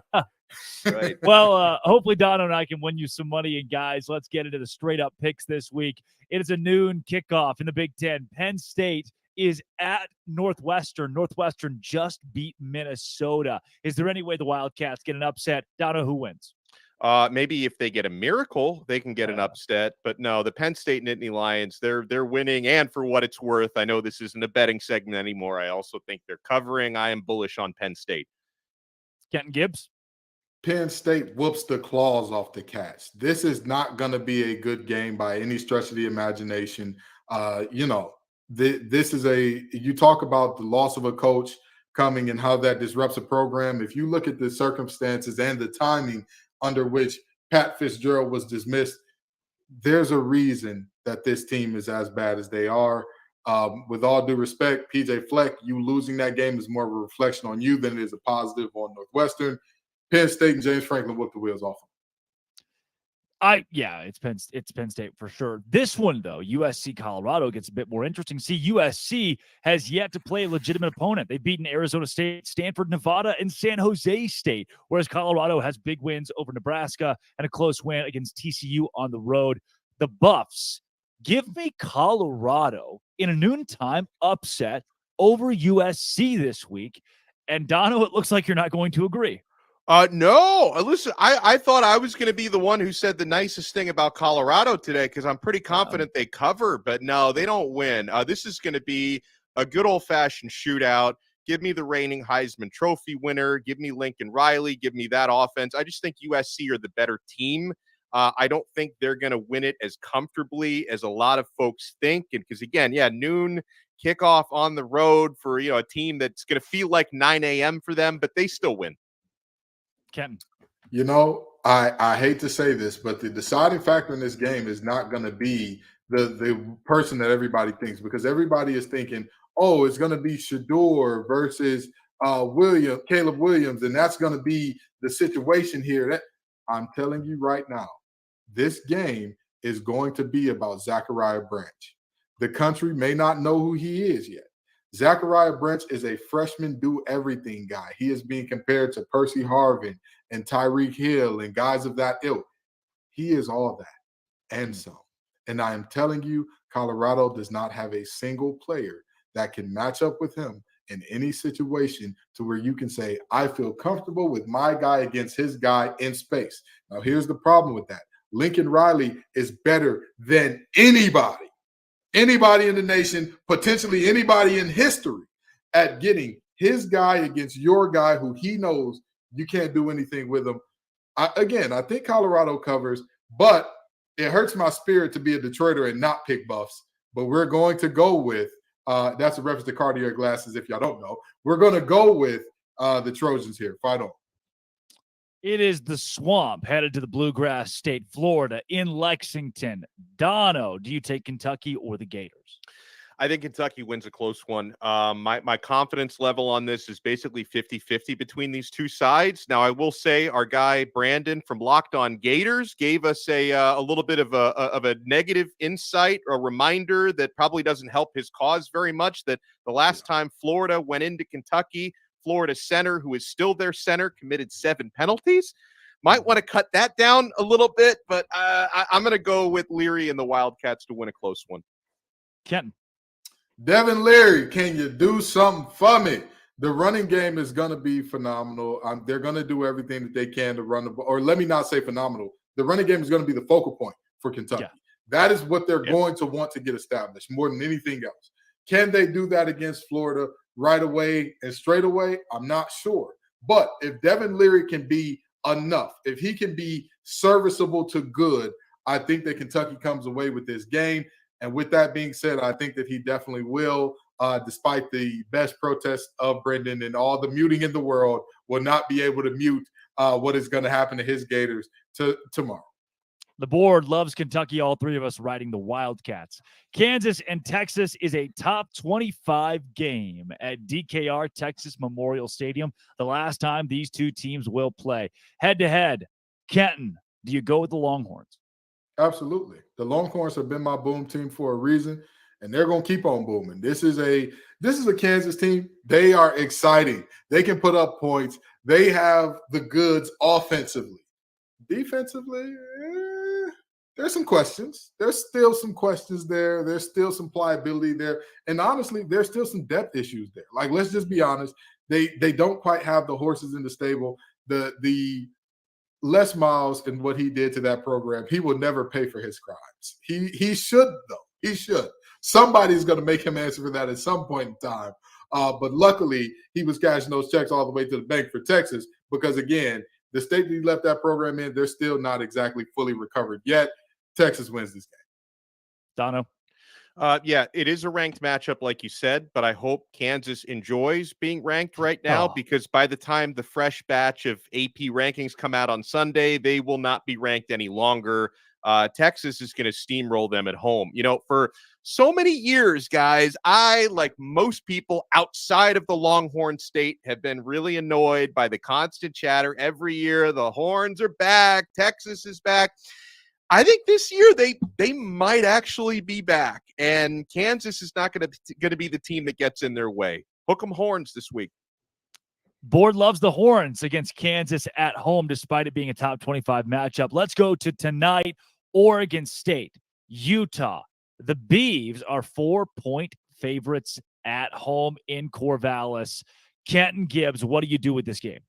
Right. Well, hopefully Dono and I can win you some money. And guys, let's get into the straight up picks this week. It is a noon kickoff in the Big Ten. Penn State is at Northwestern. Northwestern just beat Minnesota. Is there any way the Wildcats get an upset? Dono, who wins? Maybe if they get a miracle, they can get an upset. But no, the Penn State Nittany Lions, they're winning. And for what it's worth, I know this isn't a betting segment anymore. I also think they're covering. I am bullish on Penn State. Kenton Gibbs? Penn State whoops the claws off the Cats. This is not going to be a good game by any stretch of the imagination. This is you talk about the loss of a coach coming and how that disrupts a program. If you look at the circumstances and the timing under which Pat Fitzgerald was dismissed, there's a reason that this team is as bad as they are. With all due respect, PJ Fleck, you losing that game is more of a reflection on you than it is a positive on Northwestern. Penn State and James Franklin whooped the wheels off them. It's Penn State for sure. This one though, USC Colorado gets a bit more interesting. See, USC has yet to play a legitimate opponent. They've beaten Arizona State, Stanford, Nevada, and San Jose State, whereas Colorado has big wins over Nebraska and a close win against TCU on the road. The Buffs, give me Colorado in a noontime upset over USC this week. And Dono, it looks like you're not going to agree. No, listen, I thought I was going to be the one who said the nicest thing about Colorado today because I'm pretty confident they cover, but no, they don't win. This is going to be a good old-fashioned shootout. Give me the reigning Heisman Trophy winner. Give me Lincoln Riley. Give me that offense. I just think USC are the better team. I don't think they're going to win it as comfortably as a lot of folks think. And because, again, noon kickoff on the road for a team that's going to feel like 9 a.m. for them, but they still win. Kenton. I hate to say this, but the deciding factor in this game is not going to be the person that everybody thinks, because everybody is thinking, oh, it's going to be Shedeur versus Caleb Williams, and that's going to be the situation here. I'm telling you right now, this game is going to be about Zachariah Branch. The country may not know who he is yet. Zachariah Branch is a freshman do-everything guy. He is being compared to Percy Harvin and Tyreek Hill and guys of that ilk. He is all that and some. And I am telling you, Colorado does not have a single player that can match up with him in any situation to where you can say, I feel comfortable with my guy against his guy in space. Now, here's the problem with that. Lincoln Riley is better than anybody in the nation, potentially anybody in history, at getting his guy against your guy who he knows you can't do anything with him. I think Colorado covers, but it hurts my spirit to be a Detroiter and not pick Buffs. But we're going to go with that's a reference to Cartier glasses, if y'all don't know. We're going to go with the Trojans here. Fight on. It is the Swamp headed to the Bluegrass State, Florida, in Lexington. Dono, do you take Kentucky or the Gators? I think Kentucky wins a close one. My confidence level on this is basically 50-50 between these two sides. Now, I will say our guy Brandon from Locked On Gators gave us a little bit of a negative insight, a reminder that probably doesn't help his cause very much, that the last time Florida went into Kentucky, Florida center, who is still their center, committed 7 penalties. Might want to cut that down a little bit, but I'm going to go with Leary and the Wildcats to win a close one. Kenton. Devin Leary, can you do something for me? The running game is going to be phenomenal. They're going to do everything that they can to run the ball. Or let me not say phenomenal. The running game is going to be the focal point for Kentucky. Yeah. That is what they're going to want to get established more than anything else. Can they do that against Florida right away and straight away? I'm not sure. But if Devin Leary can be enough, if he can be serviceable to good, I think that Kentucky comes away with this game. And with that being said, I think that he definitely will, despite the best protest of Brendan and all the muting in the world, will not be able to mute what is going to happen to his Gators tomorrow. The board loves Kentucky, all three of us riding the Wildcats. Kansas and Texas is a top 25 game at DKR Texas Memorial Stadium. The last time these two teams will play. Head-to-head, Kenton, do you go with the Longhorns? Absolutely. The Longhorns have been my boom team for a reason, and they're going to keep on booming. This is a Kansas team. They are exciting. They can put up points. They have the goods offensively. Defensively, there's some questions. There's still some questions there. There's still some pliability there. And honestly, there's still some depth issues there. Like, let's just be honest. They don't quite have the horses in the stable. The Les Miles and what he did to that program, he will never pay for his crimes. He should, though. He should. Somebody's going to make him answer for that at some point in time. But luckily, he was cashing those checks all the way to the bank for Texas because, again, The state that he left that program in, they're still not exactly fully recovered yet. Texas wins this game. Dono. Yeah, it is a ranked matchup, like you said, but I hope Kansas enjoys being ranked right now because by the time the fresh batch of AP rankings come out on Sunday, they will not be ranked any longer. Texas is going to steamroll them at home. You know, for so many years, guys, I, like most people outside of the Longhorn State, have been really annoyed by the constant chatter every year. The Horns are back. Texas is back. I think this year they might actually be back, and Kansas is not going to be the team that gets in their way. Hook 'em Horns this week. Board loves the Horns against Kansas at home, despite it being a top 25 matchup. Let's go to tonight. Oregon State, Utah. The Beavs are 4-point favorites at home in Corvallis. Kenton Gibbs, what do you do with this game?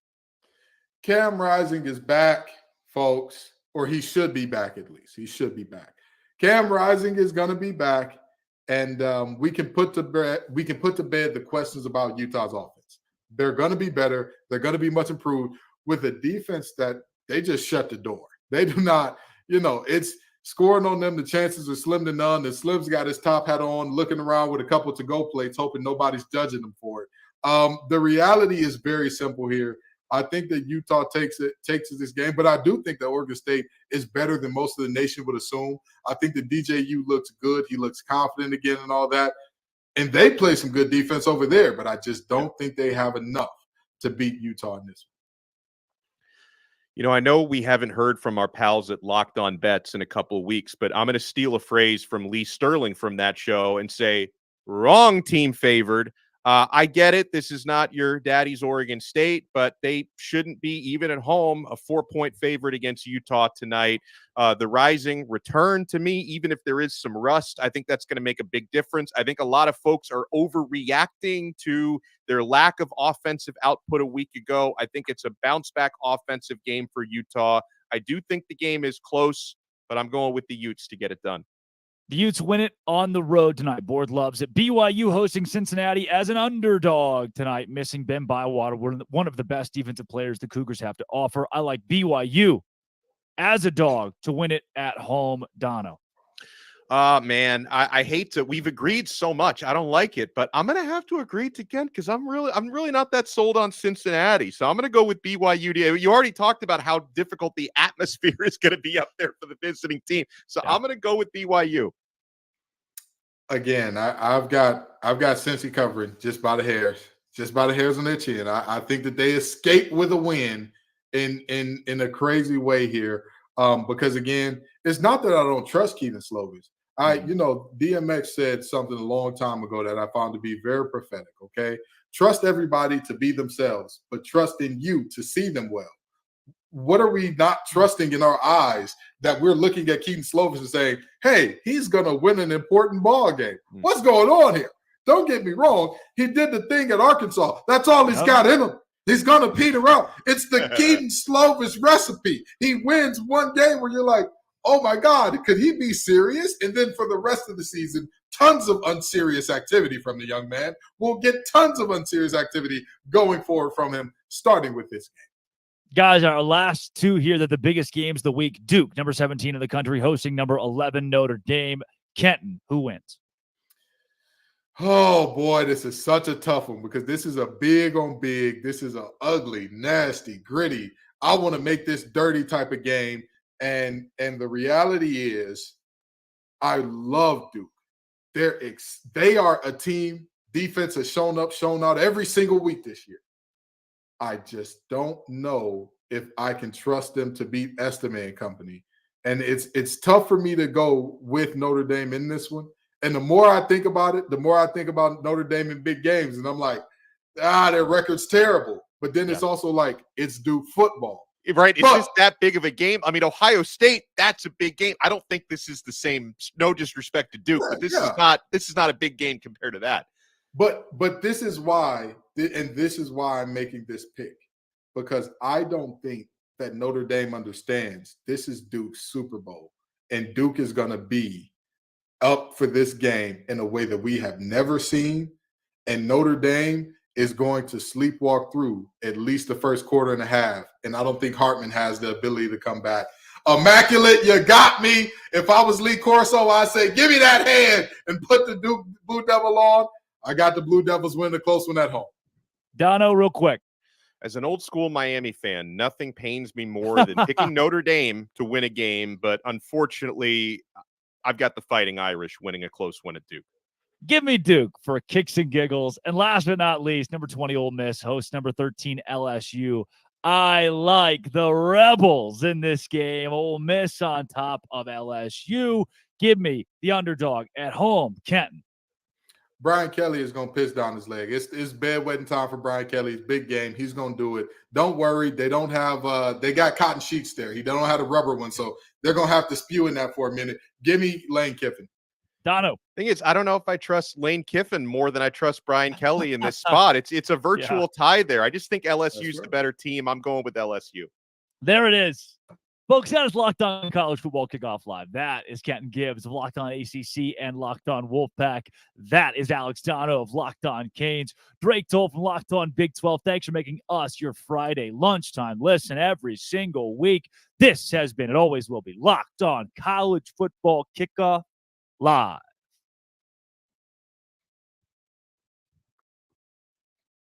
Cam Rising is back, folks. Or he should be back at least. He should be back. Cam Rising is going to be back, and we can put to bed the questions about Utah's offense. They're going to be better. They're going to be much improved with a defense that they just shut the door. They do not, it's scoring on them. The chances are slim to none. The Slim's got his top hat on, looking around with a couple to-go plates, hoping nobody's judging them for it. The reality is very simple here. I think that Utah takes this game, but I do think that Oregon State is better than most of the nation would assume. I think that DJU looks good. He looks confident again and all that. And they play some good defense over there, but I just don't think they have enough to beat Utah in this one. I know we haven't heard from our pals at Locked On Bets in a couple of weeks, but I'm going to steal a phrase from Lee Sterling from that show and say, wrong team favored. I get it. This is not your daddy's Oregon State, but they shouldn't be, even at home, a 4-point favorite against Utah tonight. The Rising return to me, even if there is some rust, I think that's going to make a big difference. I think a lot of folks are overreacting to their lack of offensive output a week ago. I think it's a bounce-back offensive game for Utah. I do think the game is close, but I'm going with the Utes to get it done. The Utes win it on the road tonight. Board loves it. BYU hosting Cincinnati as an underdog tonight, missing Ben Bywater, one of the best defensive players the Cougars have to offer. I like BYU as a dog to win it at home. Dono. Man, I hate to. We've agreed so much. I don't like it, but I'm gonna have to agree again because I'm really not that sold on Cincinnati. So I'm gonna go with BYU. You already talked about how difficult the atmosphere is gonna be up there for the visiting team. So I'm gonna go with BYU. Again, I've got Cincy covering just by the hairs on their chin. I think that they escape with a win in a crazy way here. Because again, it's not that I don't trust Keaton Slovis. DMX said something a long time ago that I found to be very prophetic. Okay, trust everybody to be themselves, but trust in you to see them well. What are we not trusting in our eyes that we're looking at Keaton Slovis and saying, hey, he's going to win an important ball game? What's going on here? Don't get me wrong. He did the thing at Arkansas. That's all he's got in him. He's going to peter out. It's the Keaton Slovis recipe. He wins one game where you're like, oh, my God, could he be serious? And then for the rest of the season, tons of unserious activity from the young man. We'll get tons of unserious activity going forward from him, starting with this game. Guys, our last two here, that the biggest games of the week. Duke, number 17 in the country, hosting number 11 Notre Dame. Kenton, who wins? Oh, boy, this is such a tough one because this is a big on big. This is an ugly, nasty, gritty. I want to make this dirty type of game. And the reality is I love Duke. They are a team. Defense has shown out every single week this year. I just don't know if I can trust them to beat Estime and company. And it's tough for me to go with Notre Dame in this one. And the more I think about it, the more I think about Notre Dame in big games. And I'm like, their record's terrible. But then it's also like, it's Duke football. Right. It's just that big of a game. I mean, Ohio State, that's a big game. I don't think this is the same. No disrespect to Duke, but this is not a big game compared to that. But this is why, and this is why I'm making this pick, because I don't think that Notre Dame understands this is Duke's Super Bowl, and Duke is going to be up for this game in a way that we have never seen. And Notre Dame is going to sleepwalk through at least the first quarter and a half. And I don't think Hartman has the ability to come back. Immaculate, you got me. If I was Lee Corso, I'd say, give me that hand and put the Duke Blue Devil on. I got the Blue Devils winning a close one at home. Dono, real quick. As an old school Miami fan, nothing pains me more than picking Notre Dame to win a game. But unfortunately, I've got the Fighting Irish winning a close one at Duke. Give me Duke for kicks and giggles. And last but not least, number 20 Ole Miss hosts number 13 LSU. I like the Rebels in this game. Ole Miss on top of LSU. Give me the underdog at home. Kenton. Brian Kelly is going to piss down his leg. It's bedwetting time for Brian Kelly. It's big game. He's going to do it. Don't worry. They don't have they got cotton sheets there. They don't have the rubber one, so they're going to have to spew in that for a minute. Give me Lane Kiffin. Dono. Thing is, I don't know if I trust Lane Kiffin more than I trust Brian Kelly in this spot. It's a virtual tie there. I just think LSU's the better team. I'm going with LSU. There it is. Folks, that is Locked On College Football Kickoff Live. That is Kenton Gibbs of Locked On ACC and Locked On Wolfpack. That is Alex Dono of Locked On Canes. Drake Toll from Locked On Big 12. Thanks for making us your Friday lunchtime listen every single week. This has been, it always will be, Locked On College Football Kickoff Live.